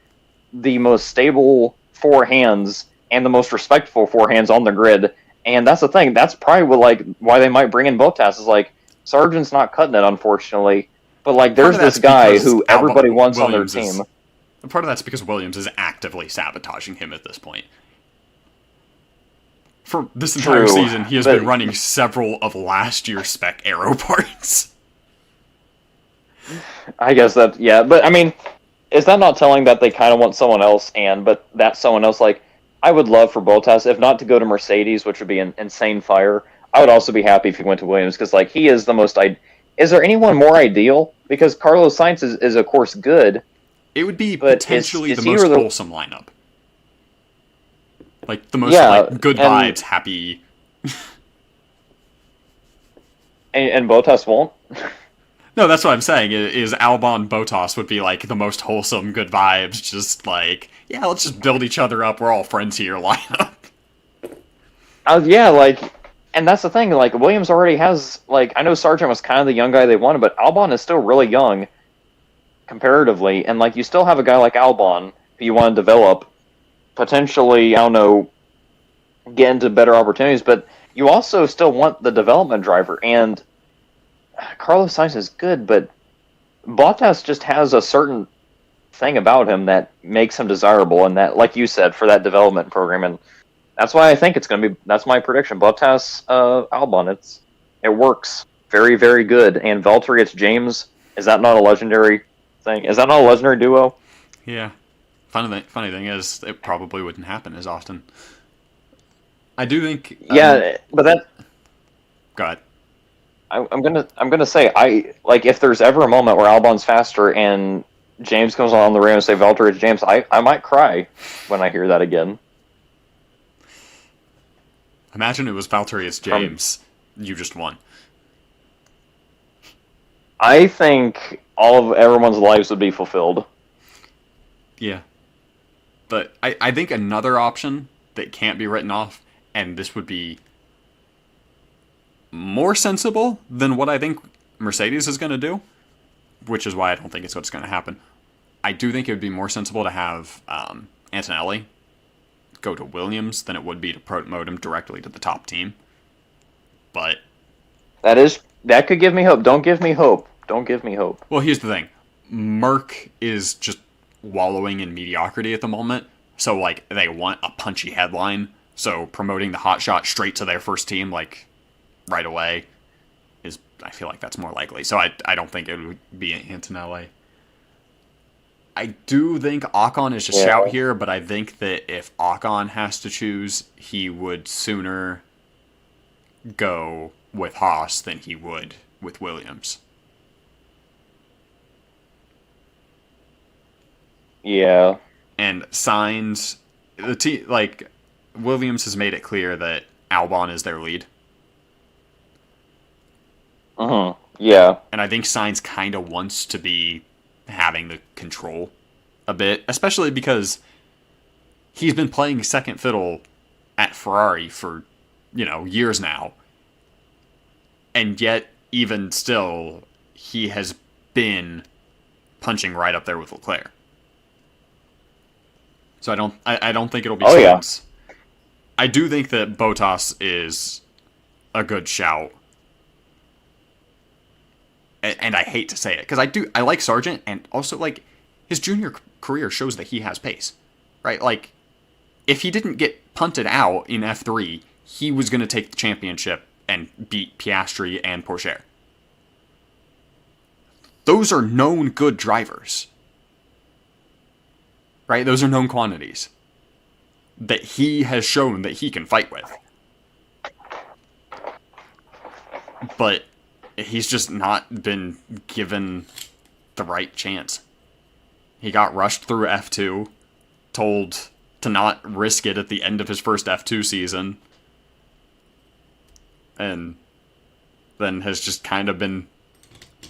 the most stable four hands and the most respectful four hands on the grid. And that's the thing. That's probably why they might bring in Bottas. Is Sargent's not cutting it, unfortunately. But there's this guy who everybody wants on their team. Part of that's because Williams is actively sabotaging him at this point. For this entire season, he has been running several of last year's spec aero parts. I guess that, yeah. But, is that not telling that they kind of want someone else, but that someone else, I would love for Bottas, if not to go to Mercedes, which would be an insane fire, I would also be happy if he went to Williams because like he is the most. Is there anyone more ideal? Because Carlos Sainz is of course good. It would be But potentially is the he most or the- wholesome lineup. Like, the most, Yeah, like, good and- vibes, happy... And Bottas won't. No, that's what I'm saying, is Albon Bottas would be, like, the most wholesome, good vibes, just, like, yeah, let's just build each other up, we're all friends here lineup. Yeah, like, and that's the thing. Like Williams already has. Like I know Sargent was kind of the young guy they wanted, but Albon is still really young comparatively, and like you still have a guy like Albon who you want to develop, potentially. I don't know, get into better opportunities, but you also still want the development driver. And Carlos Sainz is good, but Bottas just has a certain thing about him that makes him desirable, and that, like you said, for that development program, and that's why I think it's going to be. That's my prediction. Bottas, Albon. It works very, very good. And Valtteri, it's James. Is that not a legendary thing? Is that not a legendary duo? Yeah. Funny thing is, it probably wouldn't happen as often. I do think... Yeah, but that... Go ahead. I'm gonna say, like, if there's ever a moment where Albon's faster and James comes on the radio and say, Valtteri, it's James, I might cry when I hear that again. Imagine it was Valtteri, it's James. You just won. I think all of everyone's lives would be fulfilled. Yeah. But I think another option that can't be written off, and this would be more sensible than what I think Mercedes is going to do, which is why I don't think it's what's going to happen. I do think it would be more sensible to have Antonelli go to Williams than it would be to promote him directly to the top team. But that could give me hope. Don't give me hope. Don't give me hope. Well, here's the thing. Merck is just wallowing in mediocrity at the moment. So, like, they want a punchy headline. So, promoting the hotshot straight to their first team, like, right away, I feel like that's more likely. So, I don't think it would be Antonelli. I do think Ocon is a shout here, but I think that if Ocon has to choose, he would sooner go with Haas than he would with Williams. Yeah. And Sainz, Williams has made it clear that Albon is their lead. Yeah. And I think Sainz kind of wants to be having the control a bit, especially because he's been playing second fiddle at Ferrari for, years now. And yet, even still, he has been punching right up there with Leclerc. So I don't think it'll be Sainz. Yeah. I do think that Bottas is a good shout. And I hate to say it, because I like Sargent, and also, like, his junior career shows that he has pace, right? Like, if he didn't get punted out in F3, he was going to take the championship and beat Piastri and Pourchaire. Those are known good drivers, right? Those are known quantities that he has shown that he can fight with. But he's just not been given the right chance. He got rushed through F2, told to not risk it at the end of his first F2 season, and then has just kind of been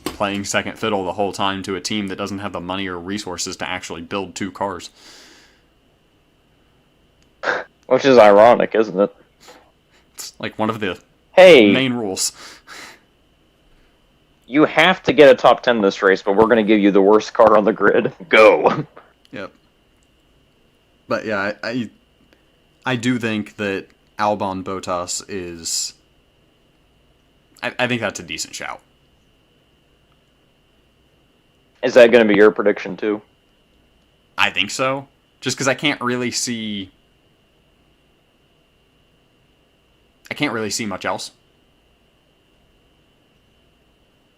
playing second fiddle the whole time to a team that doesn't have the money or resources to actually build two cars. Which is ironic, isn't it? It's like one of the main rules. You have to get a top 10 this race, but we're going to give you the worst car on the grid. Go. Yep. But yeah, I do think that Albon Bottas is... I think that's a decent shout. Is that going to be your prediction too? I think so. Just because I can't really see much else.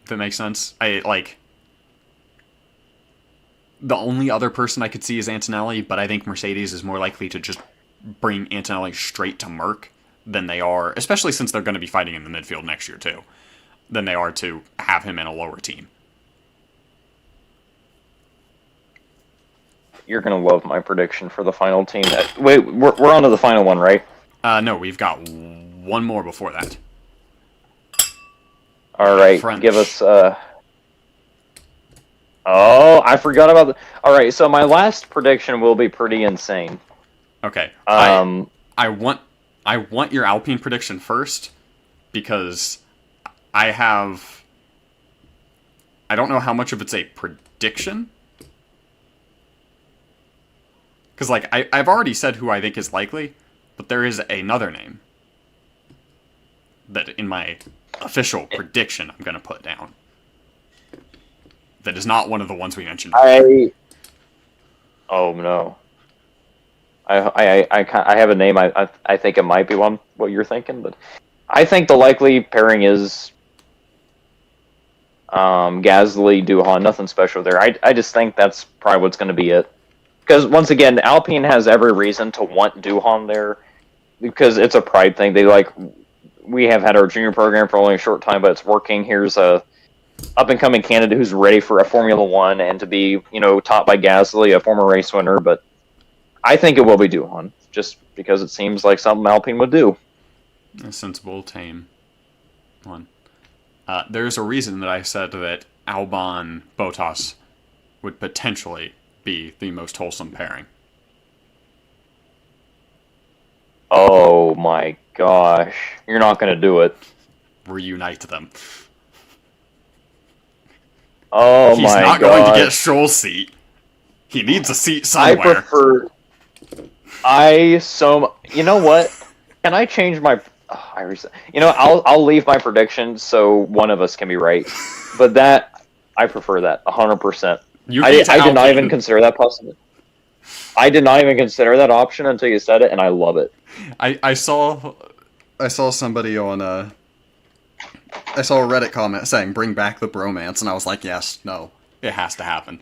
If that makes sense. The only other person I could see is Antonelli, but I think Mercedes is more likely to just bring Antonelli straight to Merck than they are, especially since they're going to be fighting in the midfield next year too, than they are to have him in a lower team. You're going to love my prediction for the final team. Wait, we're on to the final one, right? No, we've got one more before that. All right, French. give us... Oh, I forgot about the... All right, so my last prediction will be pretty insane. Okay. Um, I want your Alpine prediction first, because I don't know how much of it's a prediction. Because, like, I've already said who I think is likely, but there is another name that in my official prediction I'm going to put down. That is not one of the ones we mentioned. Oh, no. I have a name. I think it might be what you're thinking, but I think the likely pairing is Gasly, Duhan. Nothing special there. I just think that's probably what's going to be it. Because once again, Alpine has every reason to want Duhan there, because it's a pride thing. We have had our junior program for only a short time, but it's working. Here's a up-and-coming candidate who's ready for a Formula One and to be, taught by Gasly, a former race winner. But I think it will be Duhan, just because it seems like something Alpine would do. A sensible, tame one. There's a reason that I said that Albon Bottas would potentially be the most wholesome pairing. Oh my gosh. You're not going to do it. Reunite them. Oh He's my god. He's not going to get Stroll's seat. He needs a seat somewhere. You know what? Can I change my... I'll leave my prediction so one of us can be right. But I prefer that 100%. I did not even consider that possible. I did not even consider that option until you said it, and I love it. I saw somebody on I saw a Reddit comment saying bring back the bromance, and I was like, yes, no, it has to happen.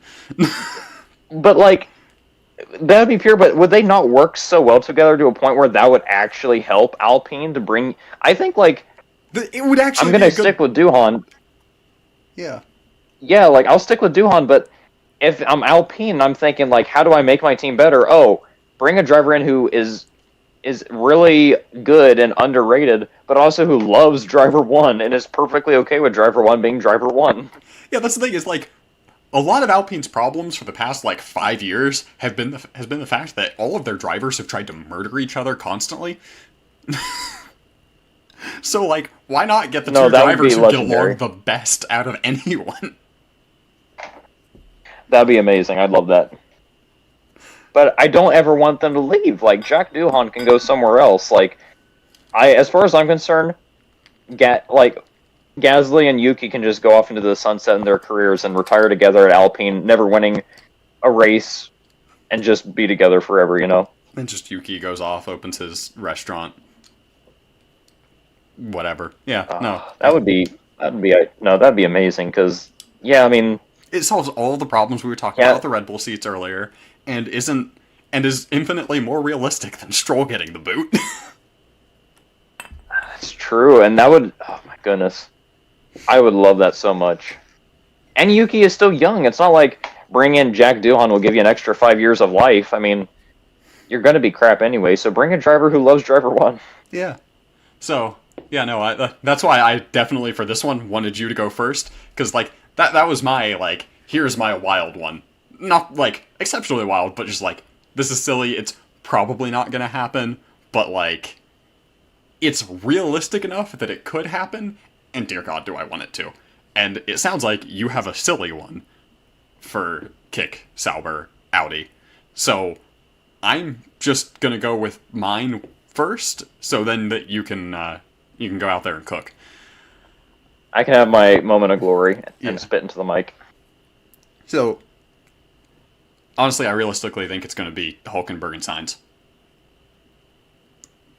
But that'd be pure. But would they not work so well together to a point where that would actually help Alpine to bring? I think it would actually. I'm gonna stick with Duhan. Yeah. Yeah, I'll stick with Duhan, but if I'm Alpine, I'm thinking how do I make my team better? Oh, bring a driver in who is really good and underrated, but also who loves driver one and is perfectly okay with driver one being driver one. Yeah, that's the thing. Is a lot of Alpine's problems for the past 5 years has been the fact that all of their drivers have tried to murder each other constantly. So why not get the two drivers who get along the best out of anyone? That'd be amazing. I'd love that. But I don't ever want them to leave. Jack Duhan can go somewhere else. As far as I'm concerned, Gasly and Yuki can just go off into the sunset in their careers and retire together at Alpine, never winning a race, and just be together forever, And just Yuki goes off, opens his restaurant. Whatever. Yeah, no. That'd be amazing, because, yeah, I mean... It solves all the problems we were talking about with the Red Bull seats earlier, and is infinitely more realistic than Stroll getting the boot. That's true, and that would... Oh my goodness. I would love that so much. And Yuki is still young. It's not like bring in Jack Duhan will give you an extra 5 years of life. I mean, you're going to be crap anyway, so bring a driver who loves driver one. Yeah. So, yeah, no, that's why I definitely, for this one, wanted you to go first, because, that was my, here's my wild one. Not, exceptionally wild, but just, this is silly, it's probably not gonna happen, but, it's realistic enough that it could happen, and dear God, do I want it to. And it sounds like you have a silly one for Kick, Sauber, Audi. So, I'm just gonna go with mine first, so then that you can go out there and cook. I can have my moment of glory and spit into the mic. So, honestly, I realistically think it's going to be Hulkenberg and Sainz.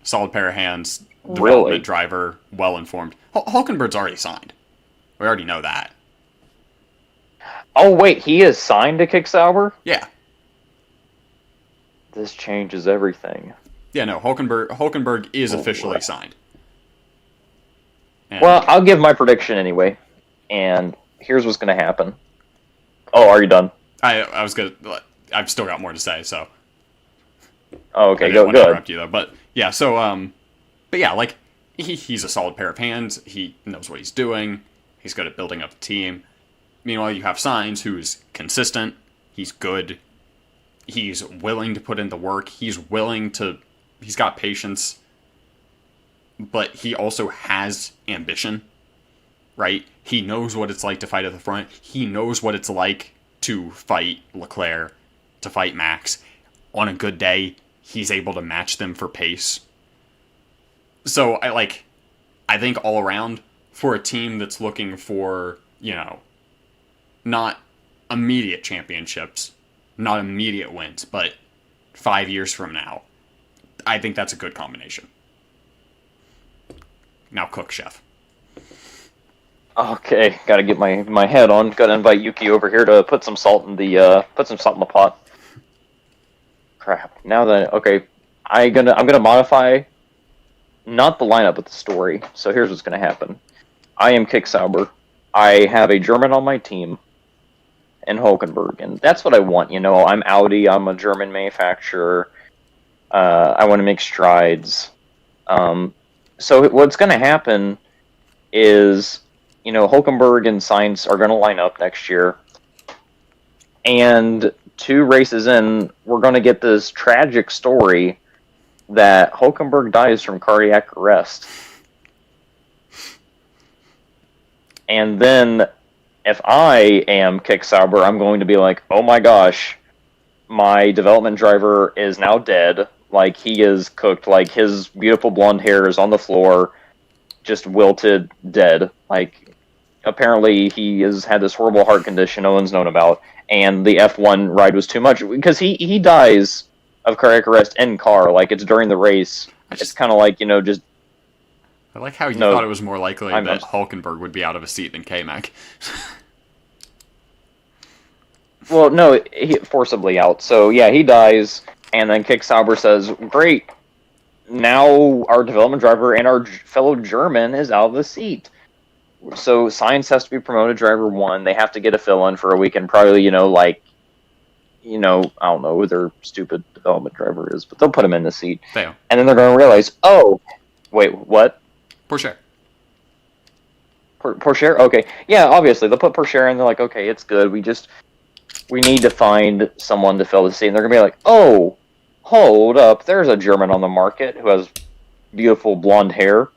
Solid pair of hands, development driver, well-informed. Hulkenberg's already signed. We already know that. Oh, wait, he is signed to Kick Sauber? Yeah. This changes everything. Yeah, no, Hulkenberg is officially signed. And Well, I'll give my prediction anyway, and here's what's going to happen. Oh, are you done? I was gonna. I've still got more to say, so. Oh, I okay, didn't want to good. interrupt you though, but yeah. So, but yeah, like he's a solid pair of hands. He knows what he's doing. He's good at building up a team. Meanwhile, you have Sainz, who's consistent. He's good. He's willing to put in the work. He's got patience. But he also has ambition, right? He knows what it's like to fight at the front. He knows what it's like to fight Leclerc, to fight Max. On a good day, he's able to match them for pace. So I think all around, for a team that's looking for, not immediate championships, not immediate wins, but 5 years from now, I think that's a good combination. Now cook, chef. Okay, gotta get my head on. Gotta invite Yuki over here to put some salt in the pot. Crap. Now that I'm gonna modify not the lineup but the story. So here's what's gonna happen. I am Kick Sauber. I have a German on my team, and Hulkenberg, and that's what I want. I'm Audi. I'm a German manufacturer. I want to make strides. So what's going to happen is, Hulkenberg and Sainz are going to line up next year. And 2 races in, we're going to get this tragic story that Hulkenberg dies from cardiac arrest. And then, if I am Kick Sauber, I'm going to be like, oh my gosh, my development driver is now dead. Like, he is cooked. Like, his beautiful blonde hair is on the floor, just wilted, dead. Like, apparently he has had this horrible heart condition no one's known about, and the F1 ride was too much. Because he dies of cardiac arrest in car. Like, it's during the race. It's kind of like, just... I like how you thought it was more likely that just... Hulkenberg would be out of a seat than K-Mac. Well, no, forcibly out. So, yeah, he dies, and then Kick Sauber says, great, now our development driver and our fellow German is out of the seat. So, Sainz has to be promoted driver 1. They have to get a fill-in for a weekend, probably, I don't know who their stupid development driver is, but they'll put him in the seat. They and then they're going to realize, oh, wait, what? Porsche. Porsche? Okay. Yeah, obviously, they'll put Porsche in, they're like, okay, it's good, we need to find someone to fill the seat. And they're going to be like, oh, hold up. There's a German on the market who has beautiful blonde hair.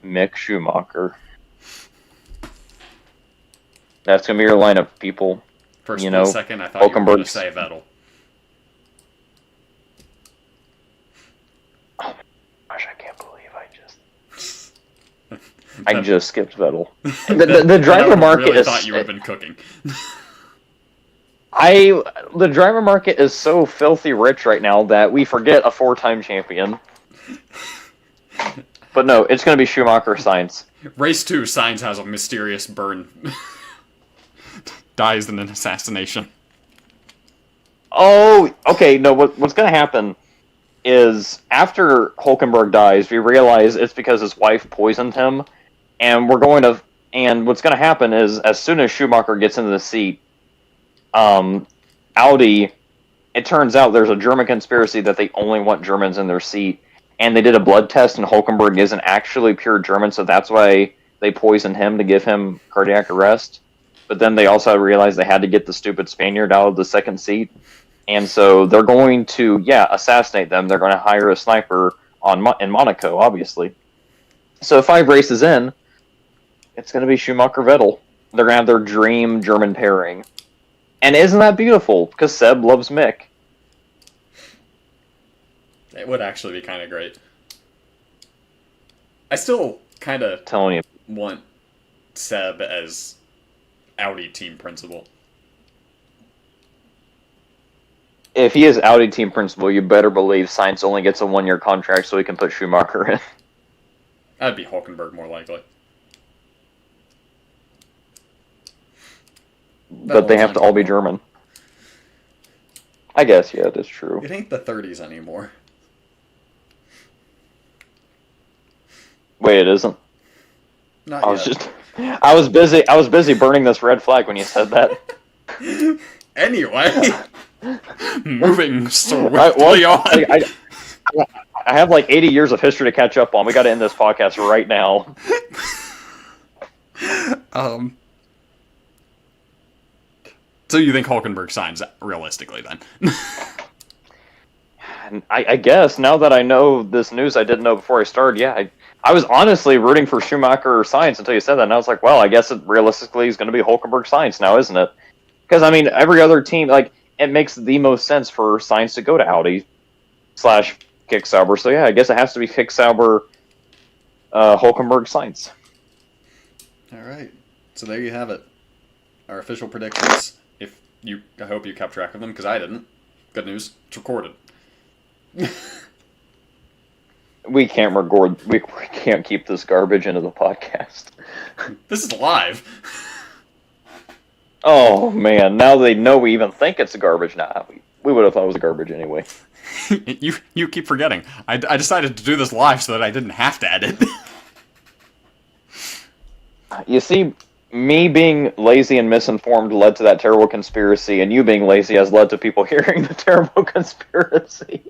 Mick Schumacher. That's going to be your lineup, people. For a split second, I thought you were going to say Vettel. Oh my gosh, I can't believe I just skipped Vettel. The driver market really is... thought you would have been cooking. The driver market is so filthy rich right now that we forget a 4-time champion. But no, it's going to be Schumacher Sainz. Race 2, Sainz has a mysterious burn. Dies in an assassination. Oh, okay, no, what's going to happen is after Hulkenberg dies, we realize it's because his wife poisoned him, and what's going to happen is as soon as Schumacher gets into the seat, Audi, it turns out there's a German conspiracy that they only want Germans in their seat, and they did a blood test, and Hulkenberg isn't actually pure German, so that's why they poisoned him to give him cardiac arrest. But then they also realized they had to get the stupid Spaniard out of the second seat, and so they're going to, assassinate them. They're going to hire a sniper in Monaco, obviously. So 5 races in, it's going to be Schumacher-Vettel. They're going to have their dream German pairing. And isn't that beautiful? Because Seb loves Mick. It would actually be kind of great. I still kind of telling you want Seb as Audi team principal. If he is Audi team principal, you better believe Sainz only gets a 1-year contract so he can put Schumacher in. That'd be Hulkenberg more likely. But they have to all be German. I guess, yeah, that's true. It ain't the 30s anymore. Wait, it isn't. Not I was yet. just. I was busy. I was busy burning this red flag when you said that. Anyway, moving swiftly Well, on. I have like 80 years of history to catch up on. We got to end this podcast right now. So you think Hulkenberg signs realistically then? And I guess now that I know this news I didn't know before I started, yeah, I was honestly rooting for Schumacher or Sainz until you said that, and I was like, well, I guess it realistically is going to be Hulkenberg Sainz now, isn't it? Because, I mean, every other team, like, it makes the most sense for Sainz to go to Audi / Kick Sauber. So, yeah, I guess it has to be Kick Sauber, Hulkenberg Sainz. All right. So there you have it. Our official predictions. I hope you kept track of them, because I didn't. Good news. It's recorded. We can't record. We can't keep this garbage into the podcast. This is live. Oh man! Now they know we even think it's garbage. Nah, we would have thought it was garbage anyway. You keep forgetting. I decided to do this live so that I didn't have to edit. You see, me being lazy and misinformed led to that terrible conspiracy, and you being lazy has led to people hearing the terrible conspiracy.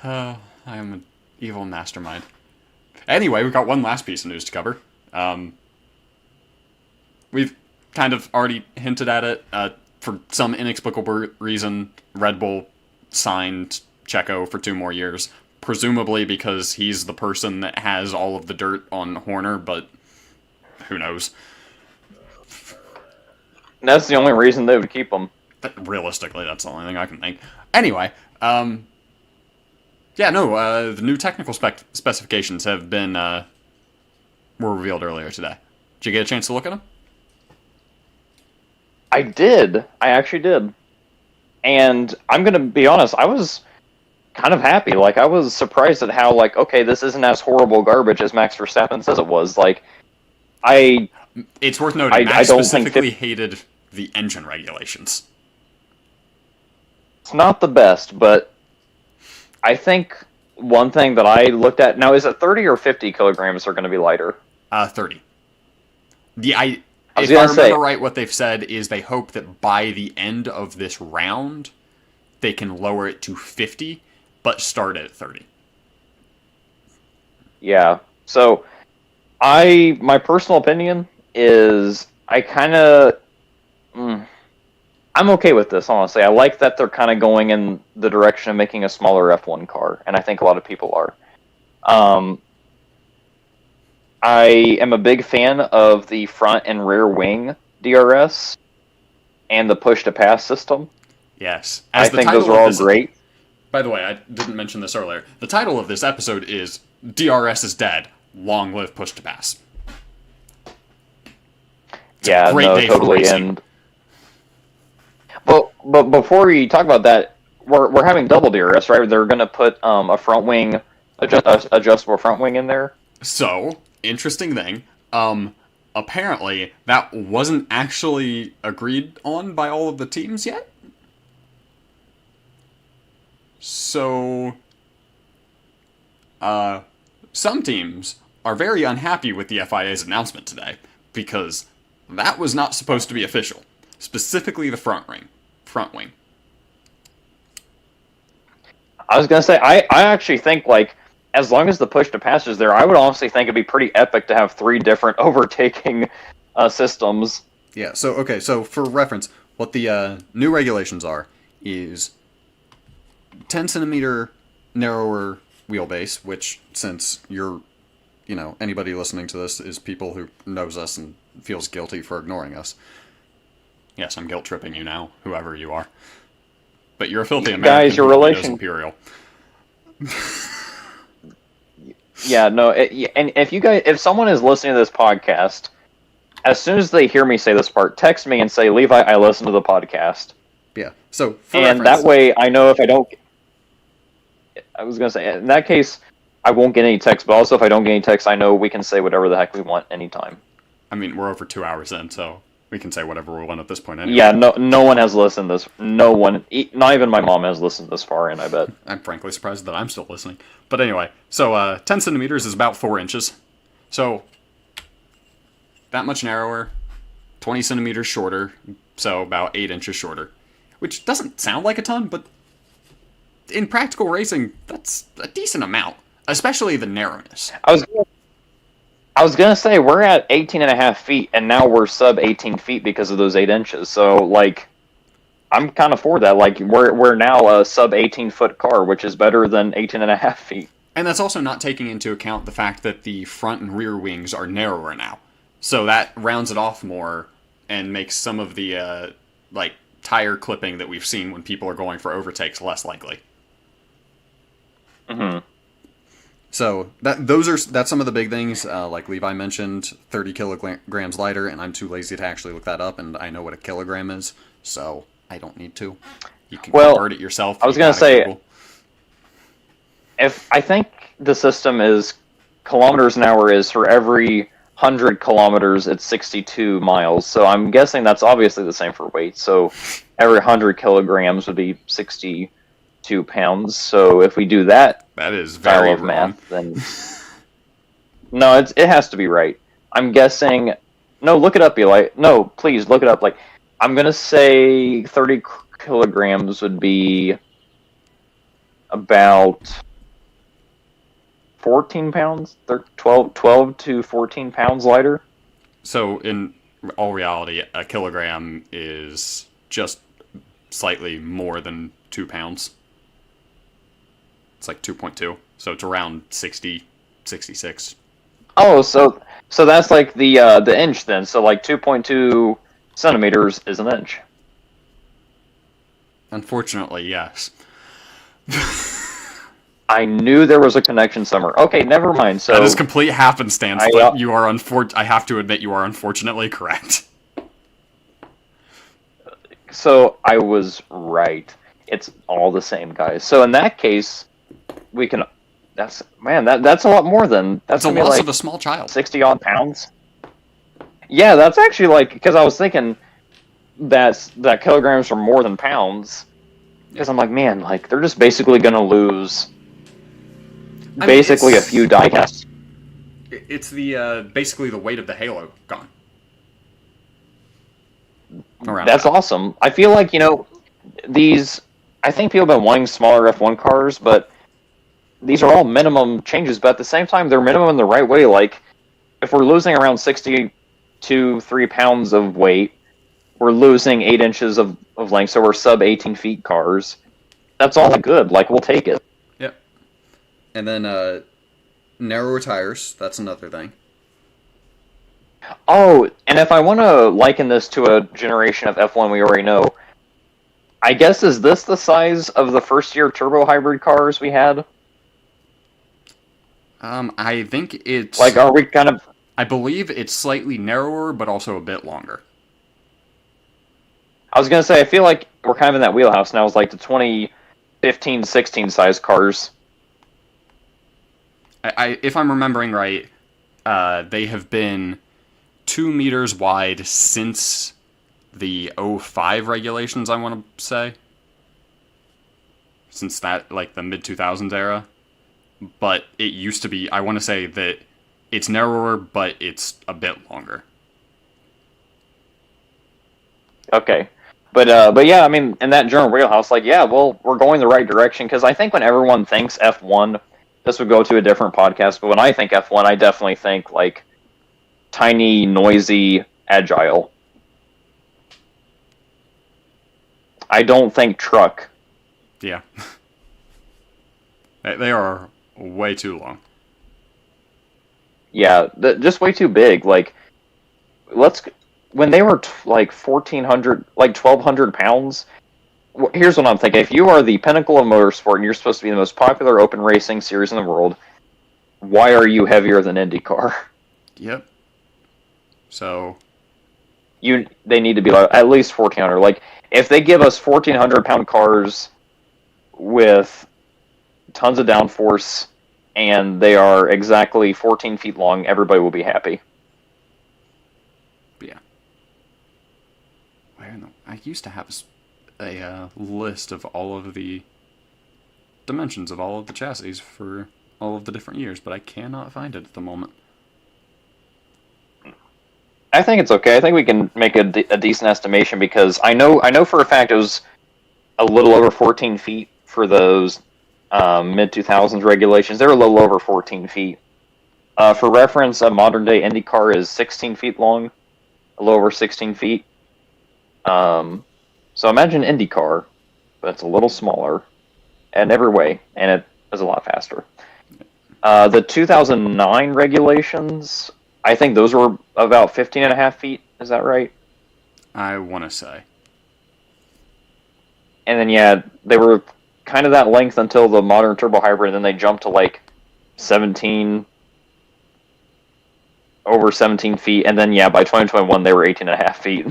I am an evil mastermind. Anyway, we've got one last piece of news to cover. We've kind of already hinted at it. For some inexplicable reason, Red Bull signed Checo for 2 more years. Presumably because he's the person that has all of the dirt on Horner, but who knows? That's the only reason they would keep him. Realistically, that's the only thing I can think. Anyway, the new technical specifications have been were revealed earlier today. Did you get a chance to look at them? I did. I actually did. And I'm going to be honest, I was kind of happy. Like, I was surprised at how, like, okay, this isn't as horrible garbage as Max Verstappen says it was. Like, It's worth noting, Max don't specifically hated the engine regulations. It's not the best, but I think one thing that I looked at... Now, is it 30 or 50 kilograms are going to be lighter? 30. If I remember right, what they've said is they hope that by the end of this round, they can lower it to 50, but start at 30. Yeah. So, my personal opinion is I kind of... I'm okay with this, honestly. I like that they're kind of going in the direction of making a smaller F1 car, and I think a lot of people are. I am a big fan of the front and rear wing DRS and the push-to-pass system. Yes. I think those are all great. By the way, I didn't mention this earlier. The title of this episode is DRS is Dead. Long live push-to-pass. Yeah, no, totally. And but before we talk about that, we're having double DRS, right? They're going to put a front wing, adjustable front wing in there. So, interesting thing. Apparently, that wasn't actually agreed on by all of the teams yet. So, some teams are very unhappy with the FIA's announcement today, because that was not supposed to be official. Specifically the front wing. I was going to say, I actually think, like, as long as the push-to-pass is there, I would honestly think it'd be pretty epic to have 3 different overtaking systems. Yeah, so for reference, what the new regulations are is 10 centimeter narrower wheelbase, which, since anybody listening to this is people who knows us and feels guilty for ignoring us. Yes, I'm guilt-tripping you now, whoever you are. But you're a filthy American guys, your who knows relation... Imperial. Yeah, no, and if someone is listening to this podcast, as soon as they hear me say this part, text me and say, Levi, I listened to the podcast. Yeah, so for and reference, that way I know if I don't... I was going to say, in that case, I won't get any text, but also if I don't get any text, I know we can say whatever the heck we want anytime. I mean, we're over 2 hours in, so We can say whatever we want at this point anyway. Yeah, no one has listened this. No one, not even my mom has listened this far in, I bet. I'm frankly surprised that I'm still listening. But anyway, so 10 centimeters is about 4 inches. So that much narrower, 20 centimeters shorter, so about 8 inches shorter. Which doesn't sound like a ton, but in practical racing, that's a decent amount. Especially the narrowness. I was gonna say, we're at 18 and a half feet, and now we're sub 18 feet because of those 8 inches. So, like, I'm kind of for that. Like, we're now a sub 18-foot car, which is better than 18 and a half feet. And that's also not taking into account the fact that the front and rear wings are narrower now. So that rounds it off more and makes some of the, like, tire clipping that we've seen when people are going for overtakes less likely. Mm-hmm. So that's some of the big things. Like Levi mentioned, 30 kilograms lighter, and I'm too lazy to actually look that up, and I know what a kilogram is, so I don't need to. You can convert it yourself. I was going to say, if I think the system is kilometers an hour is for every 100 kilometers, it's 62 miles. So I'm guessing that's obviously the same for weight. So every 100 kilograms would be 62 pounds. So if we do that is very style of math, then no, it has to be right. I'm guessing. No, look it up, Eli. No, please look it up. Like, I'm gonna say 30 kilograms would be about 14 pounds, 12 to 14 pounds lighter. So in all reality, a kilogram is just slightly more than 2 pounds. It's like 2.2, so it's around 60, 66. Oh, so that's like the inch then. So like 2.2 centimeters is an inch. Unfortunately, yes. I knew there was a connection somewhere. Okay, never mind. So that is complete happenstance, but you are I have to admit you are unfortunately correct. So I was right. It's all the same, guys. So in that case, we can. That's a lot more than that's a loss of a small child. 60 odd pounds. Yeah, that's actually like, because I was thinking that kilograms are more than pounds. Because I'm like, man, like they're just basically gonna lose a few die casts. It's the basically the weight of the halo gone. That's awesome. I feel like, I think people have been wanting smaller F1 cars, but these are all minimum changes, but at the same time, they're minimum in the right way. Like, if we're losing around 60 to 3 pounds of weight, we're losing 8 inches of length, so we're sub 18 feet cars. That's all good. Like, we'll take it. Yep. And then, narrower tires, that's another thing. Oh, and if I want to liken this to a generation of F1 we already know, I guess, is this the size of the first-year turbo hybrid cars we had? I think it's... Like, are we kind of... I believe it's slightly narrower, but also a bit longer. I was going to say, I feel like we're kind of in that wheelhouse now. It's like the 2015-16 size cars. If I'm remembering right, they have been 2 meters wide since the 05 regulations, I want to say. Since that, like, the mid-2000s era. But it used to be, I want to say that it's narrower, but it's a bit longer. Okay. But yeah, I mean, in that general wheelhouse, like, yeah, well, we're going the right direction, because I think when everyone thinks F1, this would go to a different podcast, but when I think F1, I definitely think, like, tiny, noisy, agile. I don't think truck. Yeah. They are way too long. Yeah, just way too big. Like, when they were like 1,400, like 1,200 pounds, here's what I'm thinking. If you are the pinnacle of motorsport and you're supposed to be the most popular open racing series in the world, why are you heavier than IndyCar? Yep. So they need to be like, at least 1,400. Like, if they give us 1,400-pound cars with tons of downforce and they are exactly 14 feet long, everybody will be happy. Yeah. I used to have a list of all of the dimensions of all of the chassis for all of the different years, but I cannot find it at the moment. I think it's okay. I think we can make a decent estimation because I know for a fact it was a little over 14 feet for those mid 2000s regulations. They're a little over 14 feet. For reference, a modern day Indy car is 16 feet long, a little over 16 feet. So imagine an Indy car, but it's a little smaller in every way, and it is a lot faster. The 2009 regulations, I think those were about 15 and a half feet. Is that right? I want to say. And then, yeah, they were kind of that length until the modern turbo hybrid, and then they jumped to like 17, over 17 feet. And then, yeah, by 2021, they were 18 and a half feet.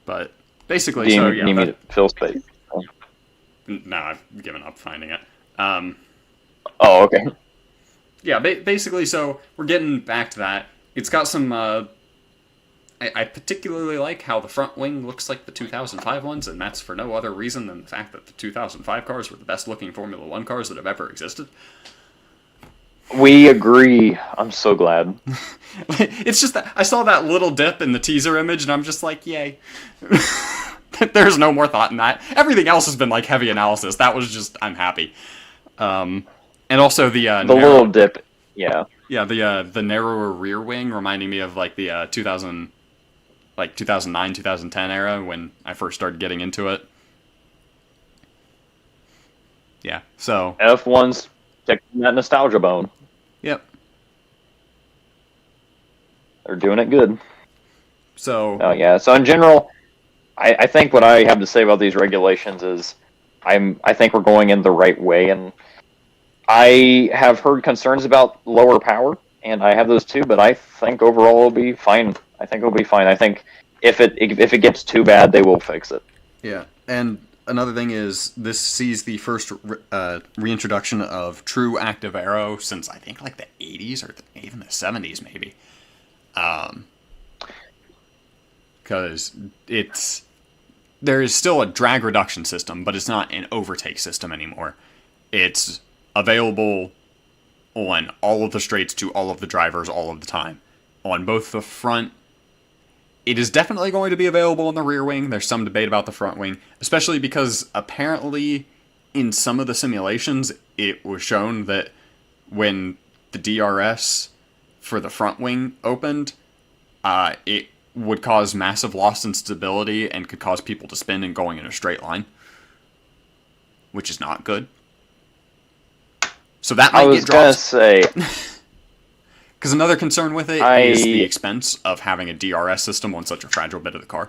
But basically, do you so yeah. need me to fill space? No, I've given up finding it. Oh, okay. Yeah, basically, so we're getting back to that. It's got some. I particularly like how the front wing looks like the 2005 ones, and that's for no other reason than the fact that the 2005 cars were the best looking Formula One cars that have ever existed. We agree. I'm so glad. It's just that I saw that little dip in the teaser image, and I'm just like, yay. There's no more thought in that. Everything else has been like heavy analysis. That was just, I'm happy. And also the little dip, yeah. Yeah, the narrower rear wing reminding me of like the 2009, 2010 era when I first started getting into it. Yeah, so F1's taking that nostalgia bone. Yep. They're doing it good. So oh yeah. So in general, I think what I have to say about these regulations is I think we're going in the right way, and I have heard concerns about lower power, and I have those too, but I think overall it'll be fine. I think it'll be fine. I think if it gets too bad, they will fix it. Yeah, and another thing is this sees the first reintroduction of true active aero since I think like the 80s or even the 70s maybe. Because there is still a drag reduction system, but it's not an overtake system anymore. It's available on all of the straights to all of the drivers all of the time. On both the front, it is definitely going to be available on the rear wing. There's some debate about the front wing, especially because apparently in some of the simulations, it was shown that when the DRS for the front wing opened, it would cause massive loss in stability and could cause people to spin and going in a straight line, which is not good. So that might get dropped. I was gonna say, because another concern with it is the expense of having a DRS system on such a fragile bit of the car.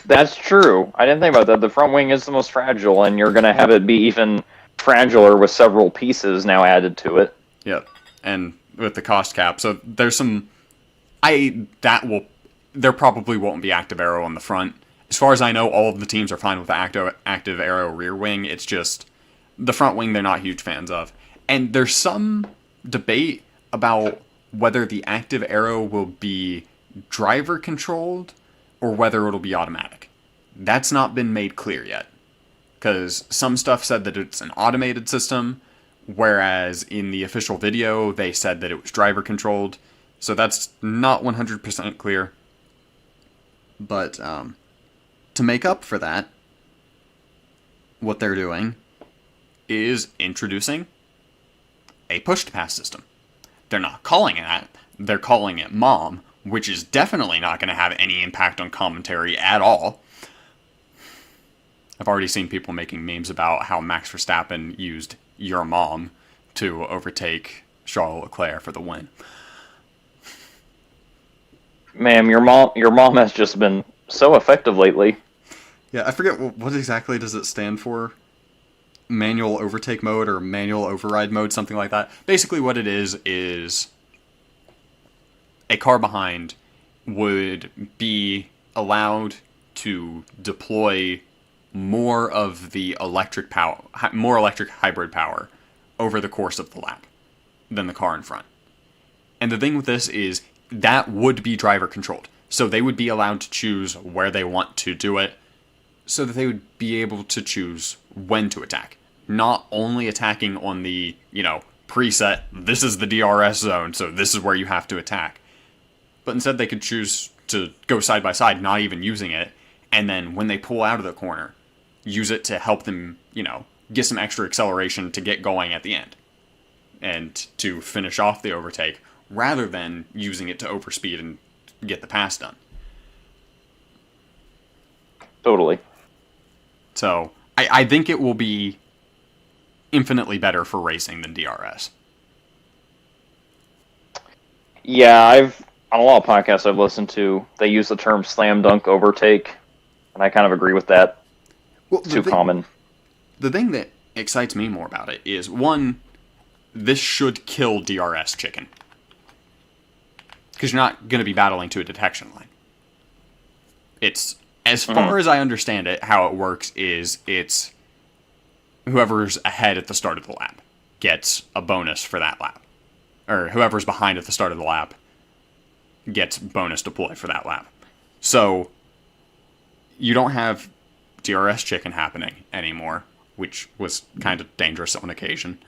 That's true. I didn't think about that. The front wing is the most fragile, and you're gonna have it be even fragiler with several pieces now added to it. Yep, and with the cost cap, so there's some. There probably won't be active aero on the front. As far as I know, all of the teams are fine with the active aero rear wing. It's just the front wing they're not huge fans of. And there's some debate about whether the active aero will be driver controlled or whether it'll be automatic. That's not been made clear yet. Because some stuff said that it's an automated system, whereas in the official video they said that it was driver controlled. So that's not 100% clear. But to make up for that, what they're doing is introducing a push-to-pass system. They're not calling it that. They're calling it MOM, which is definitely not going to have any impact on commentary at all. I've already seen people making memes about how Max Verstappen used your mom to overtake Charles Leclerc for the win. Ma'am, your mom has just been so effective lately. Yeah, I forget what exactly does it stand for. Manual overtake mode or manual override mode, something like that. Basically what it is a car behind would be allowed to deploy more of the electric power, more electric hybrid power over the course of the lap than the car in front. And the thing with this is that would be driver controlled. So they would be allowed to choose where they want to do it, so that they would be able to choose when to attack. Not only attacking on the, preset, this is the DRS zone, so this is where you have to attack. But instead they could choose to go side by side, not even using it, and then when they pull out of the corner, use it to help them, get some extra acceleration to get going at the end. And to finish off the overtake, rather than using it to overspeed and get the pass done. Totally. So, I think it will be infinitely better for racing than DRS. Yeah, on a lot of podcasts I've listened to, they use the term slam dunk overtake, and I kind of agree with that. Well, it's too common. The thing that excites me more about it is, one, this should kill DRS chicken. Because you're not going to be battling to a detection line. It's, as far as I understand it, how it works is it's whoever's ahead at the start of the lap gets a bonus for that lap. Or whoever's behind at the start of the lap gets bonus deploy for that lap. So, you don't have DRS chicken happening anymore, which was kind of dangerous on occasion.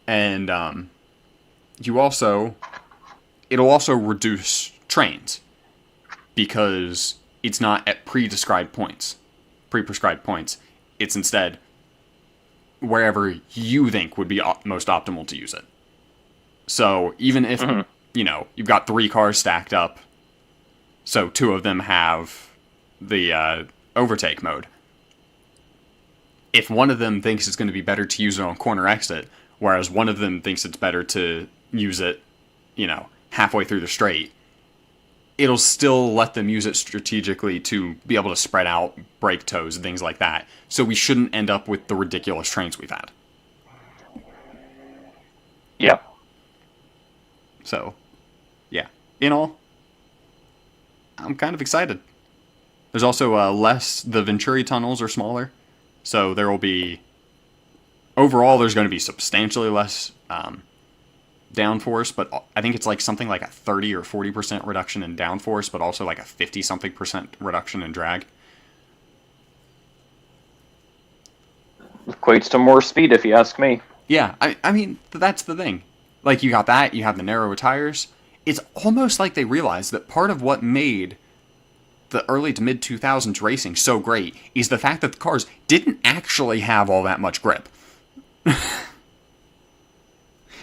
And it'll also reduce trains, because it's not at pre-prescribed points. It's instead wherever you think would be most optimal to use it. So even if, you've got 3 cars stacked up, so 2 of them have the overtake mode. If one of them thinks it's going to be better to use it on corner exit, whereas one of them thinks it's better to use it, halfway through the straight, it'll still let them use it strategically to be able to spread out brake toes and things like that. So we shouldn't end up with the ridiculous trains we've had. Yeah. So, yeah. In all, I'm kind of excited. There's also the Venturi tunnels are smaller. So there will be, overall there's going to be substantially less downforce, but I think it's like something like a 30 or 40% reduction in downforce, but also like a 50-something% reduction in drag. Equates to more speed, if you ask me. Yeah, I mean, that's the thing. Like, you got that, you have the narrower tires. It's almost like they realized that part of what made the early to mid-2000s racing so great is the fact that the cars didn't actually have all that much grip.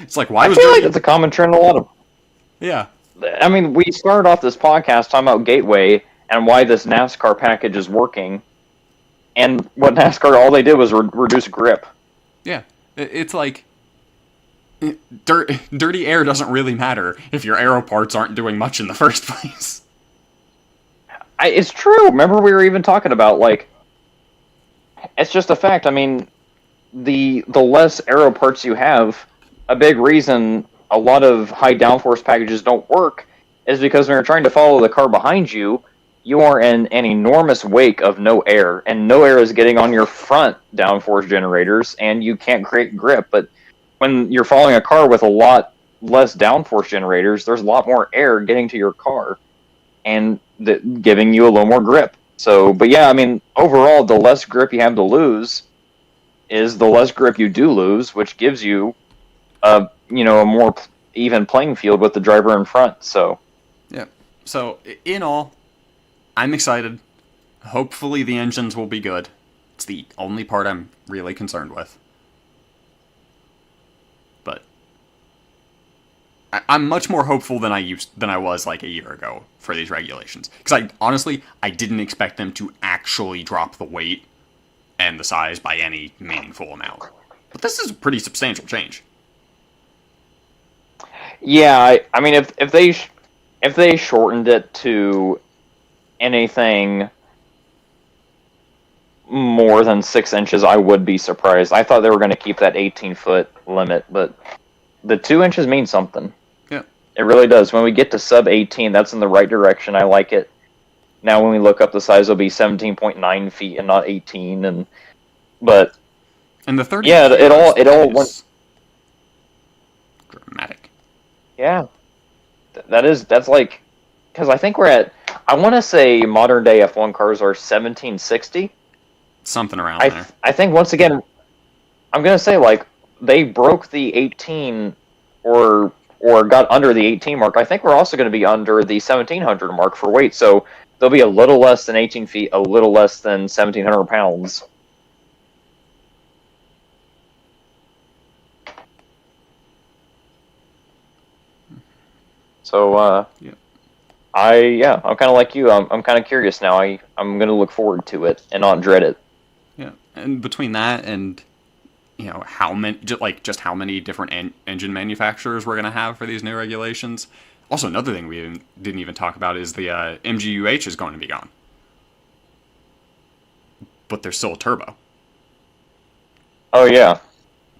It's like, why I feel like it's a common trend in a lot of... Yeah. I mean, we started off this podcast talking about Gateway and why this NASCAR package is working. And what NASCAR, all they did was reduce grip. Yeah. It's like, dirty air doesn't really matter if your aero parts aren't doing much in the first place. It's true. Remember we were even talking about, like, it's just a fact. I mean, the less aero parts you have, a big reason a lot of high downforce packages don't work is because when you're trying to follow the car behind you, you are in an enormous wake of no air, and no air is getting on your front downforce generators, and you can't create grip. But when you're following a car with a lot less downforce generators, there's a lot more air getting to your car, and giving you a little more grip. So, but yeah, I mean, overall, the less grip you have to lose is the less grip you do lose, which gives you a more even playing field with the driver in front. So, yeah. So, in all, I'm excited. Hopefully the engines will be good. It's the only part I'm really concerned with. But I'm much more hopeful than I was like a year ago for these regulations. Because I didn't expect them to actually drop the weight and the size by any meaningful amount. But this is a pretty substantial change. Yeah, I mean, if they shortened it to anything more than 6 inches, I would be surprised. I thought they were going to keep that 18-foot limit, but the 2 inches means something. Yeah, it really does. When we get to sub 18, that's in the right direction. I like it. Now when we look up the size, it'll be 17.9 feet and not 18. But And the 30. Yeah, it all went. Is dramatic. Yeah, that's like, because I think we're at. I want to say modern day F1 cars are 1760. Something around there. I think once again, I'm gonna say like they broke the 18 or got under the 18 mark. I think we're also going to be under the 1700 mark for weight. So they'll be a little less than 18 feet, a little less than 1700 pounds. So yeah. I'm kind of like you. I'm kind of curious now. I'm going to look forward to it and not dread it. Yeah, and between that and how many just how many different engine manufacturers we're going to have for these new regulations. Also, another thing we didn't even talk about is the MGUH is going to be gone, but there's still a turbo. Oh yeah,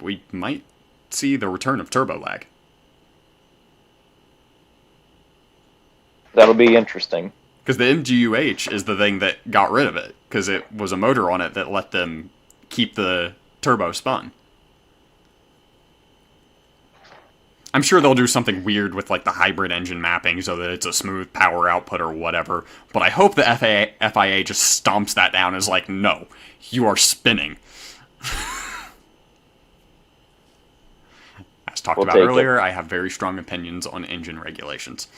we might see the return of turbo lag. That'll be interesting. Because the MGUH is the thing that got rid of it, because it was a motor on it that let them keep the turbo spun. I'm sure they'll do something weird with like the hybrid engine mapping so that it's a smooth power output or whatever, but I hope the FIA just stomps that down as like, no, you are spinning. As talked about earlier, I have very strong opinions on engine regulations.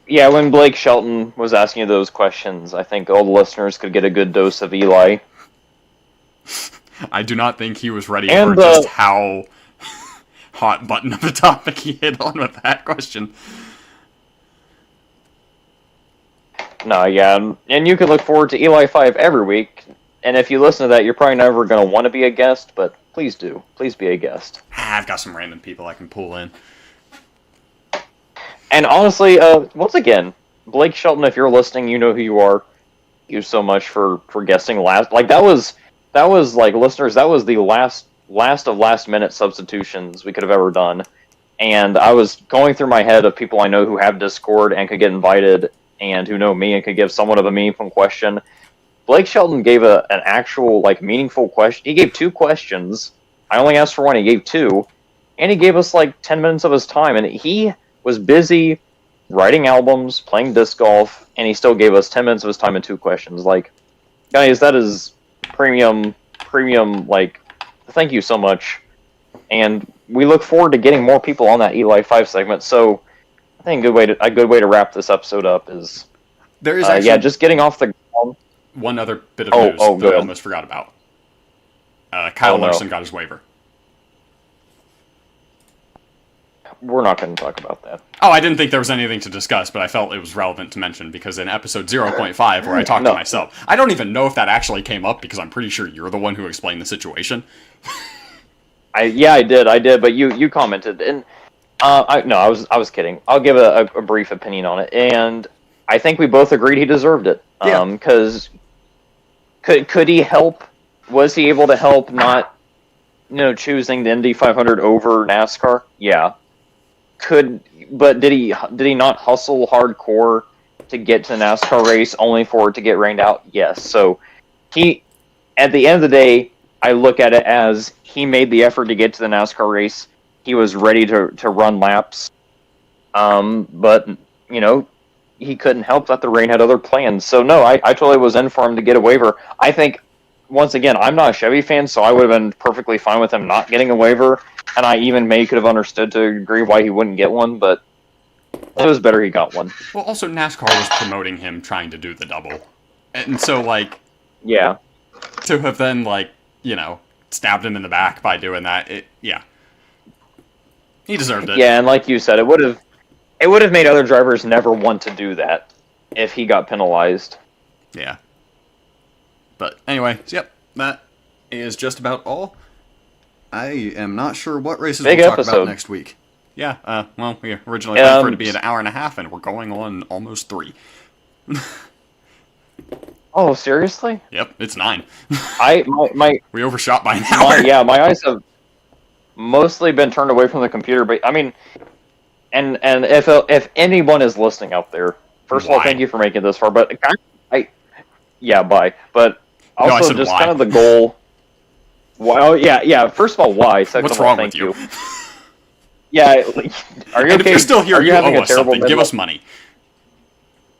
Yeah, when Blake Shelton was asking you those questions, I think all the listeners could get a good dose of Eli. I do not think he was ready for just how hot button of a topic he hit on with that question. No, yeah, and you can look forward to Eli 5 every week, and if you listen to that, you're probably never going to want to be a guest, but please do. Please be a guest. I've got some random people I can pull in. And honestly, once again, Blake Shelton, if you're listening, you know who you are. Thank you so much for guessing last. Like that was like listeners. That was the last of last minute substitutions we could have ever done. And I was going through my head of people I know who have Discord and could get invited, and who know me and could give somewhat of a meaningful question. Blake Shelton gave an actual like meaningful question. He gave 2 questions. I only asked for 1. He gave 2, and he gave us like 10 minutes of his time, and he was busy writing albums, playing disc golf, and he still gave us 10 minutes of his time and 2 questions. Like, guys, that is premium, like, thank you so much. And we look forward to getting more people on that Eli 5 segment. So I think a good way to wrap this episode up is there is actually just getting off the ground. One other bit of news that I almost forgot about. Kyle Larson got his waiver. We're not going to talk about that. Oh, I didn't think there was anything to discuss, but I felt it was relevant to mention because in episode 0.5, where I talked to myself, I don't even know if that actually came up because I'm pretty sure you're the one who explained the situation. I did, but you commented, and I was kidding. I'll give a brief opinion on it, and I think we both agreed he deserved it. Because could he help? Was he able to help not, choosing the Indy 500 over NASCAR? Yeah. But did he not hustle hardcore to get to the NASCAR race only for it to get rained out? Yes. So he, at the end of the day, I look at it as he made the effort to get to the NASCAR race. He was ready to run laps. But he couldn't help that the rain had other plans. So no, I totally was in for him to get a waiver. I think, once again, I'm not a Chevy fan, so I would have been perfectly fine with him not getting a waiver. And I even could have understood to a degree why he wouldn't get one, but it was better he got one. Well, also, NASCAR was promoting him trying to do the double. And so, yeah. To have then, stabbed him in the back by doing that, he deserved it. Yeah, and like you said, it would have made other drivers never want to do that if he got penalized. Yeah. But anyway, yep, that is just about all. I am not sure what races we'll talk about next week. Yeah, we originally planned for it to be an hour and a half, and we're going on almost 3. Oh, seriously? Yep, it's 9. We overshot by an hour. My eyes have mostly been turned away from the computer, but I mean, and if anyone is listening out there, First of all, Why? thank you for making it this far. But bye. But No, I also, said just why. kind of the goal. Well, yeah. First of all, why? Second What's of all, wrong thank with you? Yeah, are you And okay? if you're still here, Are you you having owe a us terrible something. Give midlife? us money.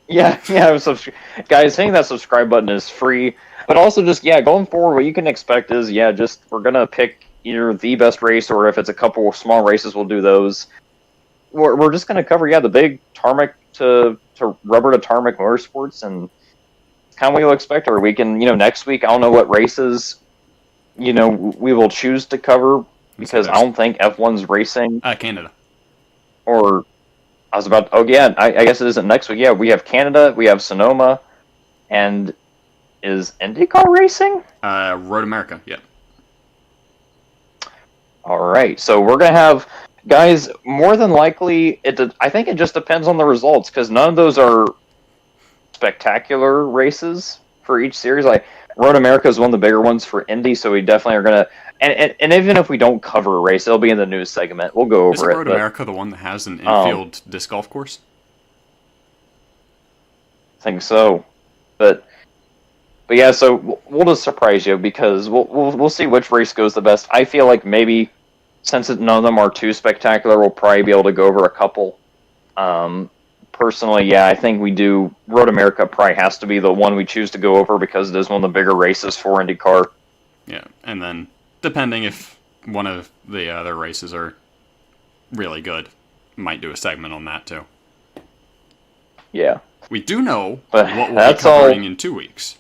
Yeah. Guys, hitting that subscribe button is free. But also, just going forward, what you can expect is just we're gonna pick either the best race, or if it's a couple of small races, we'll do those. We're just gonna cover the big tarmac to rubber to tarmac motorsports, and kind of what you'll expect. Or we can next week, I don't know what races we will choose to cover, because I don't think F1's racing. Canada. Or I was about. Oh yeah, I guess it isn't next week. Yeah, we have Canada, we have Sonoma, and is IndyCar racing? Road America. Yeah. All right, so we're gonna have guys. More than likely, I think it just depends on the results, because none of those are spectacular races for each series. Like Road America is one of the bigger ones for Indy, so we definitely are gonna. And even if we don't cover a race, it'll be in the news segment. We'll go over it. Road America the one that has an infield disc golf course? I think so, but yeah. So we'll just surprise you, because we'll see which race goes the best. I feel like maybe, since none of them are too spectacular, we'll probably be able to go over a couple. Personally, I think we do. Road America probably has to be the one we choose to go over, because it is one of the bigger races for IndyCar. Yeah, and then depending if one of the other races are really good, might do a segment on that too. Yeah. We do know But what we'll that's be covering all. in 2 weeks.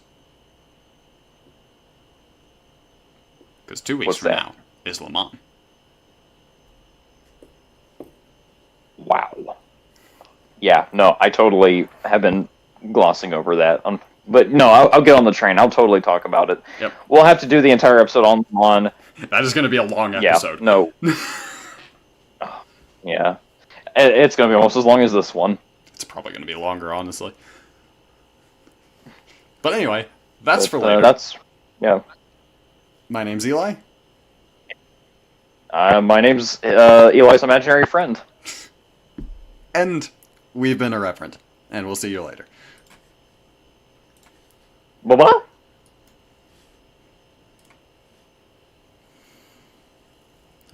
Because 2 weeks What's from that? now is Le Mans. Wow. Yeah, no, I totally have been glossing over that. But no, I'll get on the train. I'll totally talk about it. Yep. We'll have to do the entire episode on. That is going to be a long episode. Yeah, no. Yeah. It's going to be almost as long as this one. It's probably going to be longer, honestly. But anyway, that's for later. Yeah. My name's Eli. My name's Eli's imaginary friend. And we've been Irreverent. And we'll see you later. Bye-bye.